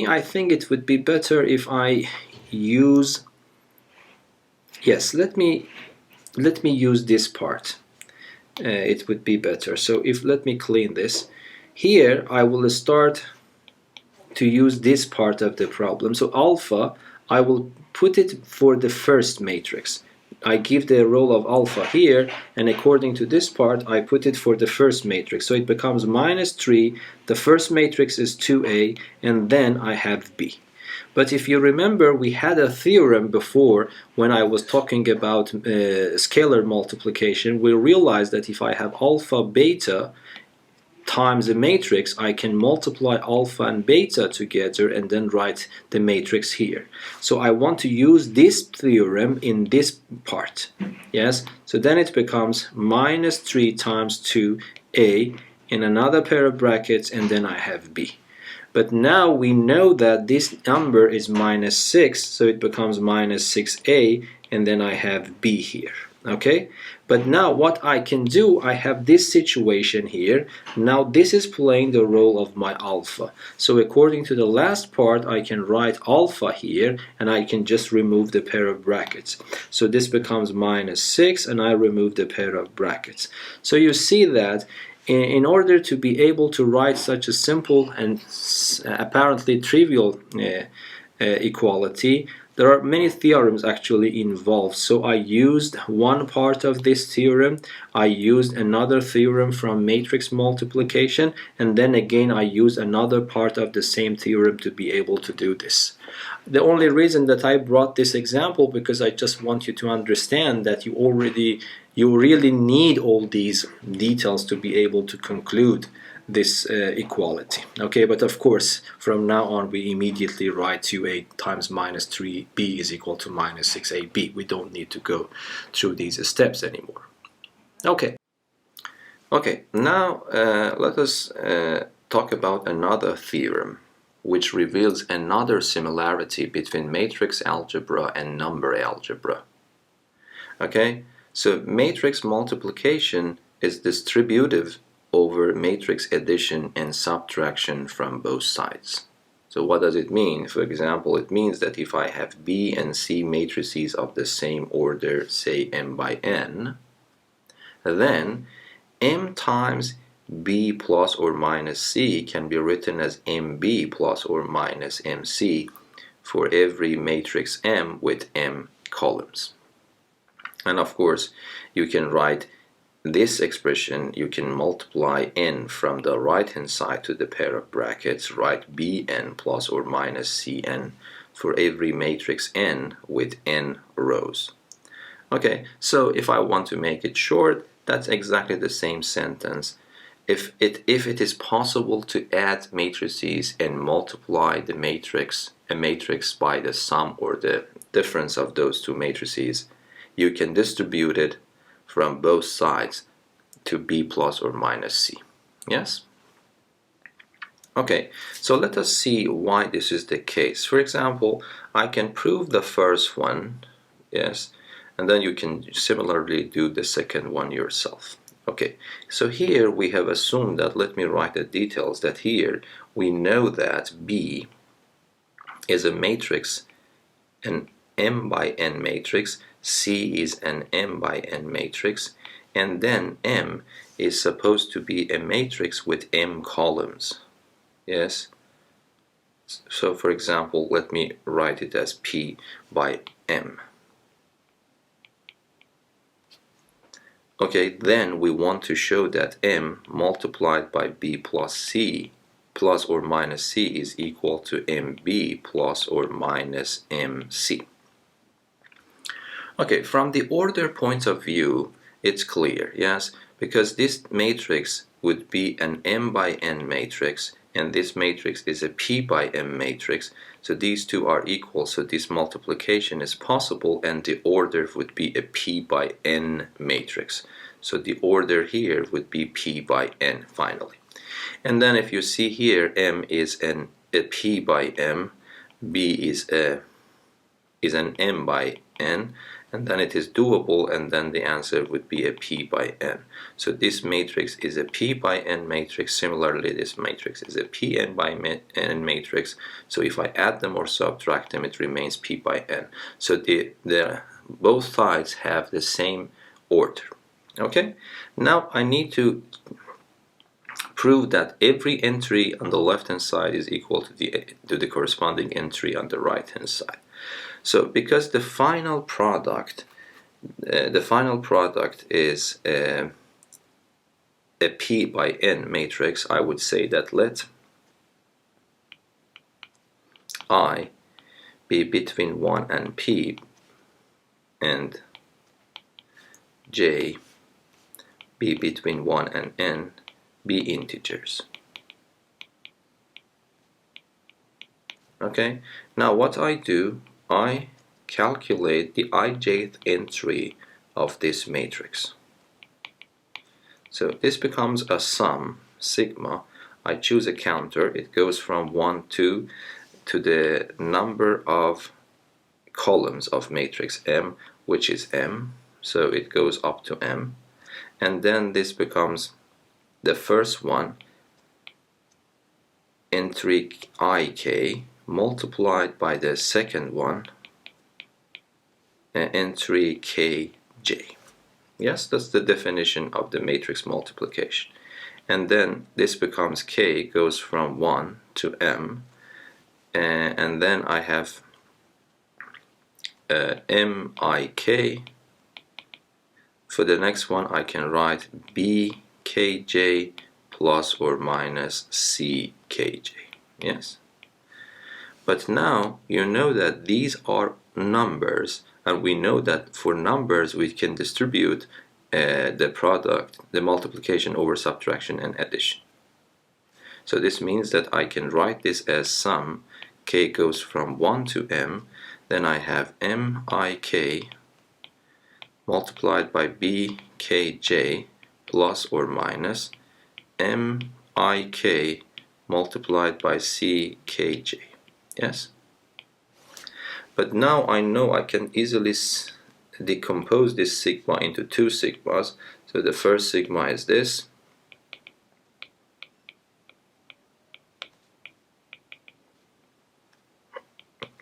I think it would be better if I use, yes, let me use this part. It would be better. So let me clean this. Here I will start to use this part of the problem. So alpha, I will put it for the first matrix. I give the role of alpha here, and according to this part, I put it for the first matrix. So it becomes minus 3, the first matrix is 2a, and then I have b. But if you remember, we had a theorem before when I was talking about scalar multiplication. We realized that if I have alpha beta times a matrix, I can multiply alpha and beta together and then write the matrix here. So I want to use this theorem in this part. Yes, so then it becomes minus 3 times 2a in another pair of brackets, and then I have b. But now we know that this number is minus 6, so it becomes minus 6a, and then I have b here. Okay, But now what I can do, I have this situation here. Now this is playing the role of my alpha. So according to the last part, I can write alpha here, and I can just remove the pair of brackets. So this becomes minus 6, and I remove the pair of brackets. So you see that in order to be able to write such a simple and apparently trivial equality, there are many theorems actually involved. So I used one part of this theorem, I used another theorem from matrix multiplication, and then again I used another part of the same theorem to be able to do this. The only reason that I brought this example, because I just want you to understand that you really need all these details to be able to conclude this equality. Okay, but of course from now on we immediately write 2a times minus 3b is equal to minus 6ab. We don't need to go through these steps anymore. Okay, now let us talk about another theorem which reveals another similarity between matrix algebra and number algebra. Okay, so matrix multiplication is distributive over matrix addition and subtraction from both sides. So what does it mean? For example, it means that if I have B and C matrices of the same order, say m by n, then m times b plus or minus c can be written as mb plus or minus mc for every matrix m with m columns. And of course, you can write this expression, you can multiply n from the right hand side to the pair of brackets, write bn plus or minus cn for every matrix n with n rows. Okay, so if I want to make it short, that's exactly the same sentence. If it is possible to add matrices and multiply the a matrix by the sum or the difference of those two matrices, you can distribute it from both sides to b plus or minus c. Yes? Okay, so let us see why this is the case. For example, I can prove the first one, yes, and then you can similarly do the second one yourself. Okay, so here we have assumed that, let me write the details, that here we know that B is a matrix, an m by n matrix, C is an m by n matrix, and then M is supposed to be a matrix with m columns. Yes? So for example, let me write it as P by M. Okay, then we want to show that M multiplied by B plus C plus or minus C is equal to MB plus or minus MC. Okay, from the order point of view, it's clear, yes, because this matrix would be an m by n matrix, and this matrix is a p by m matrix, so these two are equal, so this multiplication is possible, and the order would be a p by n matrix. So the order here would be p by n finally. And then if you see here, m is a p by m, b is an m by n, and then it is doable, and then the answer would be a p by n. So this matrix is a p by n matrix. Similarly, this matrix is a pn by n matrix. So if I add them or subtract them, it remains p by n. So both sides have the same order. Okay, now I need to prove that every entry on the left hand side is equal to the corresponding entry on the right hand side. So because the final product is a p by n matrix, I would say that let I be between 1 and p and j be between 1 and n be integers. Okay, now what I do, I calculate the ijth entry of this matrix. So this becomes a sum, sigma. I choose a counter, it goes from 1 to the number of columns of matrix M, which is M. so it goes up to m, and then this becomes the first one, entry ik, multiplied by the second one, entry kj. Yes, that's the definition of the matrix multiplication. And then this becomes k, goes from 1 to m, and then I have mik. For the next one I can write bkj plus or minus ckj. Yes, but now you know that these are numbers, and we know that for numbers we can distribute the product, the multiplication over subtraction and addition. So this means that I can write this as sum. K goes from 1 to m, then I have mik multiplied by bkj plus or minus mik multiplied by ckj. Yes? But now I know I can easily decompose this sigma into two sigmas. So the first sigma is this,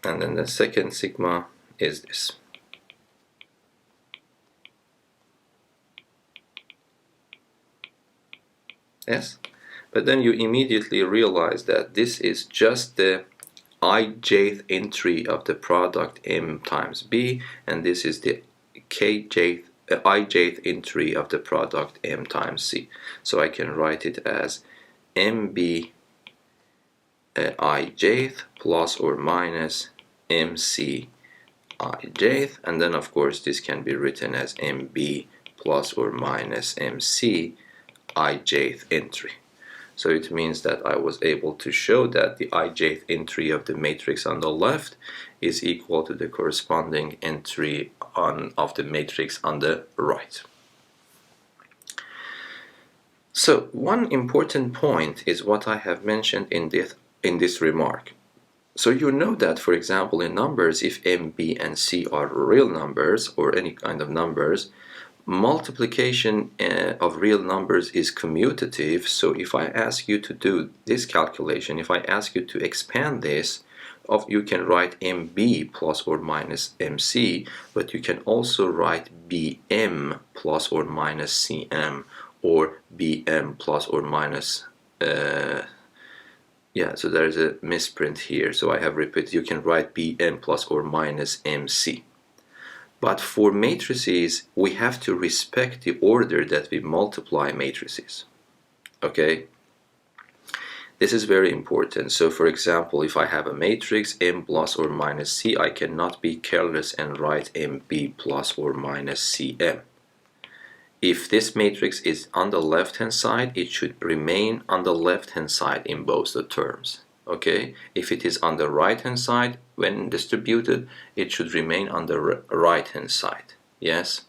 and then the second sigma is this. Yes? But then you immediately realize that this is just the ijth entry of the product m times b, and this is the ijth entry of the product m times c. So I can write it as mb ijth plus or minus mc ijth, and then of course this can be written as mb plus or minus mc ijth entry. So it means that I was able to show that the ijth entry of the matrix on the left is equal to the corresponding entry of the matrix on the right. So one important point is what I have mentioned in this remark. So you know that, for example, in numbers, if m, b, and c are real numbers or any kind of numbers, multiplication of real numbers is commutative. So if I ask you to do this calculation, if I ask you to expand this, you can write mb plus or minus mc, but you can also write bm plus or minus cm, or bm plus or minus so there is a misprint here, so I have repeated. You can write bm plus or minus mc. But for matrices, we have to respect the order that we multiply matrices. Okay? This is very important. So for example, if I have a matrix m plus or minus c, I cannot be careless and write mb plus or minus cm. If this matrix is on the left-hand side, it should remain on the left-hand side in both the terms. Okay, if it is on the right-hand side when distributed, it should remain on the right-hand side. Yes.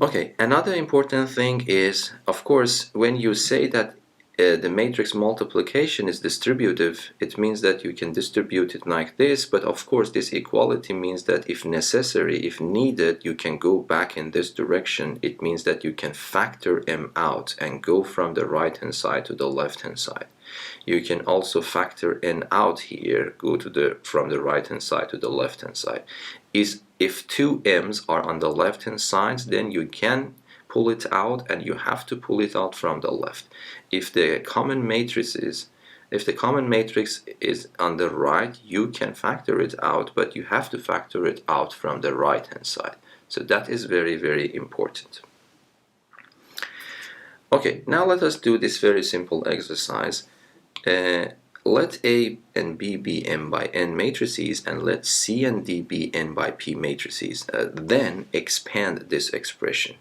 Okay, another important thing is, of course, when you say that the matrix multiplication is distributive, it means that you can distribute it like this, but of course this equality means that if necessary, if needed, you can go back in this direction. It means that you can factor m out and go from the right-hand side to the left-hand side. You can also factor n out here, go to from the right-hand side to the left-hand side. If two m's are on the left-hand side, then you can pull it out, and you have to pull it out from the left. If the common matrix is on the right, you can factor it out, but you have to factor it out from the right-hand side. So that is very, very important. Okay, now let us do this very simple exercise. Let A and B be n by n matrices, and let C and D be n by p matrices. Then expand this expression.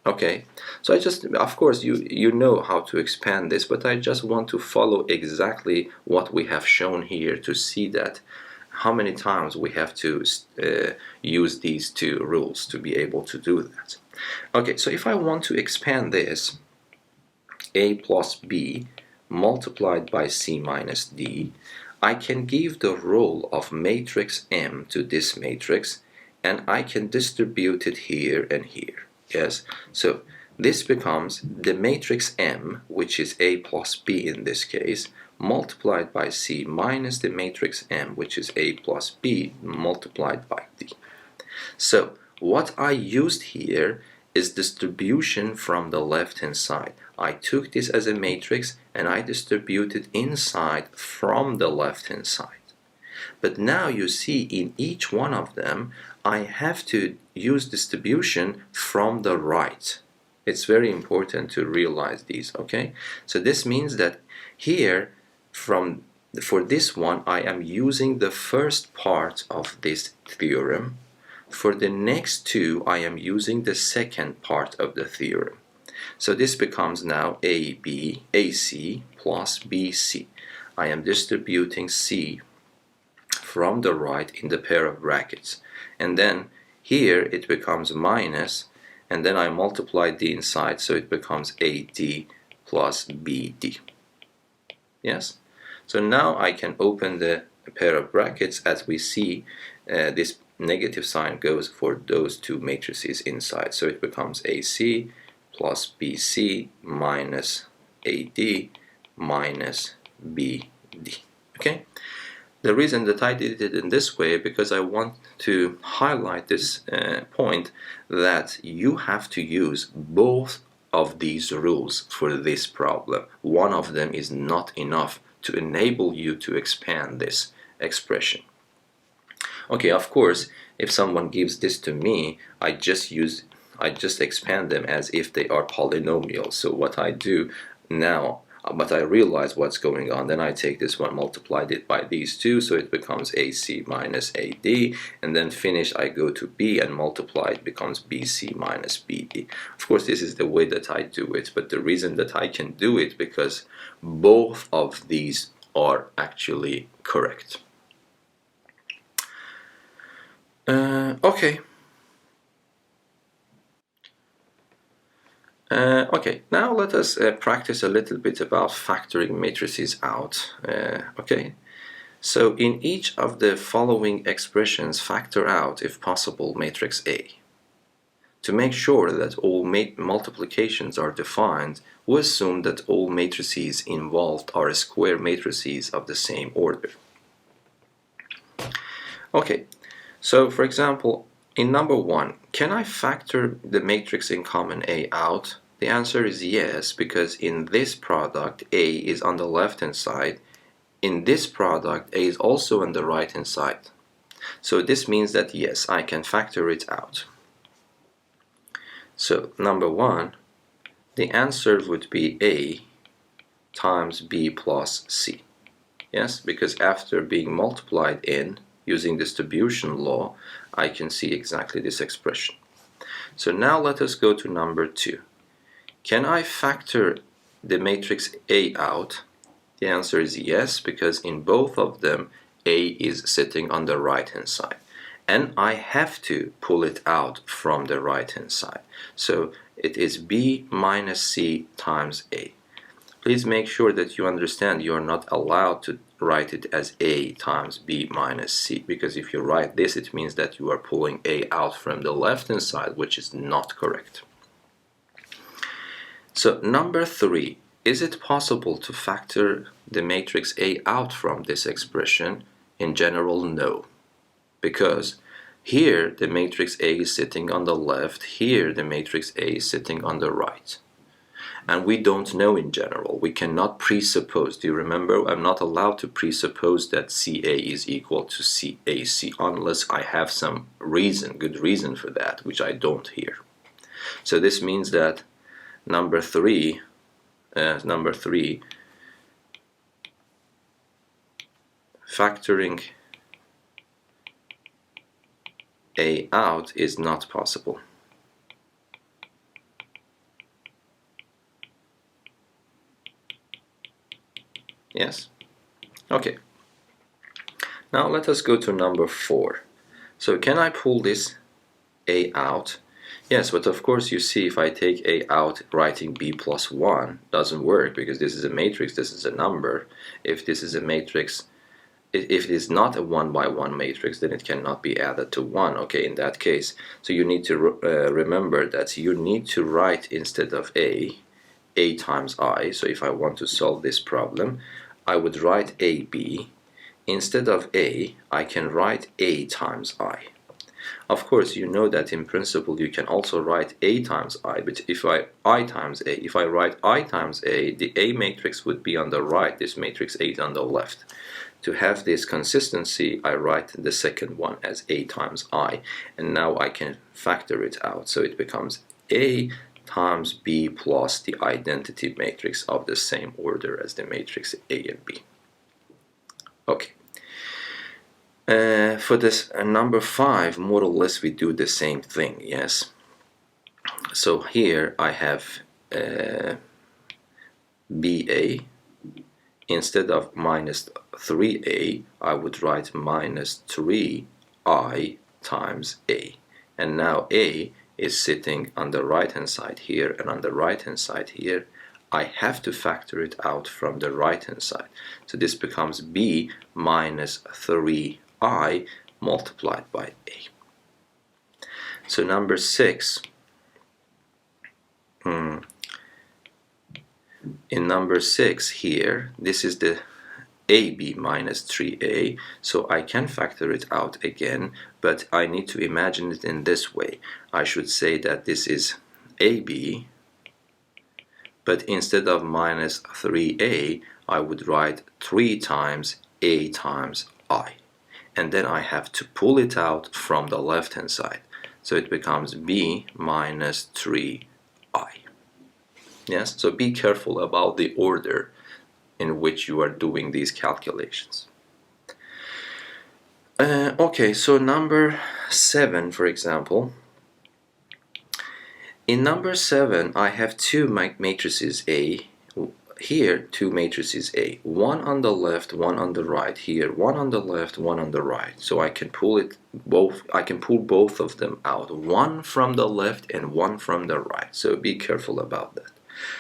Okay, so of course you know how to expand this, but I just want to follow exactly what we have shown here to see that how many times we have to use these two rules to be able to do that. Okay, so if I want to expand this, A plus B multiplied by C minus D, I can give the role of matrix M to this matrix and I can distribute it here and here. Yes, so this becomes the matrix M, which is A plus B in this case, multiplied by C minus the matrix M, which is A plus B multiplied by D. So what I used here is distribution from the left hand side. I took this as a matrix and I distributed inside from the left hand side. But now you see in each one of them I have to use distribution from the right. It's very important to realize these, okay? So this means that here for this one I am using the first part of this theorem. For the next two I am using the second part of the theorem. So this becomes now AC plus BC. I am distributing C from the right in the pair of brackets, and then here it becomes minus, and then I multiply the inside, so it becomes AD plus BD. Yes, so now I can open the pair of brackets. As we see, this negative sign goes for those two matrices inside, so it becomes AC plus BC minus AD minus BD. Okay. The reason that I did it in this way because I want to highlight this point that you have to use both of these rules for this problem. One of them is not enough to enable you to expand this expression. Okay, of course, if someone gives this to me, I just expand them as if they are polynomials. So what I do now, but I realize what's going on, then I take this one, multiplied it by these two, so it becomes AC minus AD, and then finish, I go to B and multiply, it becomes BC minus BD. Of course, this is the way that I do it, but the reason that I can do it because both of these are actually correct. Okay. Okay, now let us practice a little bit about factoring matrices out. Okay, so in each of the following expressions, factor out, if possible, matrix A. To make sure that all multiplications are defined, we assume that all matrices involved are square matrices of the same order. Okay, so for example, in number 1, can I factor the matrix in common A out? The answer is yes, because in this product A is on the left hand side. In this product A is also on the right hand side. So this means that yes, I can factor it out. So number 1, the answer would be A times B plus C. Yes, because after being multiplied in using distribution law, I can see exactly this expression. So now let us go to number 2. Can I factor the matrix A out? The answer is yes, because in both of them A is sitting on the right hand side, and I have to pull it out from the right hand side. So it is B minus C times A. Please make sure that you understand you are not allowed to write it as A times B minus C, because if you write this, it means that you are pulling A out from the left hand side, which is not correct. So number 3, is it possible to factor the matrix A out from this expression? In general, no, because here the matrix A is sitting on the left, here the matrix A is sitting on the right. And we don't know in general. We cannot presuppose. Do you remember? I'm not allowed to presuppose that CA is equal to CAC unless I have some reason, good reason for that, which I don't here. So this means that number 3, factoring A out is not possible. Yes? Okay. Now let us go to number 4. So can I pull this A out? Yes, but of course you see if I take A out, writing B plus 1 doesn't work, because this is a matrix, this is a number. If this is a matrix if it is not a 1 by 1 matrix, then it cannot be added to 1, okay, in that case. So you need to remember that you need to write, instead of a times I. So if I want to solve this problem, I would write AB. Instead of a, I can write a times I. Of course, you know that in principle you can also write a times I, but if I times a, if I write I times a, the A matrix would be on the right, this matrix A on the left. To have this consistency, I write the second one as a times I, and now I can factor it out. So it becomes A times B plus the identity matrix of the same order as the matrix A and B. Okay. For this number 5, more or less we do the same thing, yes. So here I have BA. Instead of minus 3a, I would write minus 3I times a. And now a is sitting on the right hand side here, and on the right hand side here I have to factor it out from the right hand side. So this becomes b minus 3I multiplied by a. So number 6, in number 6 here, this is the AB minus 3A, so I can factor it out again, but I need to imagine it in this way. I should say that this is AB, but instead of minus 3A, I would write 3 times A times I. And then I have to pull it out from the left hand side. So it becomes B minus 3I. Yes, so be careful about the order in which you are doing these calculations. Okay, so number 7, for example. In number 7, I have two matrices A. Here, two matrices A. One on the left, one on the right. Here, one on the left, one on the right. So I can pull it both. I can pull both of them out. One from the left and one from the right. So be careful about that.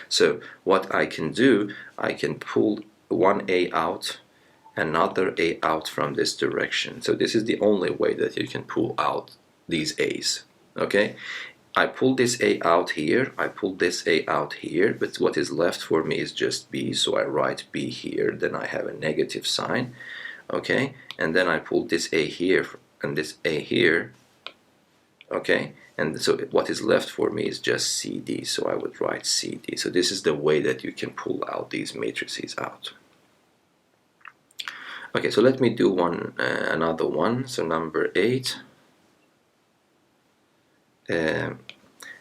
So what I can do, I can pull one A out, another A out from this direction. So this is the only way that you can pull out these A's. Okay, I pull this A out here, I pull this A out here, but what is left for me is just B, so I write B here, then I have a negative sign. Okay, and then I pull this A here and this A here. Okay, and so what is left for me is just CD, so I would write CD. So this is the way that you can pull out these matrices out. Okay, so let me do another one. So number 8.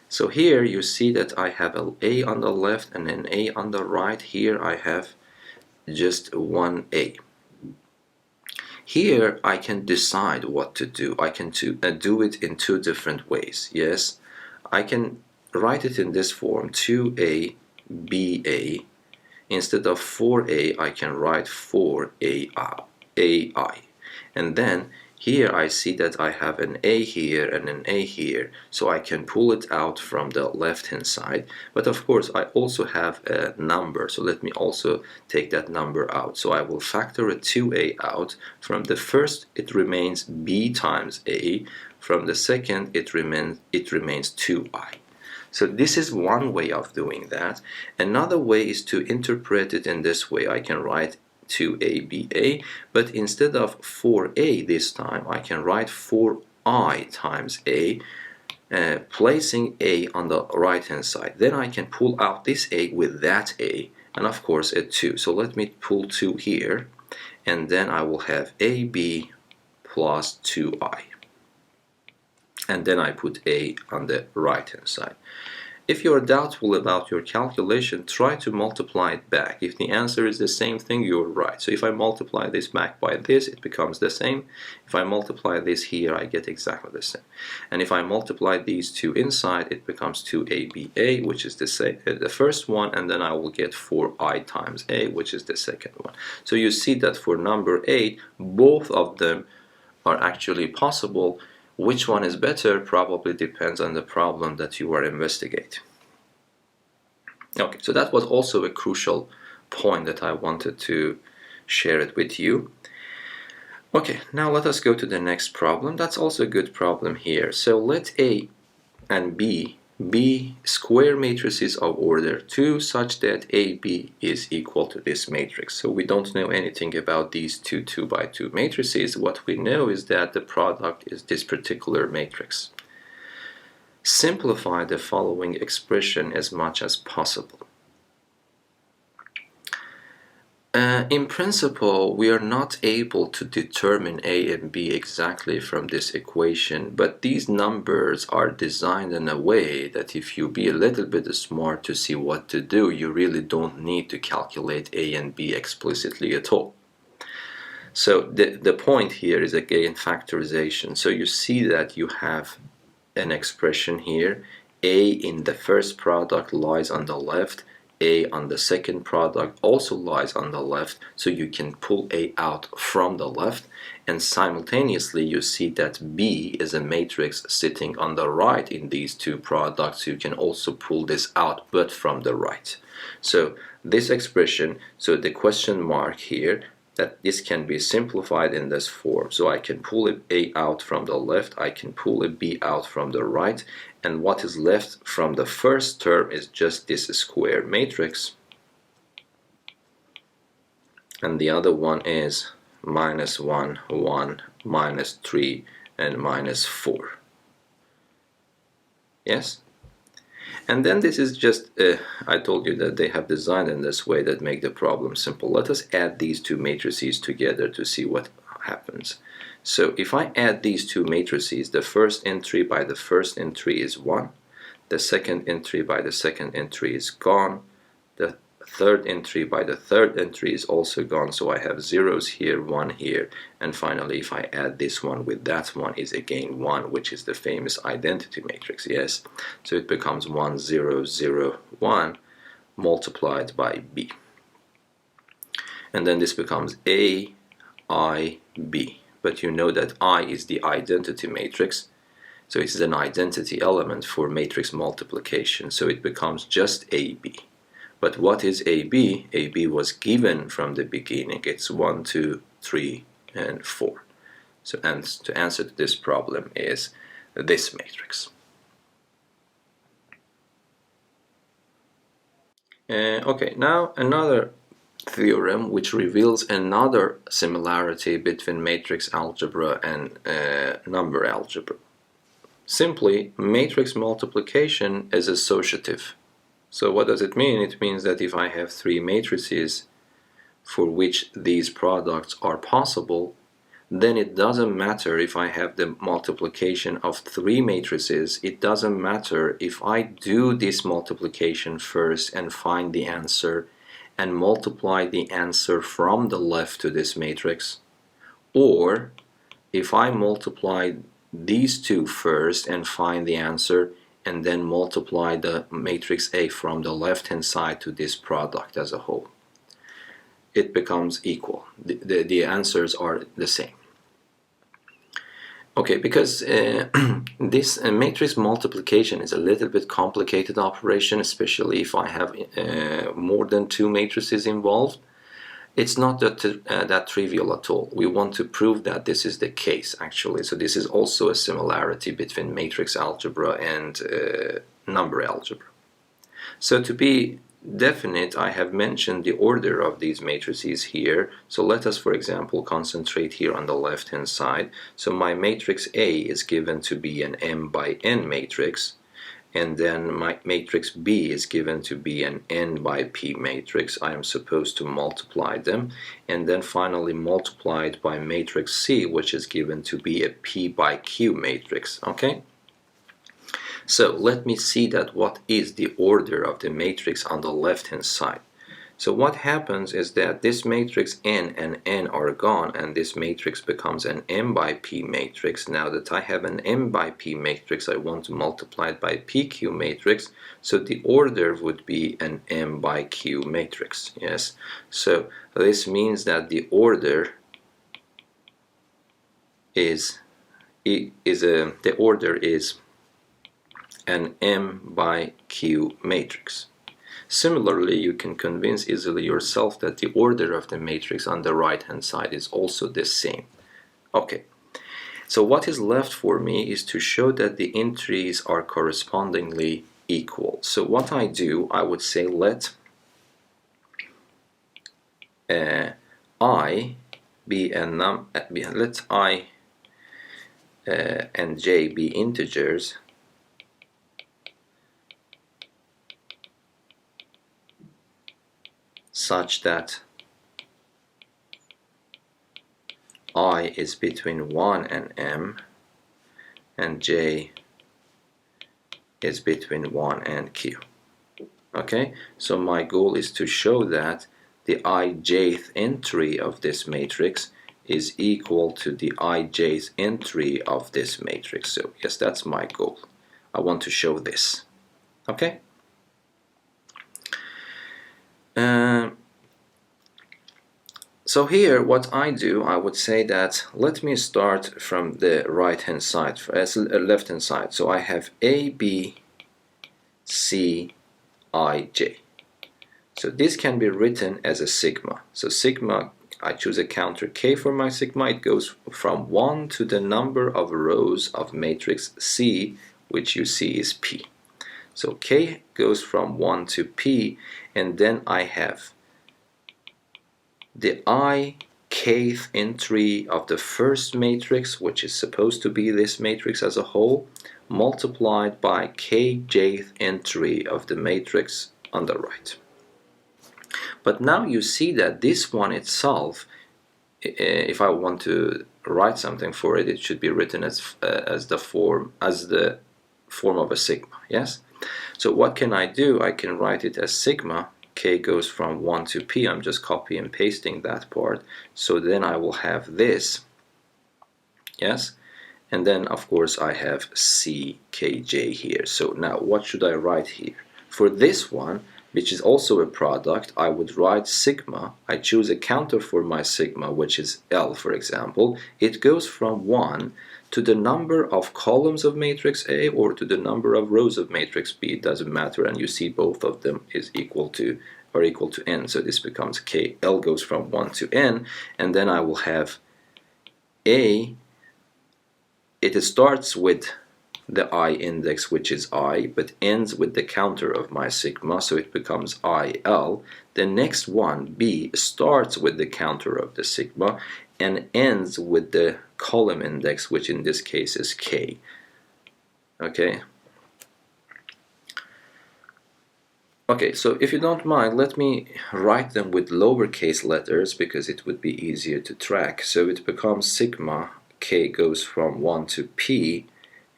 So here you see that I have an A on the left and an A on the right. Here I have just one A. Here I can decide what to do. I can do it in two different ways. Yes, I can write it in this form, 2A, BA. Instead of 4A, I can write 4AI. And then here I see that I have an A here and an A here, so I can pull it out from the left hand side. But of course I also have a number, so let me also take that number out. So I will factor a 2A out. From the first it remains B times A, from the second it remains 2I. So this is one way of doing that. Another way is to interpret it in this way. I can write 2ABA, but instead of 4A this time, I can write 4I times A, placing A on the right hand side. Then I can pull out this A with that A, and of course a 2. So let me pull 2 here, and then I will have AB plus 2I. And then I put A on the right hand side. If you are doubtful about your calculation, try to multiply it back. If the answer is the same thing, you're right. So if I multiply this back by this, it becomes the same. If I multiply this here, I get exactly the same. And if I multiply these two inside, it becomes 2ABA, which is the first one, and then I will get 4I times A, which is the second one. So you see that for number 8, both of them are actually possible. Which one is better probably depends on the problem that you are investigating. Okay, so that was also a crucial point that I wanted to share it with you. Okay, now let us go to the next problem. That's also a good problem here. So let A and B be square matrices of order 2 such that AB is equal to this matrix. So we don't know anything about these two 2 by 2 matrices. What we know is that the product is this particular matrix. Simplify the following expression as much as possible. In principle, we are not able to determine A and B exactly from this equation, but these numbers are designed in a way that if you be a little bit smart to see what to do, you really don't need to calculate A and B explicitly at all. So the point here is again factorization. So you see that you have an expression here. A in the first product lies on the left, A on the second product also lies on the left, so you can pull A out from the left, and simultaneously you see that B is a matrix sitting on the right in these two products. You can also pull this out, but from the right. So this expression, so the question mark here, that this can be simplified in this form. So I can pull A out from the left, I can pull a B out from the right, and what is left from the first term is just this square matrix. And the other one is -1, 1, -3, and -4. Yes? And then this is just, I told you that they have designed in this way that make the problem simple. Let us add these two matrices together to see what happens. So if I add these two matrices, the first entry by the first entry is 1, the second entry by the second entry is gone, the third entry by the third entry is also gone, so I have zeros here, 1 here, and finally if I add this one with that one is again 1, which is the famous identity matrix, yes? So it becomes 1, 0, 0, 1 multiplied by B. And then this becomes A, I, B. But you know that I is the identity matrix, so it's an identity element for matrix multiplication, so it becomes just AB. But what is AB? AB was given from the beginning. It's 1, 2, 3, and 4. So and to answer to this problem is this matrix. Okay, now another theorem which reveals another similarity between matrix algebra and number algebra. Simply, matrix multiplication is associative. So what does it mean? It means that if I have 3 matrices for which these products are possible, then it doesn't matter if I have the multiplication of 3 matrices. It doesn't matter if I do this multiplication first and find the answer and multiply the answer from the left to this matrix, or if I multiply these two first and find the answer and then multiply the matrix A from the left hand side to this product as a whole. It becomes equal. The answers are the same. Okay, because this matrix multiplication is a little bit complicated operation, especially if I have more than 2 matrices involved. It's not that trivial at all. We want to prove that this is the case, actually. So this is also a similarity between matrix algebra and number algebra. So to be definite, I have mentioned the order of these matrices here. So let us, for example, concentrate here on the left-hand side. So my matrix A is given to be an M by N matrix, and then my matrix B is given to be an N by P matrix. I am supposed to multiply them, and then finally multiplied by matrix C, which is given to be a P by Q matrix. Okay? So let me see that what is the order of the matrix on the left hand side. So what happens is that this matrix N and N are gone, and this matrix becomes an M by P matrix. Now that I have an M by P matrix, I want to multiply it by PQ matrix, so the order would be an M by Q matrix. Yes, so this means that the order is an M by Q matrix. Similarly, you can convince easily yourself that the order of the matrix on the right hand side is also the same. Okay, so what is left for me is to show that the entries are correspondingly equal. So what I do, I would say let I be a let I and j be integers such that I is between 1 and m and j is between 1 and q. Okay, so my goal is to show that the ijth entry of this matrix is equal to the ijth entry of this matrix. So yes, that's my goal. I want to show this. Okay. So here what I do, I would say that let me start from the right hand side, left hand side. So I have A, B, C, I, J. So this can be written as a sigma. So sigma, I choose a counter k for my sigma. It goes from 1 to the number of rows of matrix C, which you see is P. So k goes from 1 to P, and then I have the ikth entry of the first matrix, which is supposed to be this matrix as a whole, multiplied by kjth entry of the matrix on the right. But now you see that this one itself, if I want to write something for it, it should be written as the form of a sigma. Yes. So what can I do? I can write it as sigma. K goes from 1 to P. I'm just copy and pasting that part. So then I will have this. Yes. And then of course I have CKJ here. So now what should I write here? For this one, which is also a product, I would write sigma. I choose a counter for my sigma, which is L, for example. It goes from 1 to the number of columns of matrix A or to the number of rows of matrix B. It doesn't matter, and you see both of them is equal to n. So this becomes K. L goes from 1 to n, and then I will have A. It starts with the I index, which is I, but ends with the counter of my sigma, so it becomes IL. The next one, B, starts with the counter of the sigma and ends with the column index, which in this case is K. Okay. Okay, so if you don't mind, let me write them with lowercase letters because it would be easier to track. So it becomes sigma, K goes from 1 to P,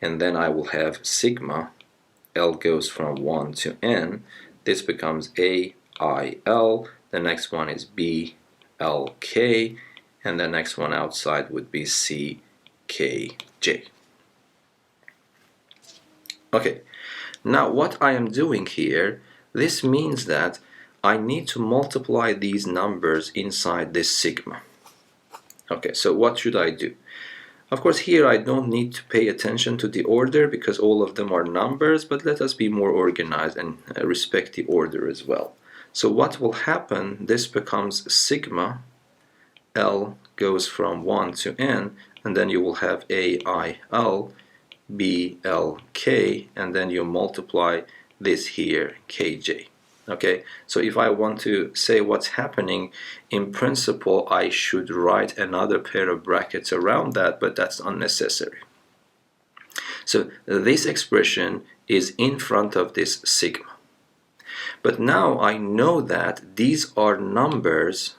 and then I will have sigma, L goes from 1 to n. This becomes AIL, the next one is BLK, and the next one outside would be CKJ. Okay, now what I am doing here, this means that I need to multiply these numbers inside this sigma. Okay, so what should I do? Of course, here I don't need to pay attention to the order because all of them are numbers, but let us be more organized and respect the order as well. So what will happen, this becomes sigma, L goes from 1 to n, and then you will have AIL, BLK, and then you multiply this here, KJ. Okay, so if I want to say what's happening, in principle I should write another pair of brackets around that, but that's unnecessary. So this expression is in front of this sigma. But now I know that these are numbers,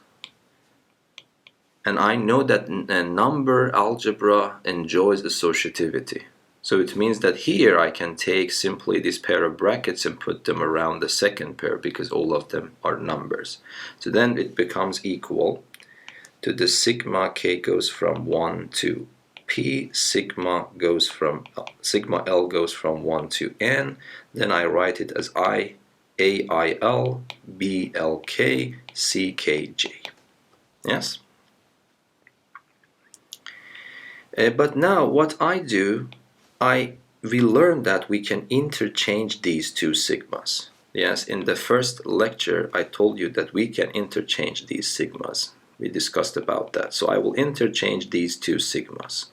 and I know that a number algebra enjoys associativity. So it means that here I can take simply this pair of brackets and put them around the second pair because all of them are numbers. So then it becomes equal to the sigma K goes from 1 to P, sigma L goes from 1 to n. Then I write it as AIL, BLK, CKJ. Yes? But now what I do, we learned that we can interchange these two sigmas. Yes, in the first lecture I told you that we can interchange these sigmas We discussed about that. So I will interchange these two sigmas.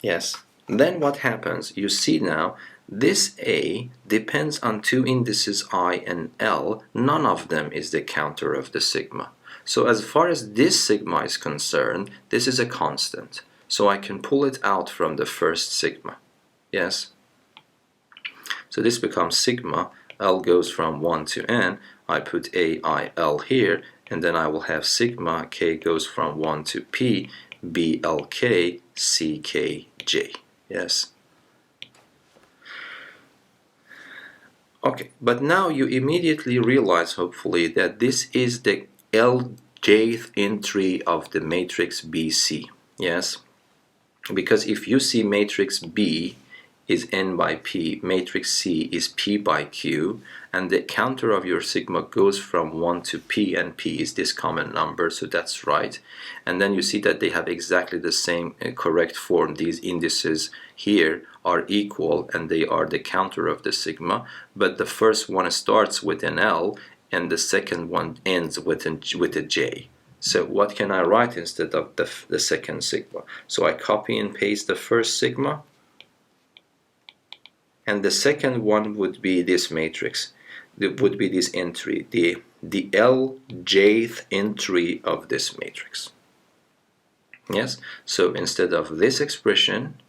Yes. Then what happens? You see now, this A depends on two indices I and L. None of them is the counter of the sigma. So as far as this sigma is concerned, this is a constant. So I can pull it out from the first sigma. Yes? So this becomes sigma. L goes from 1 to n. I put A, I, L here, and then I will have sigma. K goes from 1 to P, B, L, K, C, K, J. Yes? Okay, but now you immediately realize, hopefully, that this is the ljth entry of the matrix BC. Yes? Because if you see matrix B is n by p, matrix C is p by q, and the counter of your sigma goes from 1 to p, and p is this common number, so that's right. And then you see that they have exactly the same correct form. These indices here are equal, and they are the counter of the sigma, but the first one starts with an L, and the second one ends with a J. So what can I write instead of the second sigma? So I copy and paste the first sigma, and the second one would be this matrix. It would be this entry, the ljth entry of this matrix. Yes, so instead of this expression,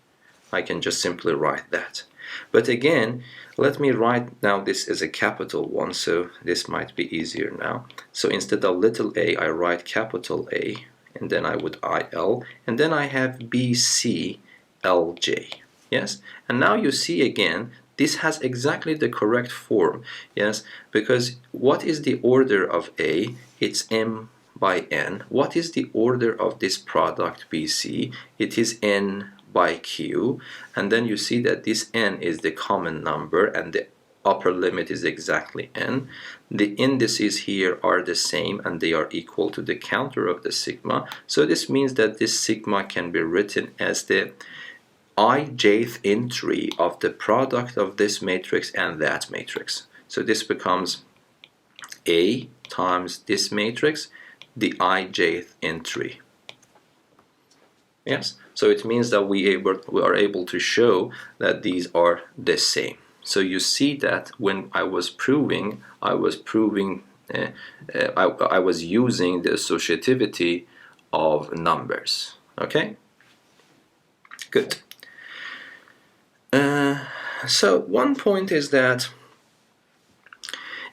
I can just simply write that. But again, let me write now this as a capital one, so this might be easier now. So instead of little a, I write capital A, and then I would IL, and then I have BC LJ. Yes, and now you see again, this has exactly the correct form. Yes, because what is the order of A? It's M by N. What is the order of this product BC? It is N by Q, and then you see that this N is the common number, and the upper limit is exactly N. The indices here are the same, and they are equal to the counter of the sigma. So this means that this sigma can be written as the ijth entry of the product of this matrix and that matrix. So this becomes A times this matrix, the ijth entry. Yes, so it means that we are able to show that these are the same. So you see that when I was proving, I was using the associativity of numbers. Okay, good. So one point is that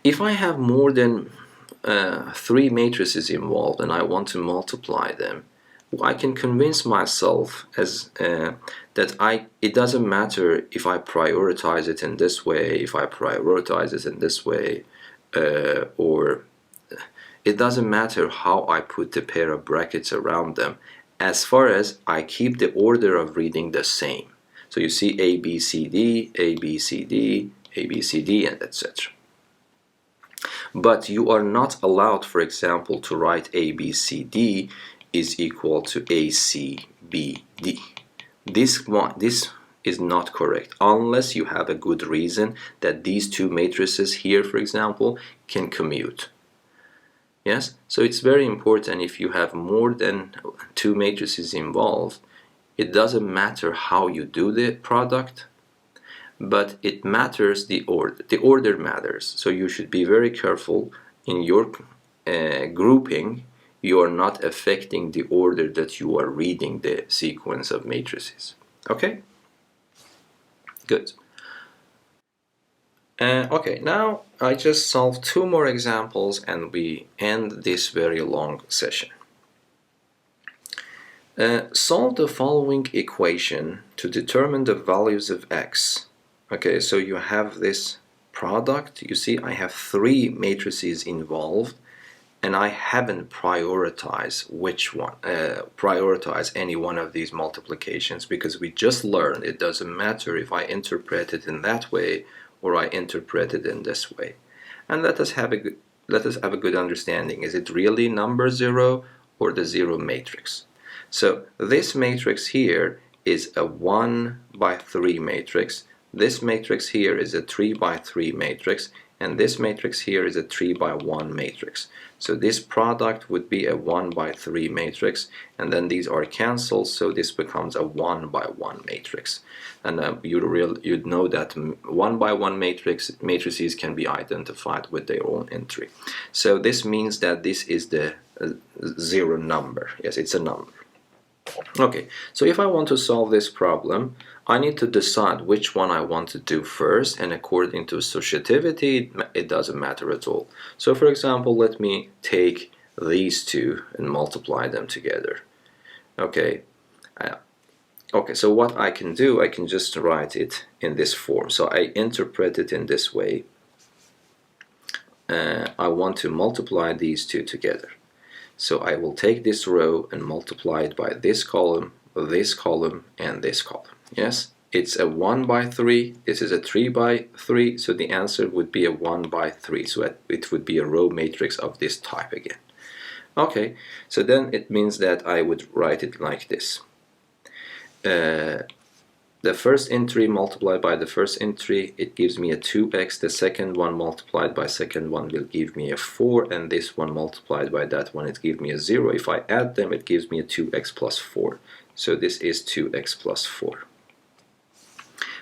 if I have more than 3 matrices involved and I want to multiply them, I can convince myself that it doesn't matter if I prioritize it in this way, if I prioritize it in this way, or it doesn't matter how I put the pair of brackets around them, as far as I keep the order of reading the same. So you see A, B, C, D, A, B, C, D, A, B, C, D, and etc. But you are not allowed, for example, to write A, B, C, D is equal to A, C, B, D. This is not correct unless you have a good reason that these two matrices here, for example, can commute. Yes, so it's very important if you have more than 2 matrices involved. It doesn't matter how you do the product, but it matters the order. The order matters. So you should be very careful in your grouping. You are not affecting the order that you are reading the sequence of matrices. Okay? Good. Okay, now I just solved 2 more examples and we end this very long session. Solve the following equation to determine the values of x. Okay, so you have this product. You see I have 3 matrices involved, and I haven't prioritized prioritize any one of these multiplications, because we just learned it doesn't matter if I interpret it in that way or I interpret it in this way. And let us have a good understanding. Is it really number 0 or the 0 matrix? So this matrix here is a 1 by 3 matrix. This matrix here is a 3 by 3 matrix, and this matrix here is a 3 by 1 matrix. So this product would be a 1 by 3 matrix, and then these are cancelled, so this becomes a 1 by 1 matrix. And you'd know that 1 by 1 matrices can be identified with their own entry. So this means that this is the zero number. Yes, it's a number. Okay, so if I want to solve this problem, I need to decide which one I want to do first, and according to associativity, it doesn't matter at all. So for example, let me take these two and multiply them together. Okay, so what I can do, I can just write it in this form. So I interpret it in this way. I want to multiply these two together. So I will take this row and multiply it by this column, and this column. Yes, it's a 1 by 3, this is a 3 by 3, so the answer would be a 1 by 3. So it would be a row matrix of this type again. Okay, so then it means that I would write it like this. The first entry multiplied by the first entry, it gives me a 2x. The second one multiplied by second one will give me a 4, and this one multiplied by that one, it gives me a 0. If I add them, it gives me a 2x plus 4. So this is 2x plus 4.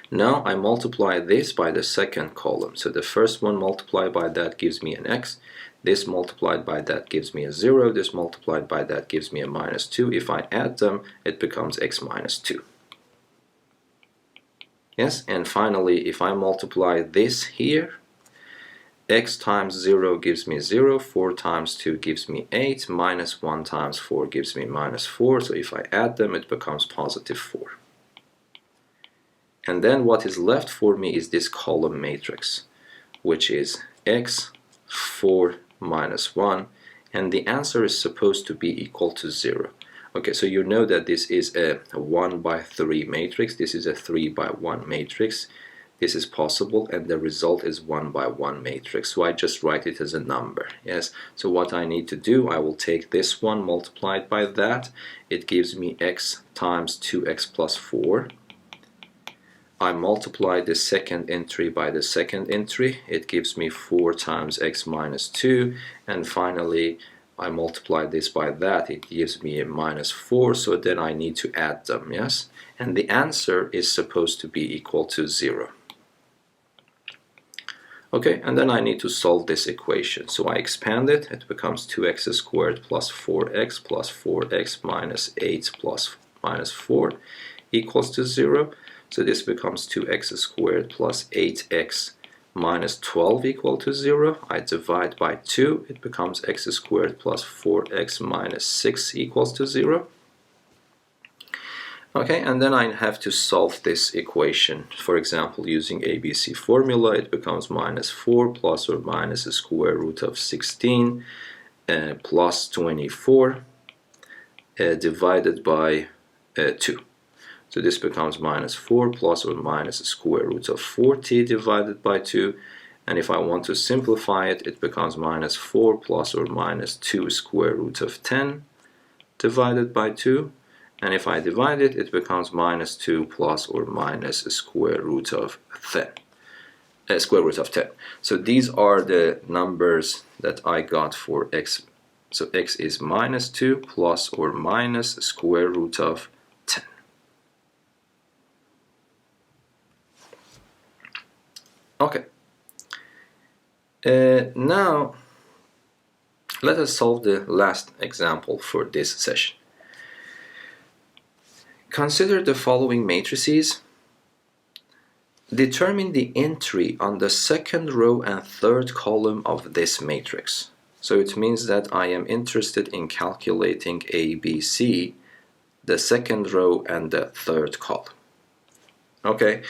Now I multiply this by the second column. So the first one multiplied by that gives me an x. This multiplied by that gives me a 0. This multiplied by that gives me a minus 2. If I add them, it becomes x minus 2. Yes, and finally, if I multiply this here, x times 0 gives me 0, 4 times 2 gives me 8, minus 1 times 4 gives me minus 4, so if I add them, it becomes positive 4. And then what is left for me is this column matrix, which is x, 4, minus 1, and the answer is supposed to be equal to 0. Okay, so you know that this is a 1 by 3 matrix, this is a 3 by 1 matrix, this is possible, and the result is 1 by 1 matrix, so I just write it as a number. Yes, so what I need to do, I will take this one multiplied by that, it gives me x times 2x plus 4. I multiply the second entry by the second entry, it gives me 4 times x minus 2, and finally I multiply this by that, it gives me a minus 4, so then I need to add them, yes? And the answer is supposed to be equal to 0. Okay, and then I need to solve this equation. So I expand it, it becomes 2x squared plus 4x minus 8 plus minus 4 equals to 0. So this becomes 2x squared plus 8x minus 12 equal to 0. I divide by 2, it becomes x squared plus 4x minus 6 equals to 0. Okay, and then I have to solve this equation. For example, using ABC formula, it becomes minus 4 plus or minus the square root of 16 plus 24 divided by 2. So this becomes minus 4 plus or minus the square root of 40 divided by 2. And if I want to simplify it, it becomes minus 4 plus or minus 2 square root of 10 divided by 2. And if I divide it, it becomes minus 2 plus or minus a square root of 10. So these are the numbers that I got for x. So x is minus 2 plus or minus a square root of 10. Okay. Now let us solve the last example for this session. Consider the following matrices. Determine the entry on the second row and third column of this matrix. So it means that I am interested in calculating A, B, C, the second row and the third column. Okay.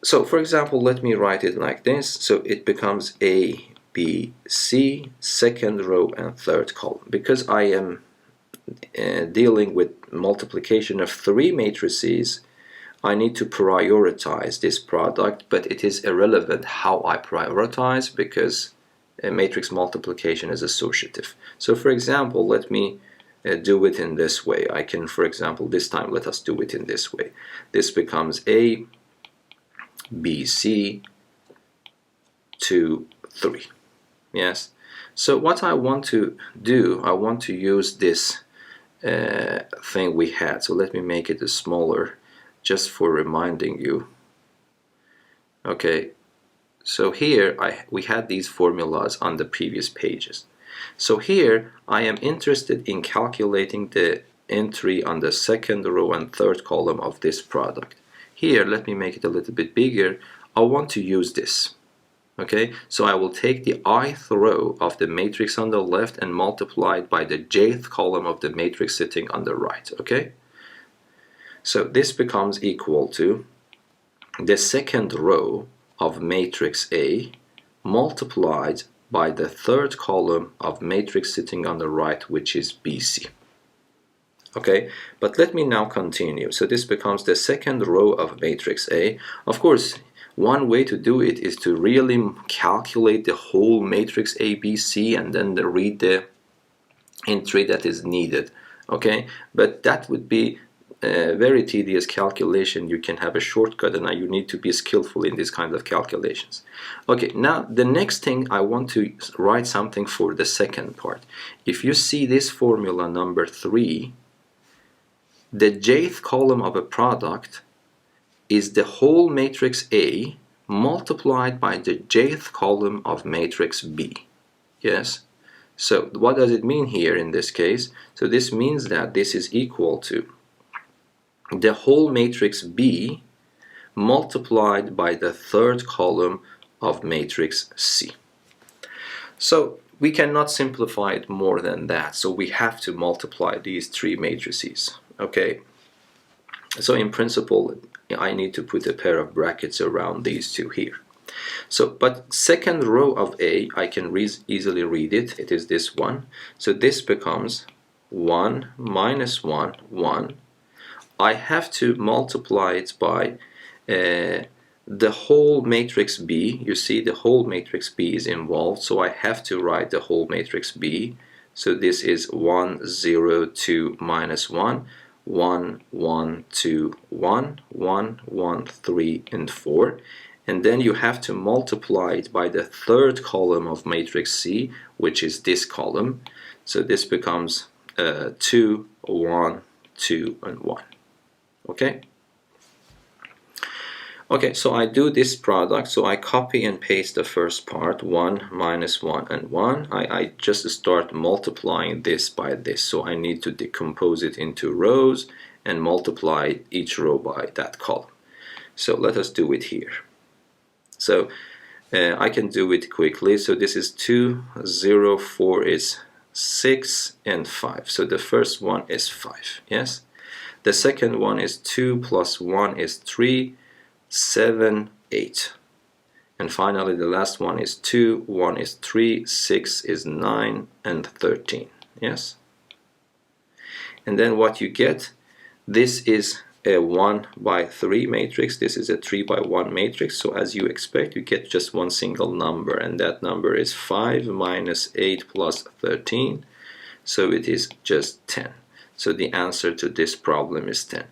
So for example, let me write it like this. So it becomes A, B, C, second row and third column. Because I am dealing with multiplication of 3 matrices, I need to prioritize this product, but it is irrelevant how I prioritize because a matrix multiplication is associative. So for example, let me do it in this way. I can, for example, this time let us do it in this way. This becomes A, B, C, 2, 3. Yes. So what I want to do, I want to use this thing we had. So let me make it smaller just for reminding you. Okay, so here we had these formulas on the previous pages. So here I am interested in calculating the entry on the second row and third column of this product. Here, let me make it a little bit bigger. I want to use this. Okay, so I will take the ith row of the matrix on the left and multiply it by the jth column of the matrix sitting on the right. Okay, so this becomes equal to the second row of matrix A multiplied by the third column of matrix sitting on the right, which is BC. Okay, but let me now continue. So this becomes the second row of matrix A. Of course, one way to do it is to really calculate the whole matrix ABC and then read the entry that is needed. Okay, but that would be a very tedious calculation. You can have a shortcut, and you need to be skillful in these kind of calculations. Okay, now the next thing, I want to write something for the second part. If you see this formula number 3, the jth column of a product is the whole matrix A multiplied by the jth column of matrix B. Yes? So what does it mean here in this case? So this means that this is equal to the whole matrix B multiplied by the third column of matrix C. So we cannot simplify it more than that. So we have to multiply these three matrices. Okay? So in principle, I need to put a pair of brackets around these two here. So, but second row of A, I can easily read it. It is this one. So this becomes 1 minus 1, 1. I have to multiply it by the whole matrix B. You see, the whole matrix B is involved, so I have to write the whole matrix B. So this is 1, 0, 2, minus 1. 1, 1, 2, 1, 1, 1, 3, and 4. And then you have to multiply it by the third column of matrix C, which is this column. So this becomes 2, 1, 2, and 1. Okay? Okay, so I do this product, so I copy and paste the first part, 1 minus 1 and 1. I just start multiplying this by this, so I need to decompose it into rows and multiply each row by that column. So let us do it here. So I can do it quickly. So this is 2, 0, 4 is 6, and 5. So the first one is 5, yes? The second one is 2 plus 1 is 3, 7, 8. And finally the last one is 2, 1 is 3, 6 is 9, and 13. Yes? And then what you get, this is a 1 by 3 matrix, this is a 3 by 1 matrix, so as you expect you get just one single number, and that number is 5 minus 8 plus 13, so it is just 10. So the answer to this problem is 10.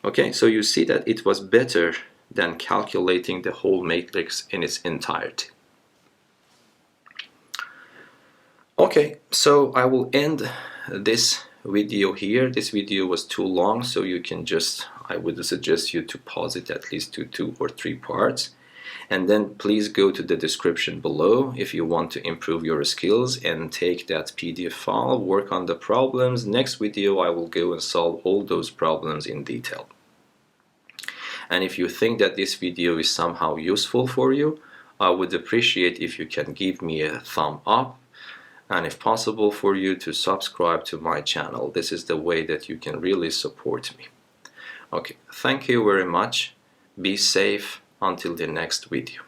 Okay, so you see that it was better than calculating the whole matrix in its entirety. Okay, so I will end this video here. This video was too long, so you can just, I would suggest you to pause it at least to 2 or 3 parts. And then please go to the description below if you want to improve your skills and take that PDF file, work on the problems. Next video I will go and solve all those problems in detail. And if you think that this video is somehow useful for you, I would appreciate if you can give me a thumb up, and if possible for you to subscribe to my channel. This is the way that you can really support me. Okay, thank you very much. Be safe until the next video.